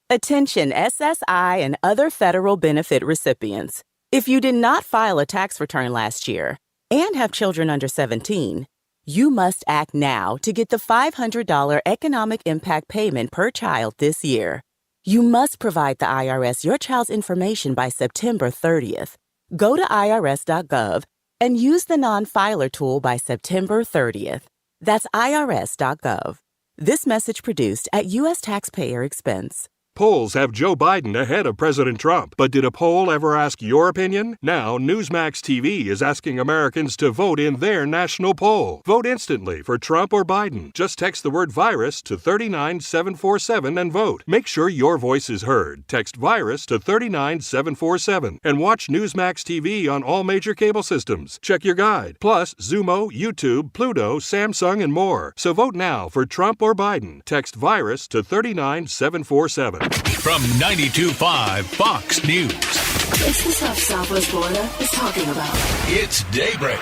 Attention SSI and other federal benefit recipients. If you did not file a tax return last year and have children under 17, you must act now to get the $500 economic impact payment per child this year. You must provide the IRS your child's information by September 30th. Go to irs.gov and use the non-filer tool by September 30th. That's irs.gov. This message produced at U.S. taxpayer expense. Polls have Joe Biden ahead of President Trump. But did a poll ever ask your opinion? Now, Newsmax TV is asking Americans to vote in their national poll. Vote instantly for Trump or Biden. Just text the word virus to 39747 and vote. Make sure your voice is heard. Text virus to 39747 and watch Newsmax TV on all major cable systems. Check your guide. Plus, Zumo, YouTube, Pluto, Samsung, and more. So vote now for Trump or Biden. Text virus to 39747. From 92.5 Fox News. It's the stuff Southwest Florida is talking about. It's Daybreak.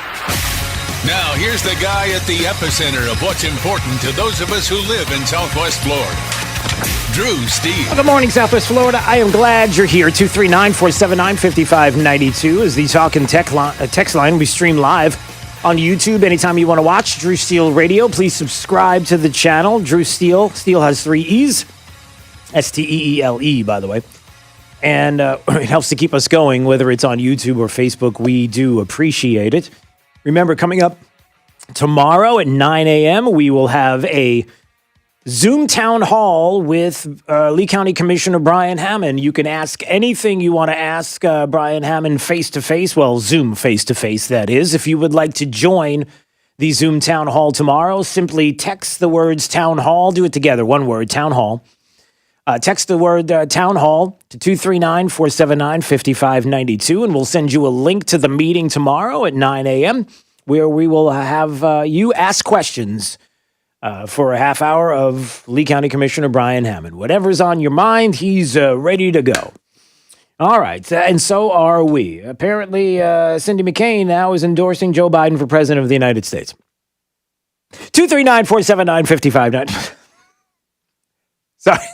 Now, here's the guy at the epicenter of what's important to those of us who live in Southwest Florida. Drew Steele. Good morning, Southwest Florida. I am glad you're here. 239-479-5592 is the talk and text line. We stream live on YouTube anytime you want to watch. Drew Steele Radio. Please subscribe to the channel. Drew Steele. Steele has 3 E's. Steele, by the way. And it helps to keep us going, whether it's on YouTube or Facebook. We do appreciate it. Remember, coming up tomorrow at 9 a.m., we will have a Zoom town hall with Lee County Commissioner Brian Hammond. You can ask anything you want to ask Brian Hammond face-to-face. Well, Zoom face-to-face, that is. If you would like to join the Zoom town hall tomorrow, simply text the words town hall. Do it together. One word, town hall. Text the word town hall to 239-479-5592, and we'll send you a link to the meeting tomorrow at 9 a.m., where we will have you ask questions for a half hour of Lee County Commissioner Brian Hammond. Whatever's on your mind, he's ready to go. All right, and so are we. Apparently, Cindy McCain now is endorsing Joe Biden for president of the United States. 239-479-5590. Sorry.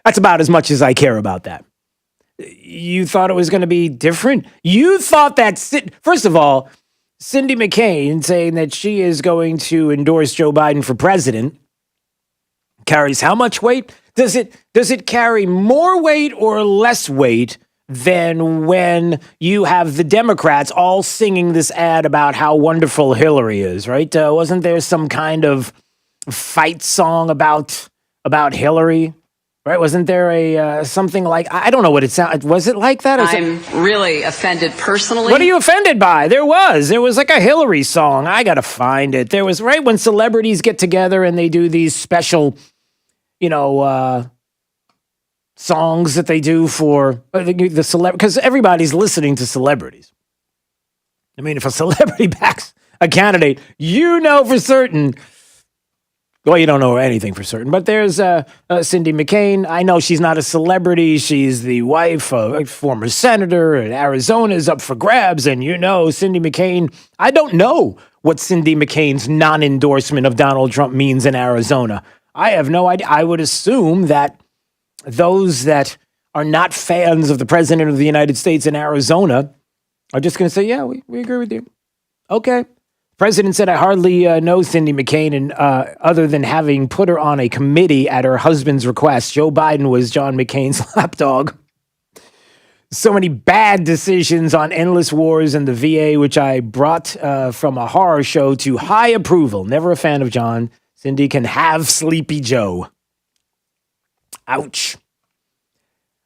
That's about as much as I care about that. You thought it was going to be different? You thought that, first of all, Cindy McCain saying that she is going to endorse Joe Biden for president carries how much weight? Does it carry more weight or less weight than when you have the Democrats all singing this ad about how wonderful Hillary is, right? Wasn't there some kind of fight song about Hillary? Right? Wasn't there a something like, I don't know what it sounded. Was it like that? I'm really offended personally. What are you offended by? There was like a Hillary song. I got to find it. There was, right, when celebrities get together and they do these special, songs that they do for the celebrity, because everybody's listening to celebrities. I mean, if a celebrity backs a candidate, for certain. Well, you don't know anything for certain, but there's Cindy McCain. I know she's not a celebrity. She's the wife of a former senator, and Arizona is up for grabs. And Cindy McCain, I don't know what Cindy McCain's non-endorsement of Donald Trump means in Arizona. I have no idea. I would assume that those that are not fans of the president of the United States in Arizona are just going to say, yeah, we agree with you. Okay. President said, I hardly know Cindy McCain, and other than having put her on a committee at her husband's request. Joe Biden was John McCain's lapdog. So many bad decisions on endless wars in the VA, which I brought from a horror show to high approval. Never a fan of John. Cindy can have Sleepy Joe. Ouch.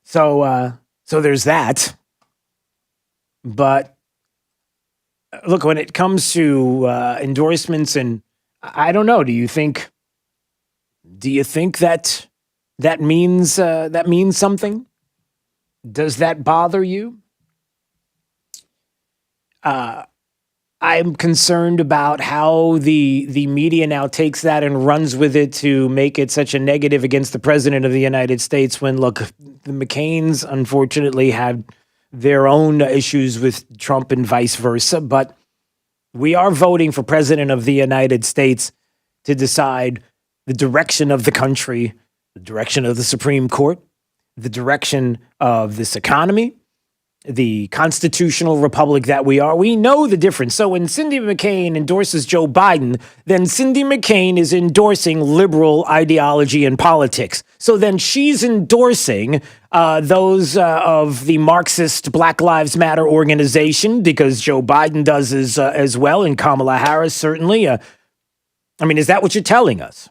So there's that. But look, when it comes to endorsements, and I don't know, do you think that means something? Does that bother you? I'm concerned about how the media now takes that and runs with it to make it such a negative against the president of the United States when, look, the McCains unfortunately had their own issues with Trump and vice versa, but we are voting for president of the United States to decide the direction of the country, the direction of the Supreme Court, the direction of this economy, the constitutional republic that we are. We know the difference. So when Cindy McCain endorses Joe Biden, then Cindy McCain is endorsing liberal ideology and politics. So then she's endorsing those of the Marxist Black Lives Matter organization, because Joe Biden does as well, and Kamala Harris certainly. Is that what you're telling us?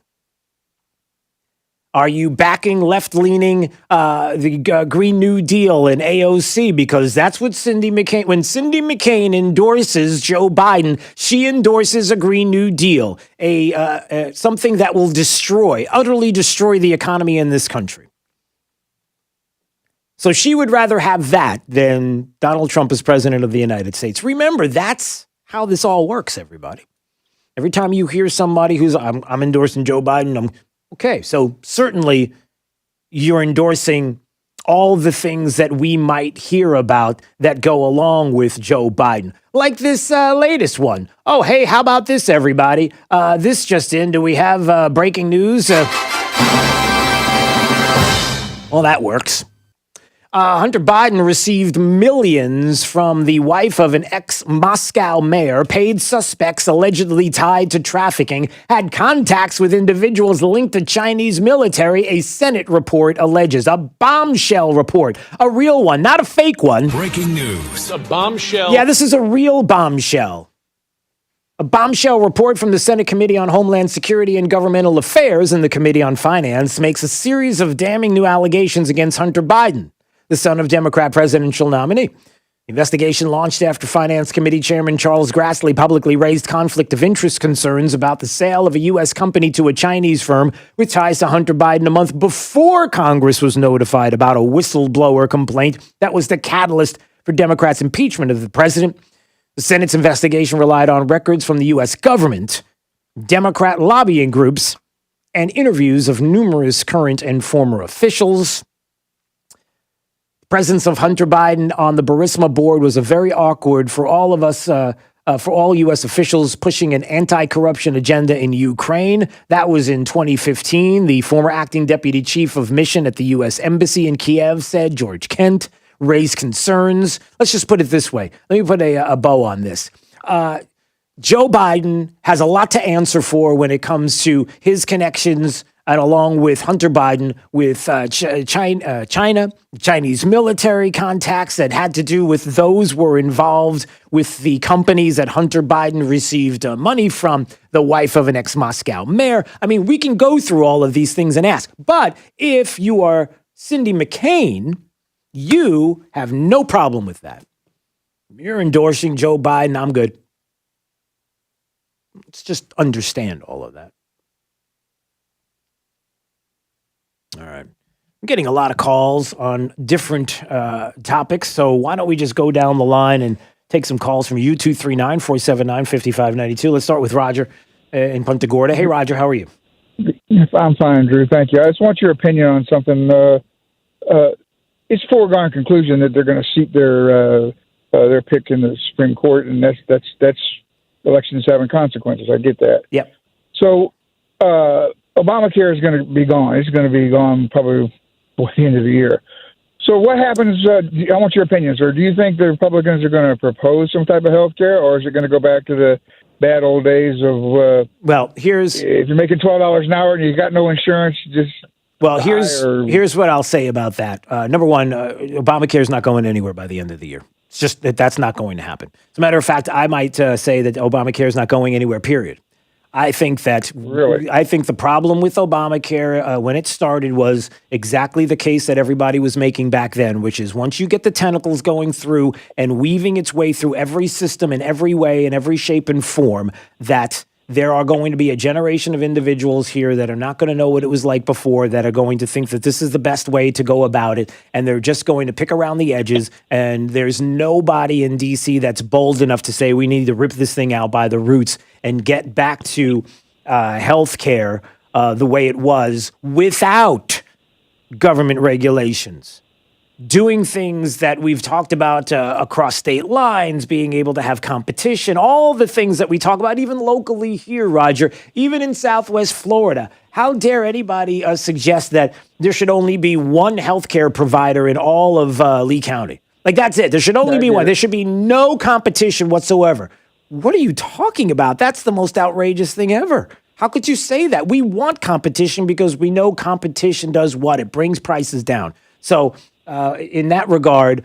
Are you backing left-leaning the Green New Deal and AOC? Because that's what Cindy McCain, when Cindy McCain endorses Joe Biden, she endorses a Green New Deal, something that will utterly destroy the economy in this country. So she would rather have that than Donald Trump as president of the United States. Remember, that's how this all works, everybody. Every time you hear somebody who's, I'm endorsing Joe Biden, okay, so certainly you're endorsing all the things that we might hear about that go along with Joe Biden. Like this latest one. Oh, hey, how about this, everybody? This just in. Do we have breaking news? Well, that works. Hunter Biden received millions from the wife of an ex-Moscow mayor, paid suspects allegedly tied to trafficking, had contacts with individuals linked to Chinese military, a Senate report alleges. A bombshell report. A real one, not a fake one. Breaking news. A bombshell. Yeah, this is a real bombshell. A bombshell report from the Senate Committee on Homeland Security and Governmental Affairs and the Committee on Finance makes a series of damning new allegations against Hunter Biden, the son of Democrat presidential nominee. The investigation launched after Finance Committee Chairman Charles Grassley publicly raised conflict of interest concerns about the sale of a U.S. company to a Chinese firm with ties to Hunter Biden a month before Congress was notified about a whistleblower complaint that was the catalyst for Democrats' impeachment of the president. The Senate's investigation relied on records from the U.S. government Democrat lobbying groups, and interviews of numerous current and former officials. Presence of Hunter Biden on the Burisma board was a very awkward for all of us, for all U.S. officials pushing an anti-corruption agenda in Ukraine. That was in 2015. The former acting deputy chief of mission at the U.S. Embassy in Kiev said, George Kent, raised concerns. Let's just put it this way. Let me put a bow on this. Joe Biden has a lot to answer for when it comes to his connections, and along with Hunter Biden, with China, Chinese military contacts that had to do with those were involved with the companies that Hunter Biden received money from, the wife of an ex-Moscow mayor. I mean, we can go through all of these things and ask. But if you are Cindy McCain, you have no problem with that. You're endorsing Joe Biden. I'm good. Let's just understand all of that. All right. I'm getting a lot of calls on different topics, so why don't we just go down the line and take some calls from you, 239-479-5592. Let's start with Roger in Punta Gorda. Hey, Roger, how are you? I'm fine, Drew. Thank you. I just want your opinion on something. It's a foregone conclusion that they're going to seat their pick in the Supreme Court, and that's elections having consequences. I get that. Yep. So Obamacare is going to be gone. It's going to be gone probably before the end of the year. So what happens? I want your opinion, sir. Do you think the Republicans are going to propose some type of health care, or is it going to go back to the bad old days of well, here's if you're making $12 an hour and you got no insurance, just well, here's what I'll say about that. Number one, Obamacare is not going anywhere by the end of the year. It's just that's not going to happen. As a matter of fact, I might say that Obamacare is not going anywhere, period. I think that I think the problem with Obamacare when it started was exactly the case that everybody was making back then, which is once you get the tentacles going through and weaving its way through every system in every way, in every shape and form, that there are going to be a generation of individuals here that are not going to know what it was like before, that are going to think that this is the best way to go about it, and they're just going to pick around the edges, and there's nobody in D.C. that's bold enough to say we need to rip this thing out by the roots and get back to health care the way it was without government regulations. Doing things that we've talked about across state lines, being able to have competition, all the things that we talk about, even locally here, Roger, even in Southwest Florida. How dare anybody suggest that there should only be one healthcare provider in all of Lee County? Like, that's it. There should only be one. There should be no competition whatsoever. What are you talking about? That's the most outrageous thing ever. How could you say that? We want competition because we know competition does what? It brings prices down. So, in that regard,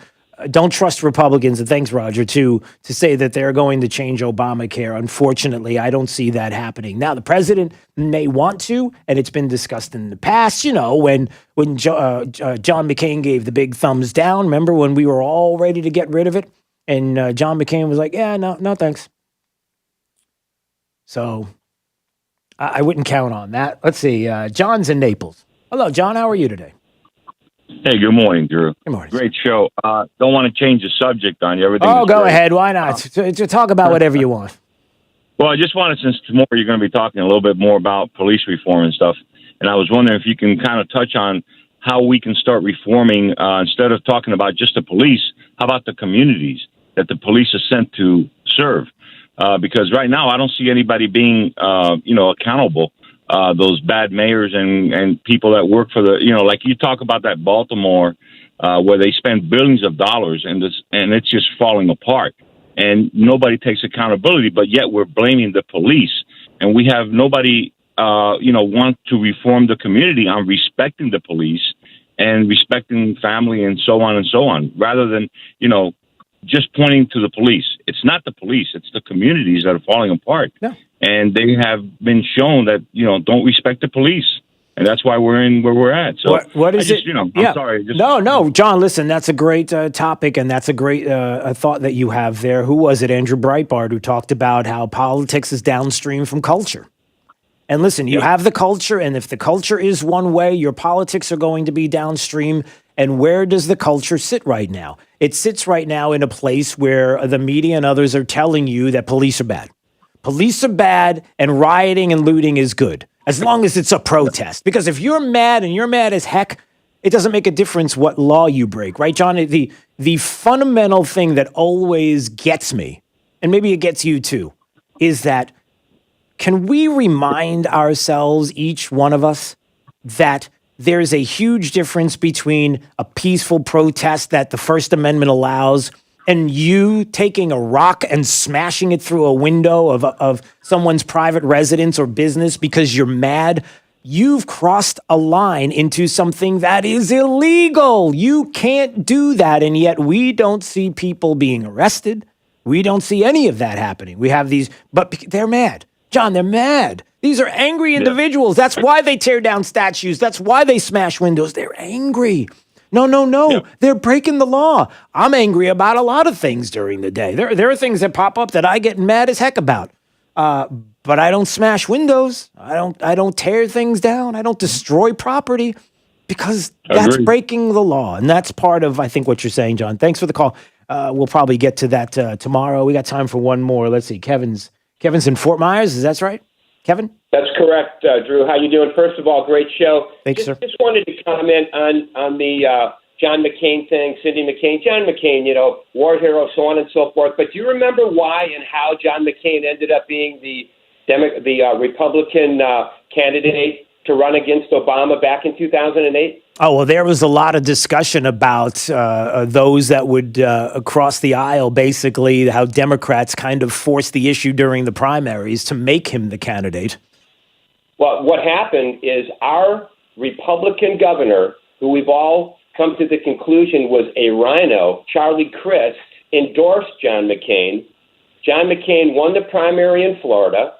don't trust Republicans, and thanks, Roger, to say that they're going to change Obamacare. Unfortunately, I don't see that happening. Now, the president may want to, and it's been discussed in the past, you know, when John McCain gave the big thumbs down. Remember when we were all ready to get rid of it? And John McCain was like, yeah, no, thanks. So I wouldn't count on that. Let's see. John's in Naples. Hello, John. How are you today? Hey, good morning, Drew. Good morning. Great show. Don't want to change the subject on you. Everything. Oh, go ahead. Why not? Talk about whatever you want. Well, I just wanted, since tomorrow you're going to be talking a little bit more about police reform and stuff, and I was wondering if you can kind of touch on how we can start reforming instead of talking about just the police. How about the communities that the police are sent to serve? Because right now I don't see anybody being, accountable. Those bad mayors and people that work for the, like you talk about that Baltimore, where they spend billions of dollars and it's just falling apart and nobody takes accountability, but yet we're blaming the police and we have nobody, want to reform the community on respecting the police and respecting family and so on, rather than, just pointing to the police. It's not the police, it's the communities that are falling apart. Yeah. And they have been shown that, don't respect the police. And that's why we're in where we're at. So what is it? I'm sorry. No, John, listen, that's a great topic. And that's a great thought that you have there. Who was it? Andrew Breitbart, who talked about how politics is downstream from culture. And listen, you have the culture. And if the culture is one way, your politics are going to be downstream. And where does the culture sit right now? It sits right now in a place where the media and others are telling you that police are bad. Police are bad and rioting and looting is good, as long as it's a protest. Because if you're mad and you're mad as heck, it doesn't make a difference what law you break, right, John? The fundamental thing that always gets me, and maybe it gets you too, is that can we remind ourselves, each one of us, that there's a huge difference between a peaceful protest that the First Amendment allows and you taking a rock and smashing it through a window of someone's private residence or business because you're mad? You've crossed a line into something that is illegal. You can't do that. And yet we don't see people being arrested. We don't see any of that happening. We have these, but they're mad. John, they're mad. These are angry individuals. That's why they tear down statues. That's why they smash windows. They're angry. No. Yep. They're breaking the law. I'm angry about a lot of things during the day. There are things that pop up that I get mad as heck about. But I don't smash windows. I don't tear things down. I don't destroy property because that's breaking the law. And that's part of, I think, what you're saying, John. Thanks for the call. We'll probably get to that tomorrow. We got time for one more. Let's see. Kevin's in Fort Myers. Is that right? Kevin? That's correct, Drew. How you doing? First of all, great show. Thanks, sir. Just wanted to comment on the John McCain thing, Cindy McCain. John McCain, war hero, so on and so forth. But do you remember why and how John McCain ended up being the Republican candidate to run against Obama back in 2008? Oh, well, there was a lot of discussion about those that would cross the aisle, basically, how Democrats kind of forced the issue during the primaries to make him the candidate. Well, what happened is our Republican governor, who we've all come to the conclusion was a rhino, Charlie Crist, endorsed John McCain. John McCain won the primary in Florida,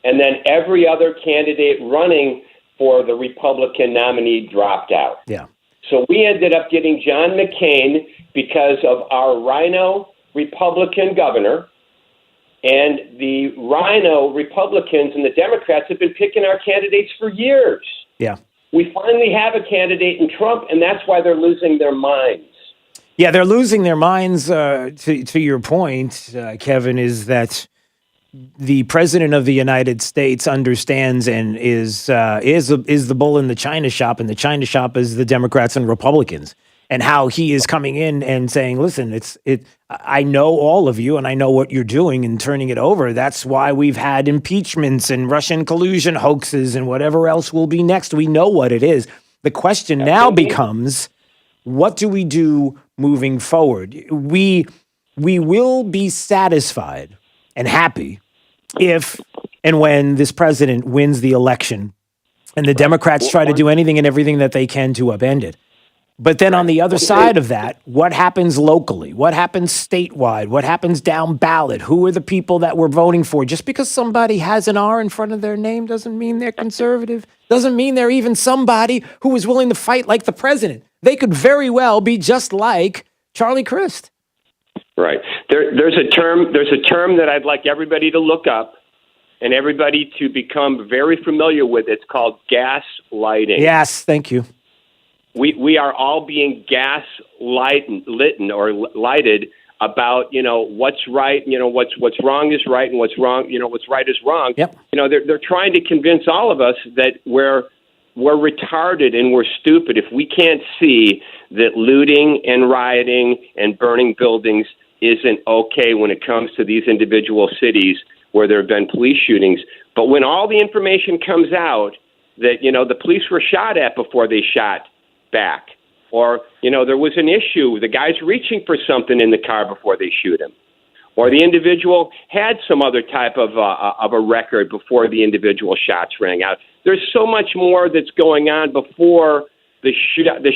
and then every other candidate running for the Republican nominee dropped out. Yeah. So we ended up getting John McCain because of our rhino Republican governor, and the rhino Republicans and the Democrats have been picking our candidates for years. Yeah. We finally have a candidate in Trump, and that's why they're losing their minds. Yeah, they're losing their minds. To your point, Kevin, is that the president of the United States understands and is the bull in the china shop, and the china shop is the Democrats and Republicans, and how he is coming in and saying, "Listen, I know all of you, and I know what you're doing and turning it over. That's why we've had impeachments and Russian collusion hoaxes and whatever else will be next. We know what it is. The question now becomes, what do we do moving forward? We will be satisfied and happy if and when this president wins the election and the Democrats try to do anything and everything that they can to upend it. But then on the other side of that, what happens locally? What happens statewide? What happens down ballot? Who are the people that we're voting for? Just because somebody has an R in front of their name doesn't mean they're conservative. Doesn't mean they're even somebody who is willing to fight like the president. They could very well be just like Charlie Crist. Right. There's a term that I'd like everybody to look up and everybody to become very familiar with. It's called gaslighting. Yes, thank you. We are all being lighted about, what's right, what's wrong is right and what's wrong, what's right is wrong. Yep. They're trying to convince all of us that we're retarded and we're stupid if we can't see that looting and rioting and burning buildings isn't okay when it comes to these individual cities where there have been police shootings. But when all the information comes out that, the police were shot at before they shot back, or, there was an issue, the guy's reaching for something in the car before they shoot him, or the individual had some other type of a record before the individual shots rang out. There's so much more that's going on before the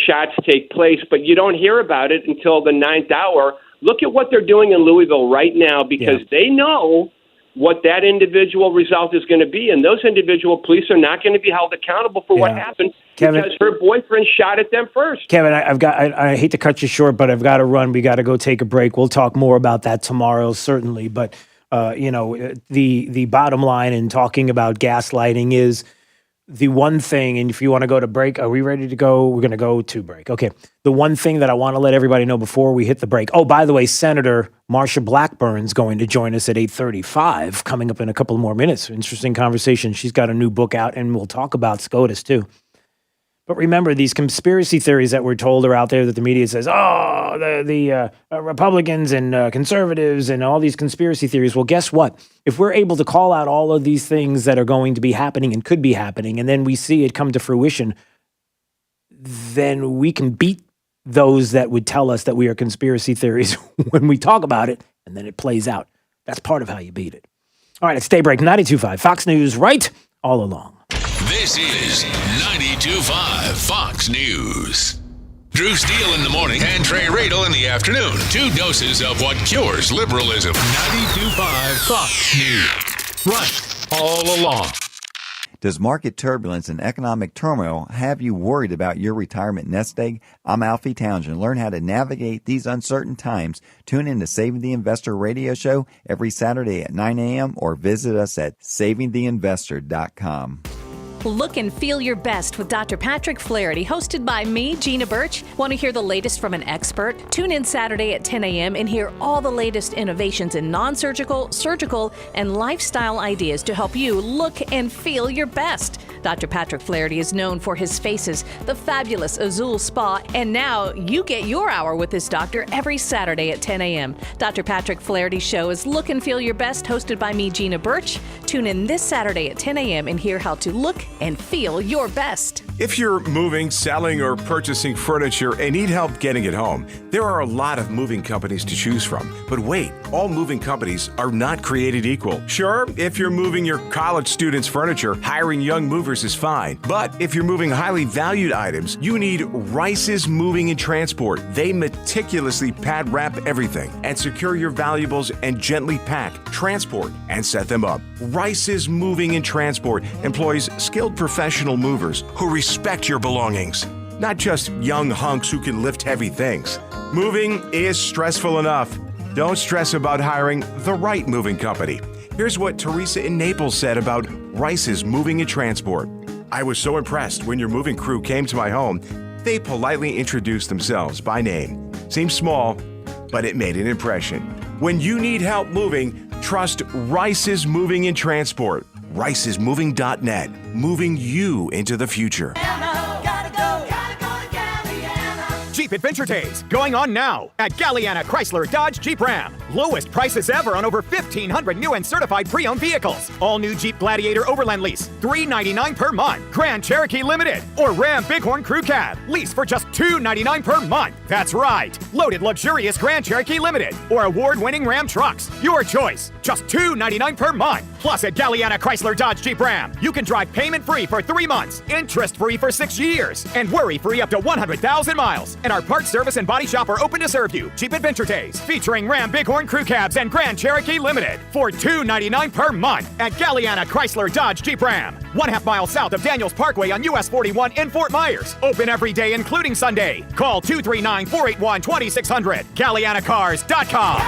shots take place, but you don't hear about it until the ninth hour. Look at what they're doing in Louisville right now because they know what that individual result is going to be, and those individual police are not going to be held accountable for what happened, Kevin, because her boyfriend shot at them first. Kevin, I hate to cut you short, but I've got to run. We got to go take a break. We'll talk more about that tomorrow, certainly. But the bottom line in talking about gaslighting is the one thing, and if you want to go to break, are we ready to go? We're going to go to break. Okay. The one thing that I want to let everybody know before we hit the break. Oh, by the way, Senator Marsha Blackburn's going to join us at 8:35, coming up in a couple more minutes. Interesting conversation. She's got a new book out, and we'll talk about SCOTUS too. But remember, these conspiracy theories that we're told are out there that the media says, oh, the Republicans and conservatives and all these conspiracy theories. Well, guess what? If we're able to call out all of these things that are going to be happening and could be happening, and then we see it come to fruition, then we can beat those that would tell us that we are conspiracy theories when we talk about it, and then it plays out. That's part of how you beat it. All right, it's Daybreak 92.5 Fox News, right all along. This is 92.5 Fox News. Drew Steele in the morning and Trey Radel in the afternoon. 2 doses of what cures liberalism. 92.5 Fox News. Right all along. Does market turbulence and economic turmoil have you worried about your retirement nest egg? I'm Alfie Townsend. Learn how to navigate these uncertain times. Tune in to Saving the Investor radio show every Saturday at 9 a.m. or visit us at savingtheinvestor.com. Look and feel your best with Dr. Patrick Flaherty, hosted by me, Gina Birch. Want to hear the latest from an expert? Tune in Saturday at 10 a.m. and hear all the latest innovations in non-surgical, surgical, and lifestyle ideas to help you look and feel your best. Dr. Patrick Flaherty is known for his faces, the fabulous Azul Spa, and now you get your hour with this doctor every Saturday at 10 a.m. Dr. Patrick Flaherty's show is Look and Feel Your Best, hosted by me, Gina Birch. Tune in this Saturday at 10 a.m. and hear how to look and feel your best. If you're moving, selling, or purchasing furniture and need help getting it home, there are a lot of moving companies to choose from. But wait, all moving companies are not created equal. Sure, if you're moving your college students' furniture, hiring young movers is fine. But if you're moving highly valued items, you need Rice's Moving and Transport. They meticulously pad wrap everything and secure your valuables and gently pack, transport, and set them up. Rice's Moving and Transport employs skilled professional movers who respect your belongings, not just young hunks who can lift heavy things. Moving is stressful enough. Don't stress about hiring the right moving company. Here's what Teresa in Naples said about Rice's Moving and Transport. I was so impressed when your moving crew came to my home. They politely introduced themselves by name. Seems small, but it made an impression. When you need help moving, trust Rice's Moving and Transport. Rice'sMoving.net, moving you into the future. Jeep Adventure Days going on now at Galliana Chrysler Dodge Jeep Ram. Lowest prices ever on over 1,500 new and certified pre-owned vehicles. All new Jeep Gladiator Overland lease, $399 per month. Grand Cherokee Limited or Ram Bighorn Crew Cab, lease for just $299 per month. That's right, loaded luxurious Grand Cherokee Limited or award-winning Ram trucks. Your choice, just $299 per month. Plus at Galliana Chrysler Dodge Jeep Ram, you can drive payment-free for 3 months, interest-free for 6 years, and worry-free up to 100,000 miles. And our parts service and body shop are open to serve you. Jeep Adventure Days, featuring Ram Bighorn Crew Cabs and Grand Cherokee Limited for $299 per month at Galliana Chrysler Dodge Jeep Ram. 1/2 mile south of Daniels Parkway on US 41 in Fort Myers. Open every day, including Sunday. Call 239-481-2600. GallianaCars.com.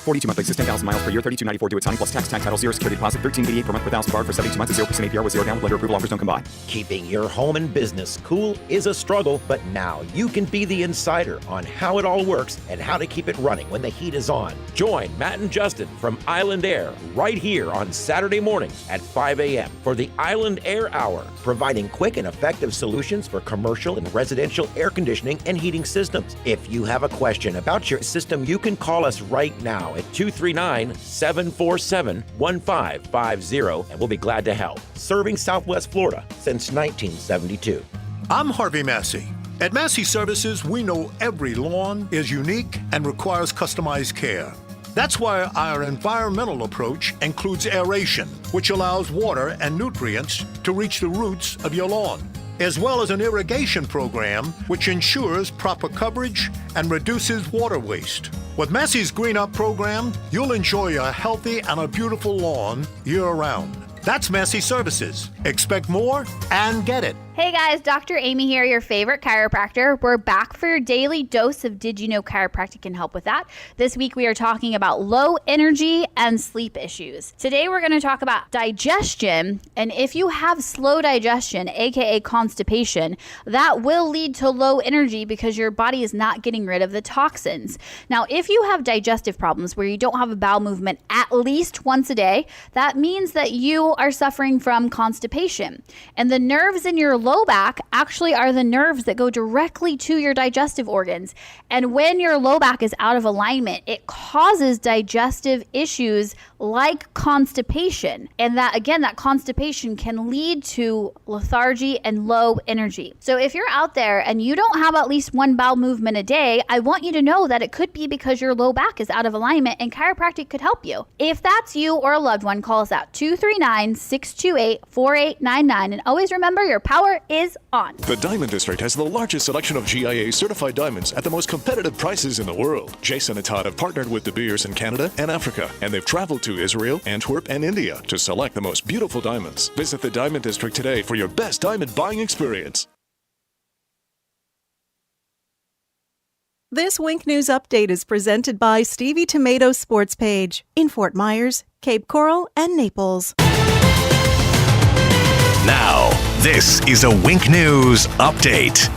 42 monthly, 10,000 miles per year, $32.94 due at signing plus tax title, 0 security deposit, $13.88 per month per thousand borrowed for 72 months, 0% APR with 0 down. Lender approval offers don't combine. Keeping your home and business cool is a struggle, but now you can be the insider on how it all works and how to keep it running when the heat is on. Join Matt and Justin from Island Air right here on Saturday mornings at 5 a.m. for the Island Air Hour, providing quick and effective solutions for commercial and residential air conditioning and heating systems. If you have a question about your system, you can call us right now at 239-747-1550, and we'll be glad to help. Serving Southwest Florida since 1972. I'm Harvey Massey. At Massey Services, we know every lawn is unique and requires customized care. That's why our environmental approach includes aeration, which allows water and nutrients to reach the roots of your lawn, as well as an irrigation program which ensures proper coverage and reduces water waste. With Massey's Green Up program, you'll enjoy a healthy and a beautiful lawn year-round. That's Massey Services. Expect more and get it. Hey guys, Dr. Amy here, your favorite chiropractor. We're back for your daily dose of Did You Know Chiropractic can help with that. This week we are talking about low energy and sleep issues. Today we're going to talk about digestion, and if you have slow digestion, aka constipation, that will lead to low energy because your body is not getting rid of the toxins. Now, if you have digestive problems where you don't have a bowel movement at least once a day, that means that you are suffering from constipation. And the nerves in your low back actually are the nerves that go directly to your digestive organs. And when your low back is out of alignment, it causes digestive issues like constipation. And that constipation can lead to lethargy and low energy. So if you're out there and you don't have at least one bowel movement a day, I want you to know that it could be because your low back is out of alignment, and chiropractic could help you. If that's you or a loved one, call us at 239-628-4899. And always remember, your power is on. The Diamond District has the largest selection of GIA certified diamonds at the most competitive prices in the world. Jason and Todd have partnered with De Beers in Canada and Africa, and they've traveled to Israel, Antwerp, and India to select the most beautiful diamonds. Visit the Diamond District today for your best diamond buying experience. This Wink News update is presented by Stevie Tomato Sports Page in Fort Myers, Cape Coral, and Naples. Now, this is a Wink News update.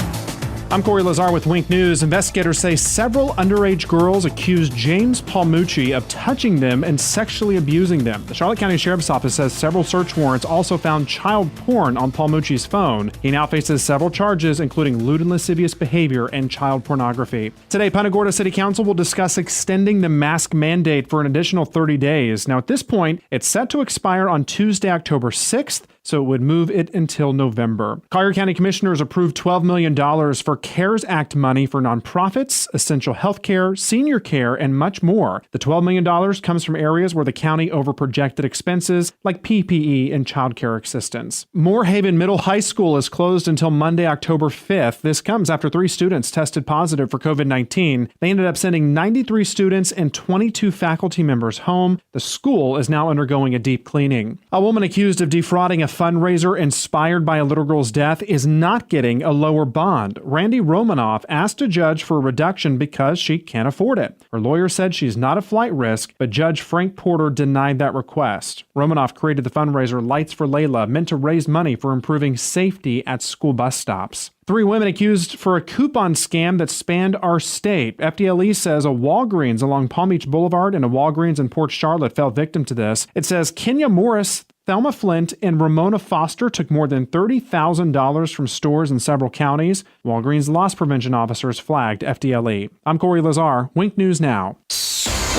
I'm Corey Lazar with Wink News. Investigators say several underage girls accused James Palmucci of touching them and sexually abusing them. The Charlotte County Sheriff's Office says several search warrants also found child porn on Palmucci's phone. He now faces several charges, including lewd and lascivious behavior and child pornography. Today, Punta Gorda City Council will discuss extending the mask mandate for an additional 30 days. Now, at this point, it's set to expire on Tuesday, October 6th. So it would move it until November. Collier County Commissioners approved $12 million for CARES Act money for nonprofits, essential health care, senior care, and much more. The $12 million comes from areas where the county overprojected expenses like PPE and child care assistance. Moorhaven Middle High School is closed until Monday, October 5th. This comes after 3 students tested positive for COVID-19. They ended up sending 93 students and 22 faculty members home. The school is now undergoing a deep cleaning. A woman accused of defrauding a fundraiser inspired by a little girl's death is not getting a lower bond. Randy Romanoff asked a judge for a reduction because she can't afford it. Her lawyer said she's not a flight risk, but Judge Frank Porter denied that request. Romanoff created the fundraiser Lights for Layla, meant to raise money for improving safety at school bus stops. 3 women accused for a coupon scam that spanned our state. FDLE says a Walgreens along Palm Beach Boulevard and a Walgreens in Port Charlotte fell victim to this. It says Kenya Morris, Thelma Flint, and Ramona Foster took more than $30,000 from stores in several counties. Walgreens loss prevention officers flagged FDLE. I'm Corey Lazar. Wink News Now.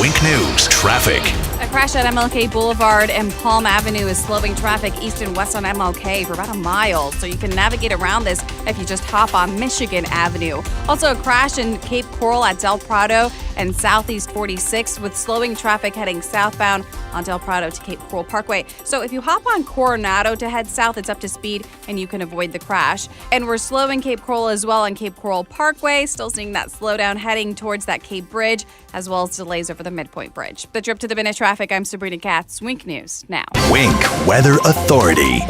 Wink News traffic. A crash at MLK Boulevard and Palm Avenue is slowing traffic east and west on MLK for about a mile, so you can navigate around this if you just hop on Michigan Avenue. Also, a crash in Cape Coral at Del Prado and Southeast 46 with slowing traffic heading southbound on Del Prado to Cape Coral Parkway. So if you hop on Coronado to head south, it's up to speed and you can avoid the crash. And we're slowing Cape Coral as well on Cape Coral Parkway, still seeing that slowdown heading towards that Cape Bridge, as well as delays over the Midpoint Bridge. The trip to the minute traffic, I'm Sabrina Katz. Wink News now. Wink Weather Authority.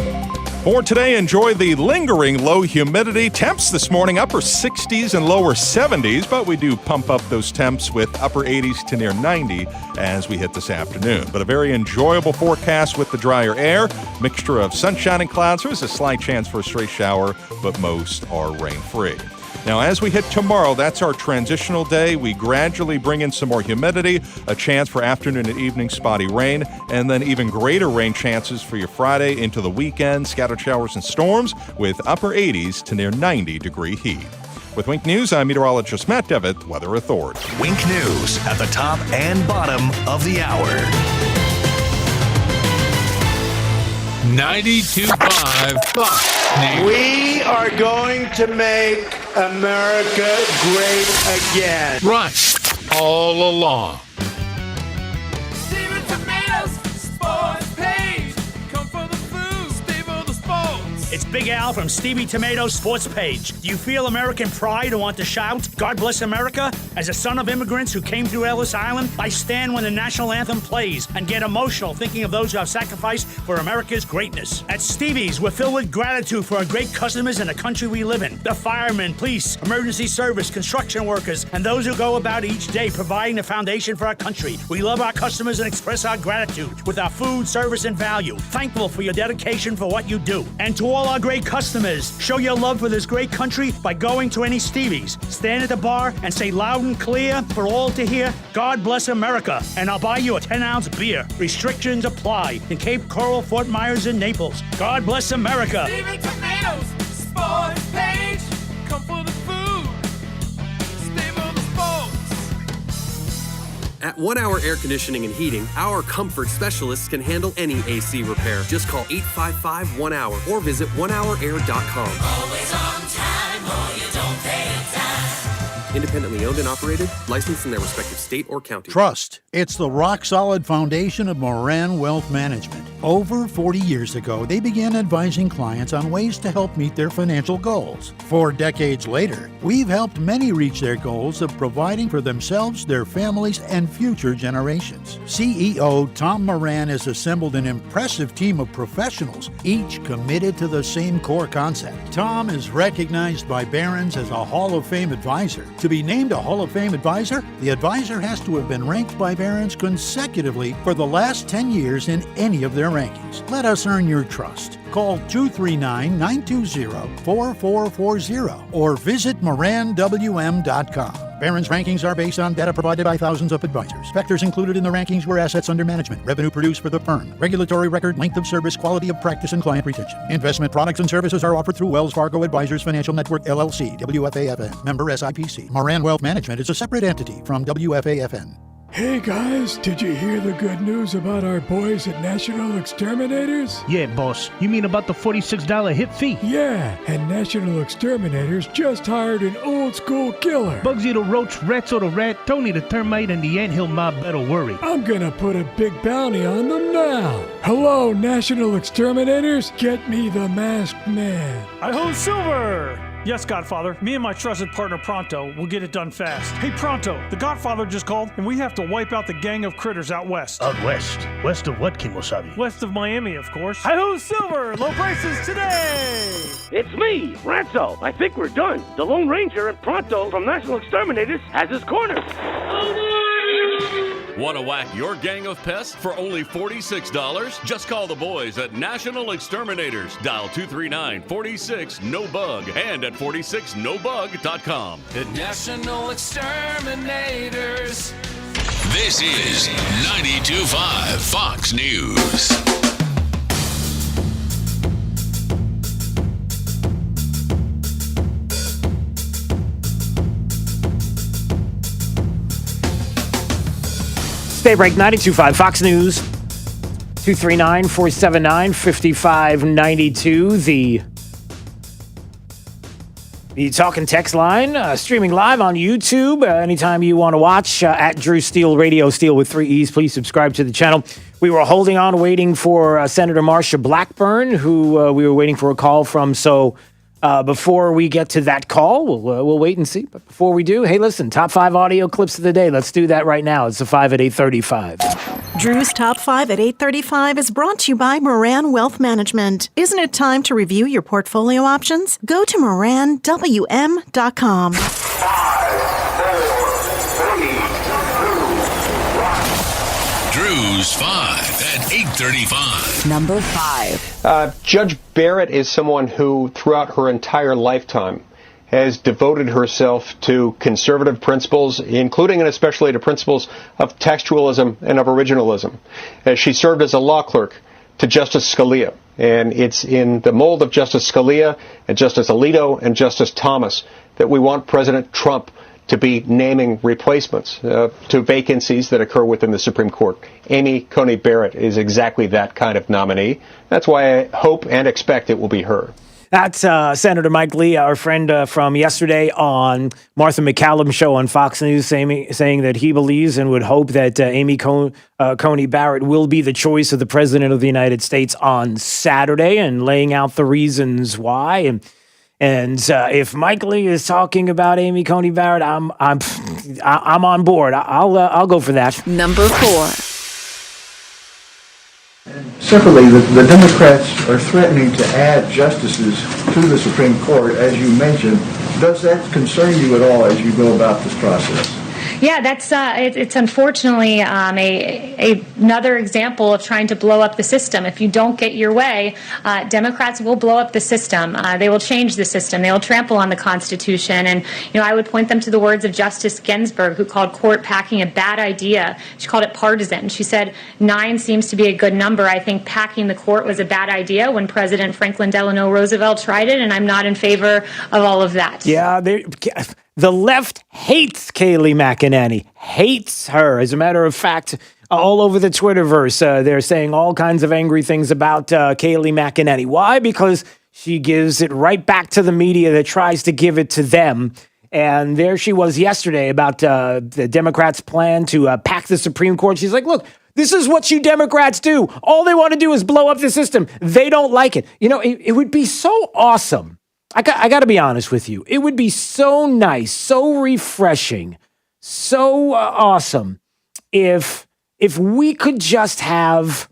For today, enjoy the lingering low humidity. Temps this morning, upper 60s and lower 70s, but we do pump up those temps with upper 80s to near 90 as we hit this afternoon. But a very enjoyable forecast with the drier air, mixture of sunshine and clouds. There is a slight chance for a stray shower, but most are rain-free. Now, as we hit tomorrow, that's our transitional day. We gradually bring in some more humidity, a chance for afternoon and evening spotty rain, and then even greater rain chances for your Friday into the weekend, scattered showers and storms with upper 80s to near 90-degree heat. With Wink News, I'm meteorologist Matt Devitt, Weather Authority. Wink News at the top and bottom of the hour. 92.5 Fox News. We are going to make America great again. Right. All along. Tomatoes, sports page. Come for the food, stay for the sports. It's Big Al from Stevie Tomato's Sports Page. Do you feel American pride and want to shout, God bless America? As a son of immigrants who came through Ellis Island, I stand when the national anthem plays and get emotional thinking of those who have sacrificed for America's greatness. At Stevie's, we're filled with gratitude for our great customers and the country we live in. The firemen, police, emergency service, construction workers, and those who go about each day providing the foundation for our country. We love our customers and express our gratitude with our food, service, and value. Thankful for your dedication for what you do. And to all our great customers, show your love for this great country by going to any Stevie's. Stand at the bar and say loud and clear for all to hear, God bless America, and I'll buy you a 10-ounce beer. Restrictions apply in Cape Coral, Fort Myers, and Naples. God bless America. Stevie Tomatoes, Sports Page. Come for the food. Stay for the sports. At 1 Hour Air Conditioning and Heating, our comfort specialists can handle any AC repair. Just call 855-1-HOUR or visit onehourair.com. Always on time or you don't pay time. Independently owned and operated, licensed in their respective state or county. Trust. It's the rock-solid foundation of Moran Wealth Management. Over 40 years ago, they began advising clients on ways to help meet their financial goals. 4 decades later, we've helped many reach their goals of providing for themselves, their families, and future generations. CEO Tom Moran has assembled an impressive team of professionals, each committed to the same core concept. Tom is recognized by Barron's as a Hall of Fame advisor. To be named a Hall of Fame advisor, the advisor has to have been ranked by Barron's consecutively for the last 10 years in any of their rankings. Let us earn your trust. Call 239-920-4440 or visit moranwm.com. Barron's rankings are based on data provided by thousands of advisors. Factors included in the rankings were assets under management, revenue produced for the firm, regulatory record, length of service, quality of practice, and client retention. Investment products and services are offered through Wells Fargo Advisors Financial Network, LLC, WFAFN, member SIPC. Moran Wealth Management is a separate entity from WFAFN. Hey guys, did you hear the good news about our boys at National Exterminators? Yeah, boss. You mean about the $46 hit fee? Yeah, and National Exterminators just hired an old school killer. Bugsy the Roach, Ratso the Rat, Tony the Termite, and the Anthill Mob better worry. I'm gonna put a big bounty on them now. Hello, National Exterminators, get me the masked man. Hi-ho, Silver! Yes, Godfather. Me and my trusted partner Pronto will get it done fast. Hey, Pronto, the Godfather just called, and we have to wipe out the gang of critters out west. Out west? West of what, Kimosabi? West of Miami, of course. Hi-ho, Silver! Low prices today! It's me, Ranzo. I think we're done. The Lone Ranger and Pronto from National Exterminators has his corner. Want to whack your gang of pests for only $46? Just call the boys at National Exterminators. Dial 239-46-NO-BUG and at 46nobug.com. National Exterminators. This is 92.5 Fox News. Stay break, 92.5 Fox News, 239-479-5592. The talk and text line, streaming live on YouTube. Anytime you want to watch, at Drew Steele Radio, Steele with 3 E's, please subscribe to the channel. We were holding on, waiting for Senator Marsha Blackburn, who we were waiting for a call from. So before we get to that call, we'll wait and see. But before we do, hey, listen, top 5 audio clips of the day. Let's do that right now. It's the 5 at 8:35. Drew's Top 5 at 8:35 is brought to you by Moran Wealth Management. Isn't it time to review your portfolio options? Go to moranwm.com. 5, 4, 3, 2, 1. Drew's 5 at 8:35. Number 5. Judge Barrett is someone who, throughout her entire lifetime, has devoted herself to conservative principles, including and especially to principles of textualism and of originalism. She served as a law clerk to Justice Scalia, and it's in the mold of Justice Scalia and Justice Alito and Justice Thomas that we want President Trump to be naming replacements to vacancies that occur within the Supreme Court. Amy Coney Barrett is exactly that kind of nominee. That's why I hope and expect it will be her. That's Senator Mike Lee, our friend from yesterday on Martha McCallum's show on Fox News, saying that he believes and would hope that Amy Coney Barrett will be the choice of the president of the United States on Saturday, and laying out the reasons why. And if Mike Lee is talking about Amy Coney Barrett, I'm on board. I'll go for that. Number 4. Separately, the Democrats are threatening to add justices to the Supreme Court, as you mentioned. Does that concern you at all as you go about this process? Yeah, that's it's unfortunately another example of trying to blow up the system. If you don't get your way, Democrats will blow up the system. They will change the system. They will trample on the Constitution. And I would point them to the words of Justice Ginsburg, who called court packing a bad idea. She called it partisan. She said 9 seems to be a good number. I think packing the court was a bad idea when President Franklin Delano Roosevelt tried it, and I'm not in favor of all of that. Yeah, the left hates Kayleigh McEnany, hates her. As a matter of fact, all over the Twitterverse, they're saying all kinds of angry things about Kayleigh McEnany. Why? Because she gives it right back to the media that tries to give it to them. And there she was yesterday about the Democrats' plan to pack the Supreme Court. She's like, look, this is what you Democrats do. All they want to do is blow up the system. They don't like it. It would be so awesome. I got to be honest with you. It would be so nice, so refreshing, so awesome if we could just have,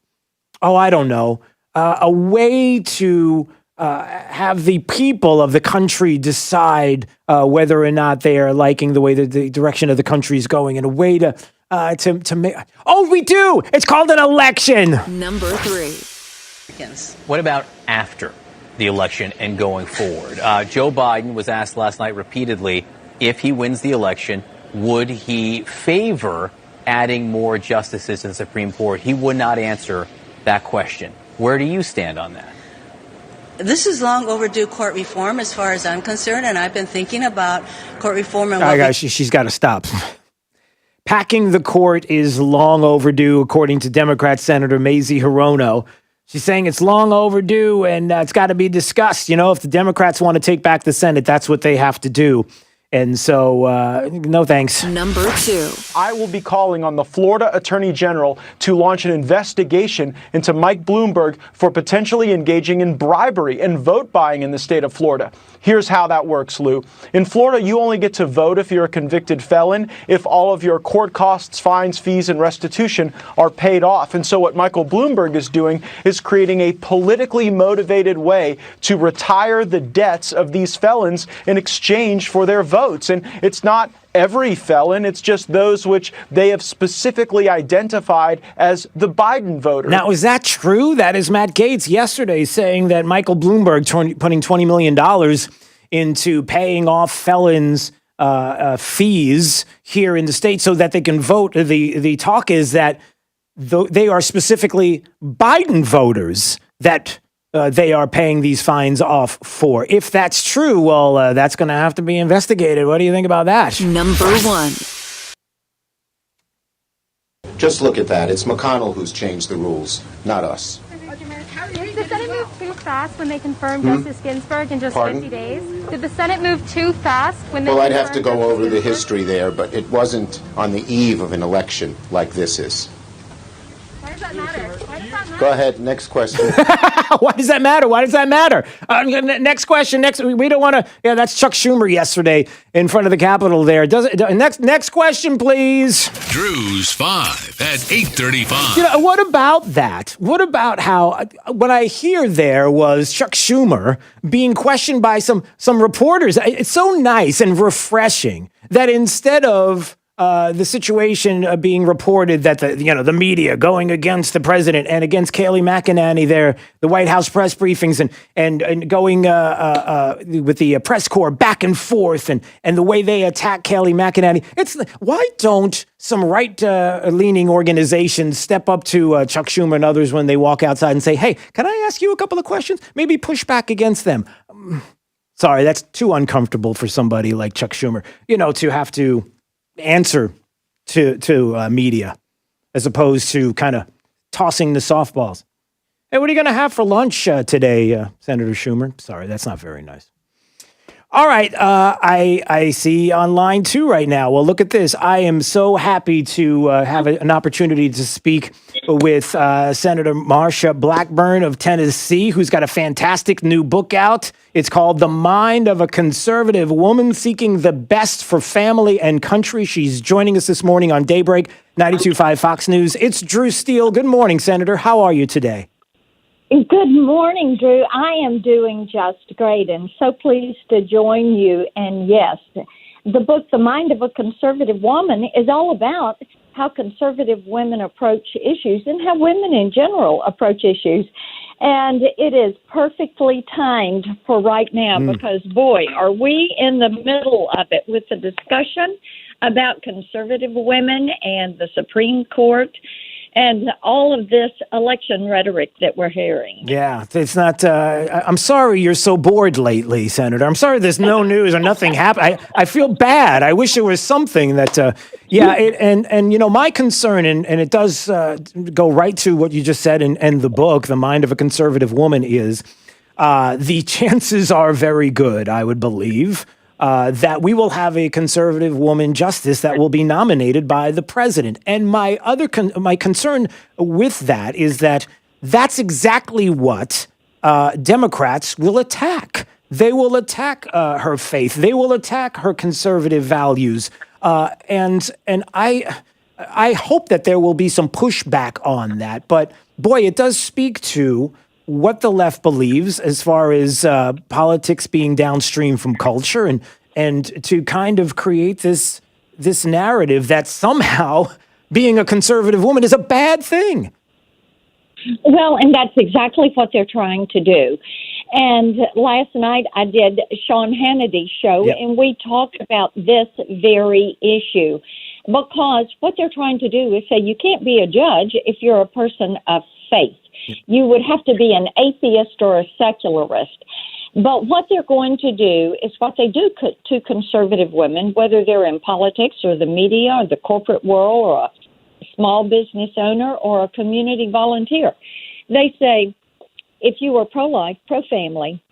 a way to have the people of the country decide whether or not they are liking the way that the direction of the country is going, and a way to make. Oh, we do. It's called an election. Number 3. What about after the election and going forward? Joe Biden was asked last night repeatedly if he wins the election, would he favor adding more justices to the Supreme Court? He would not answer that question. Where do you stand on that? This is long overdue court reform as far as I'm concerned, and I've been thinking about court reform. And guys, she's got to stop. Packing the court is long overdue, according to Democrat Senator Mazie Hirono. She's saying it's long overdue and it's got to be discussed. If the Democrats want to take back the Senate, that's what they have to do. And so, no thanks. Number 2. I will be calling on the Florida Attorney General to launch an investigation into Mike Bloomberg for potentially engaging in bribery and vote buying in the state of Florida. Here's how that works, Lou. In Florida, you only get to vote if you're a convicted felon, if all of your court costs, fines, fees, and restitution are paid off. And so what Michael Bloomberg is doing is creating a politically motivated way to retire the debts of these felons in exchange for their votes. And it's not every felon, it's just those which they have specifically identified as the Biden voter. Now, is that true? That is Matt Gaetz yesterday saying that Michael Bloomberg putting $20 million into paying off felons' fees here in the state so that they can vote. The talk is that they are specifically Biden voters that they are paying these fines off for. If that's true, well, that's going to have to be investigated. What do you think about that? Number 1. Just look at that. It's McConnell who's changed the rules, not us. Did the Senate move too fast when they confirmed Justice Ginsburg in just 50 days? Did the Senate move too fast when they I'd have to go over the history there, but it wasn't on the eve of an election like this is. Why does that matter? Go ahead. Next question. Why does that matter? Why does that matter? Next question. We don't want to. Yeah, that's Chuck Schumer yesterday in front of the Capitol there. Next question, please. Drew's 5 at 8:35. What about that? What about how what I hear there was Chuck Schumer being questioned by some reporters? It's so nice and refreshing that instead of the situation being reported that the media going against the president and against Kayleigh McEnany there, the White House press briefings and going with the press corps back and forth and the way they attack Kayleigh McEnany. Why don't some right-leaning organizations step up to Chuck Schumer and others when they walk outside and say, hey, can I ask you a couple of questions? Maybe push back against them. Sorry, that's too uncomfortable for somebody like Chuck Schumer, to have to answer to media as opposed to kind of tossing the softballs. Hey, what are you going to have for lunch today, Senator Schumer? Sorry, that's not very nice. All right, I see online too right now. Well, look at this. I am so happy to have an opportunity to speak with Senator Marsha Blackburn of Tennessee, who's got a fantastic new book out. It's called The Mind of a Conservative Woman Seeking the Best for Family and Country. She's joining us this morning on Daybreak, 92.5 Fox News. It's Drew Steele. Good morning, Senator. How are you today? Good morning, Drew. I am doing just great and so pleased to join you. And yes, the book, The Mind of a Conservative Woman, is all about how conservative women approach issues and how women in general approach issues. And it is perfectly timed for right now because, boy, are we in the middle of it with the discussion about conservative women and the Supreme Court and all of this election rhetoric that we're hearing. Yeah, it's not. I'm sorry you're so bored lately, Senator. I'm sorry there's no news or nothing happened. I feel bad. I wish there was something that. And you know, my concern, and it does go right to what you just said in the book, The Mind of a Conservative Woman, is the chances are very good, I would believe, that we will have a conservative woman justice that will be nominated by the president. And my my concern with that is that that's exactly what Democrats will attack. They will attack her faith. They will attack her conservative values. And I hope that there will be some pushback on that. But boy, it does speak to what the left believes as far as politics being downstream from culture and to kind of create this narrative that somehow being a conservative woman is a bad thing. Well, and that's exactly what they're trying to do. And last night I did Sean Hannity's show, and we talked about this very issue because what they're trying to do is say you can't be a judge if you're a person of faith. You would have to be an atheist or a secularist. But what they're going to do is what they do to conservative women, whether they're in politics or the media or the corporate world or a small business owner or a community volunteer. They say, if you are pro-life, pro-family,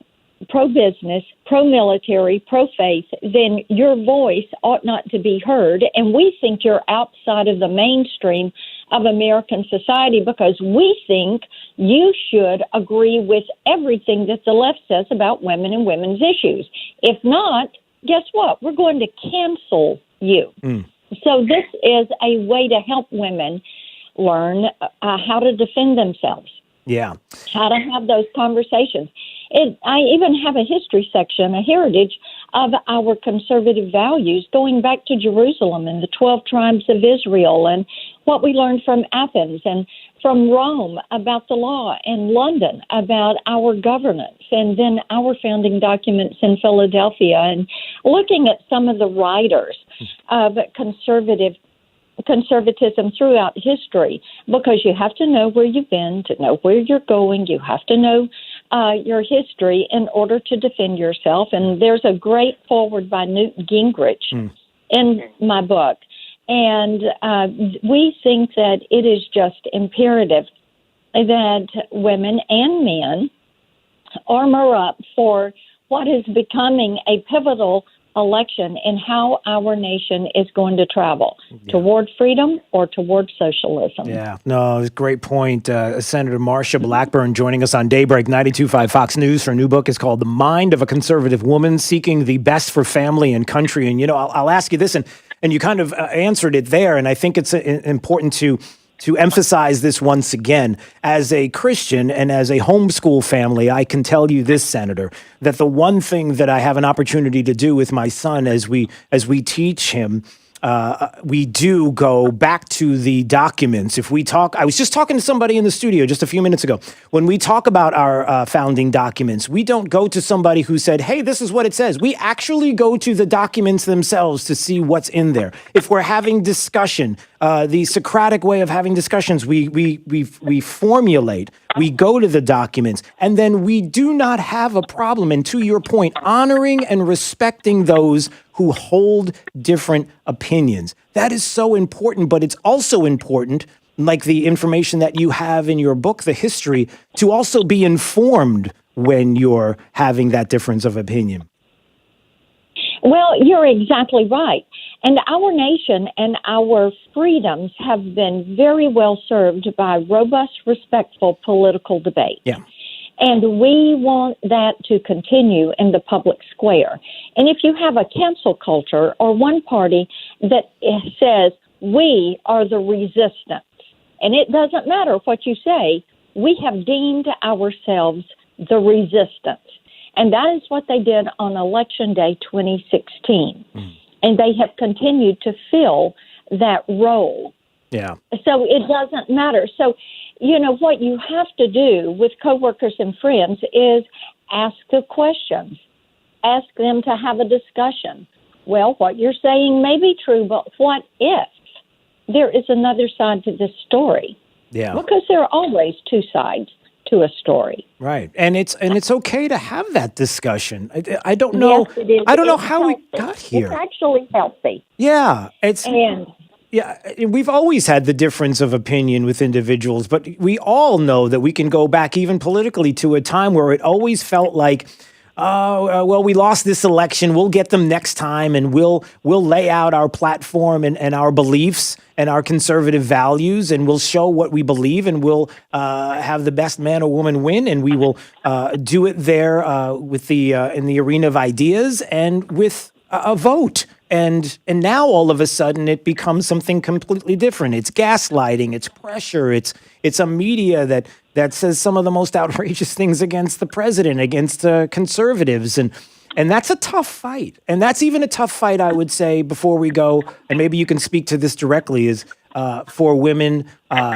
pro-business, pro-military, pro-faith, then your voice ought not to be heard. And we think you're outside of the mainstream of American society because we think you should agree with everything that the left says about women and women's issues. If not, guess what? We're going to cancel you. So this is a way to help women learn how to defend themselves. Yeah. How to have those conversations. I even have a history section, a heritage of our conservative values going back to Jerusalem and the 12 tribes of Israel and what we learned from Athens and from Rome about the law and London about our governance and then our founding documents in Philadelphia and looking at some of the writers of conservatism throughout history because you have to know where you've been to know where you're going. You have to know your history in order to defend yourself. And there's a great foreword by Newt Gingrich in my book. And we think that it is just imperative that women and men armor up for what is becoming a pivotal election in how our nation is going to travel toward freedom or toward socialism. Yeah, no, it's a great point. Senator Marsha Blackburn joining us on Daybreak 92.5 Fox News. Her new book is called The Mind of a Conservative Woman Seeking the Best for Family and Country. And, you know, I'll ask you this, and you kind of answered it there, and I think it's important to emphasize this once again. As a Christian and as a homeschool family, I can tell you this, Senator, that the one thing that I have an opportunity to do with my son as we teach him, we do go back to the documents. If we talk, I was just talking to somebody in the studio just a few minutes ago. When we talk about our founding documents, we don't go to somebody who said, hey, this is what it says. We actually go to the documents themselves to see what's in there. If we're having discussion, the Socratic way of having discussions, we formulate, we go to the documents, and then we do not have a problem. And to your point, honoring and respecting those who hold different opinions. That is so important, but it's also important like the information that you have in your book, the history, to also be informed when you're having that difference of opinion. Well, you're exactly right. And our nation and our freedoms have been very well served by robust, respectful political debate. Yeah. And we want that to continue in the public square. And if you have a cancel culture or one party that says, we are the resistance, and it doesn't matter what you say, we have deemed ourselves the resistance. And that is what they did on Election Day 2016. And they have continued to fill that role. Yeah. So it doesn't matter. So, what you have to do with coworkers and friends is ask the questions. Ask them to have a discussion. Well, what you're saying may be true, but what if there is another side to this story? Yeah. Because there are always two sides to a story. Right. And it's okay to have that discussion. I don't know. Yes, it is. I don't know It's how healthy. we got here. It's actually healthy. Yeah. Yeah, we've always had the difference of opinion with individuals, but we all know that we can go back even politically to a time where it always felt like, well, we lost this election. We'll get them next time, and we'll lay out our platform and our beliefs and our conservative values, and we'll show what we believe, and we'll have the best man or woman win, and we will do it there with the in the arena of ideas and with a vote. And now all of a sudden it becomes something completely different. It's gaslighting, it's pressure, it's a media that says some of the most outrageous things against the president, against conservatives, and that's a tough fight. And that's even a tough fight, I would say, before we go, and maybe you can speak to this directly, is for women,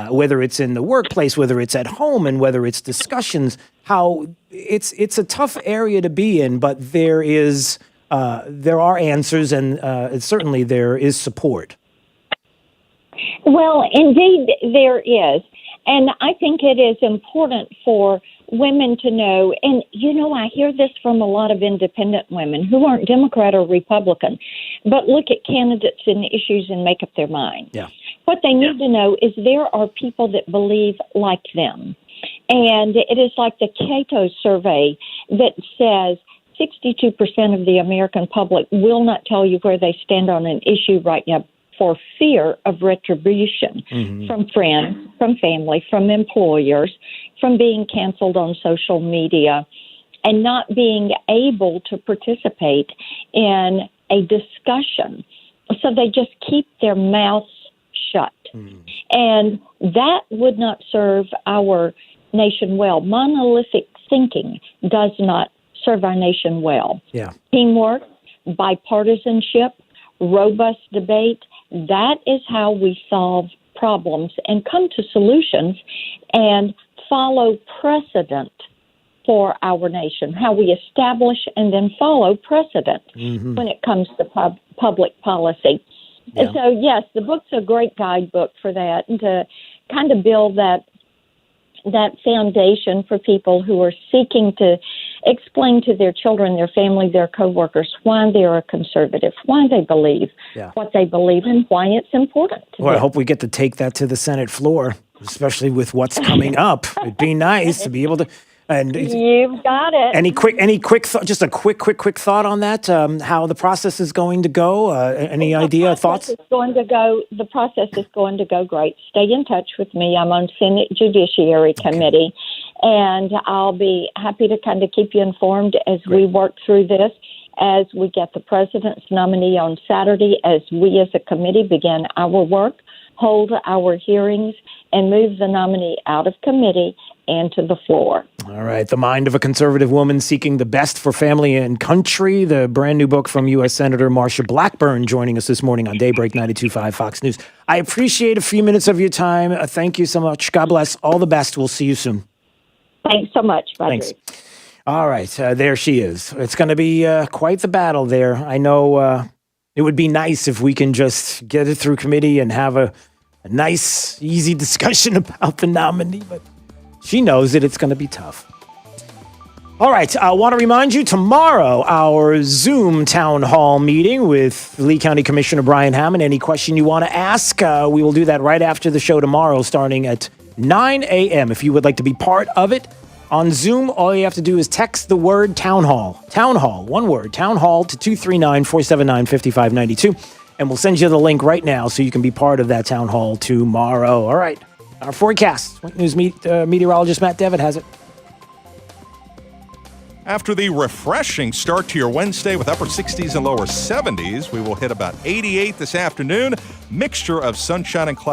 whether it's in the workplace, whether it's at home, and whether it's discussions, how it's a tough area to be in, but there are answers, and certainly there is support. Well, indeed, there is. And I think it is important for women to know, and, I hear this from a lot of independent women who aren't Democrat or Republican, but look at candidates and issues and make up their mind. Yeah. What they need to know is there are people that believe like them. And it is like the Cato survey that says 62% of the American public will not tell you where they stand on an issue right now for fear of retribution from friends, from family, from employers, from being canceled on social media, and not being able to participate in a discussion. So they just keep their mouths shut. And that would not serve our nation well. Monolithic thinking does not serve our nation well. Yeah. Teamwork, bipartisanship, robust debate, that is how we solve problems and come to solutions and follow precedent for our nation, how we establish and then follow precedent when it comes to public policy. Yeah. And so, yes, the book's a great guidebook for that, and to kind of build that foundation for people who are seeking to explain to their children, their family, their coworkers why they are a conservative, why they believe what they believe, and why it's important to Well, them. I hope we get to take that to the Senate floor, especially with what's coming up. It'd be nice to be able to. And You've got it. Any quick thought? Just a quick thought on that. How the process is going to go? Any thoughts? The process is going to go great. Stay in touch with me. I'm on Senate Judiciary Committee, and I'll be happy to kind of keep you informed as we work through this, as we get the president's nominee on Saturday, as we as a committee begin our work, hold our hearings, and move the nominee out of committee and to the floor. All right. The Mind of a Conservative Woman Seeking the Best for Family and Country, the brand new book from U.S. Senator Marsha Blackburn, joining us this morning on Daybreak 92.5 Fox News. I appreciate a few minutes of your time. Thank you so much. God bless. All the best. We'll see you soon. Thanks so much. Bye. Thanks. All right. There she is. It's going to be quite the battle there. I know it would be nice if we can just get it through committee and have a nice, easy discussion about the nominee, but she knows that it's going to be tough. All right. I want to remind you tomorrow, our Zoom town hall meeting with Lee County Commissioner Brian Hammond. Any question you want to ask, we will do that right after the show tomorrow, starting at 9 a.m. If you would like to be part of it on Zoom, all you have to do is text the word town hall. Town hall, one word, town hall to 239-479-5592. And we'll send you the link right now so you can be part of that town hall tomorrow. All right. Our forecast. News meteorologist Matt Devitt has it. After the refreshing start to your Wednesday with upper 60s and lower 70s, we will hit about 88 this afternoon. Mixture of sunshine and clouds.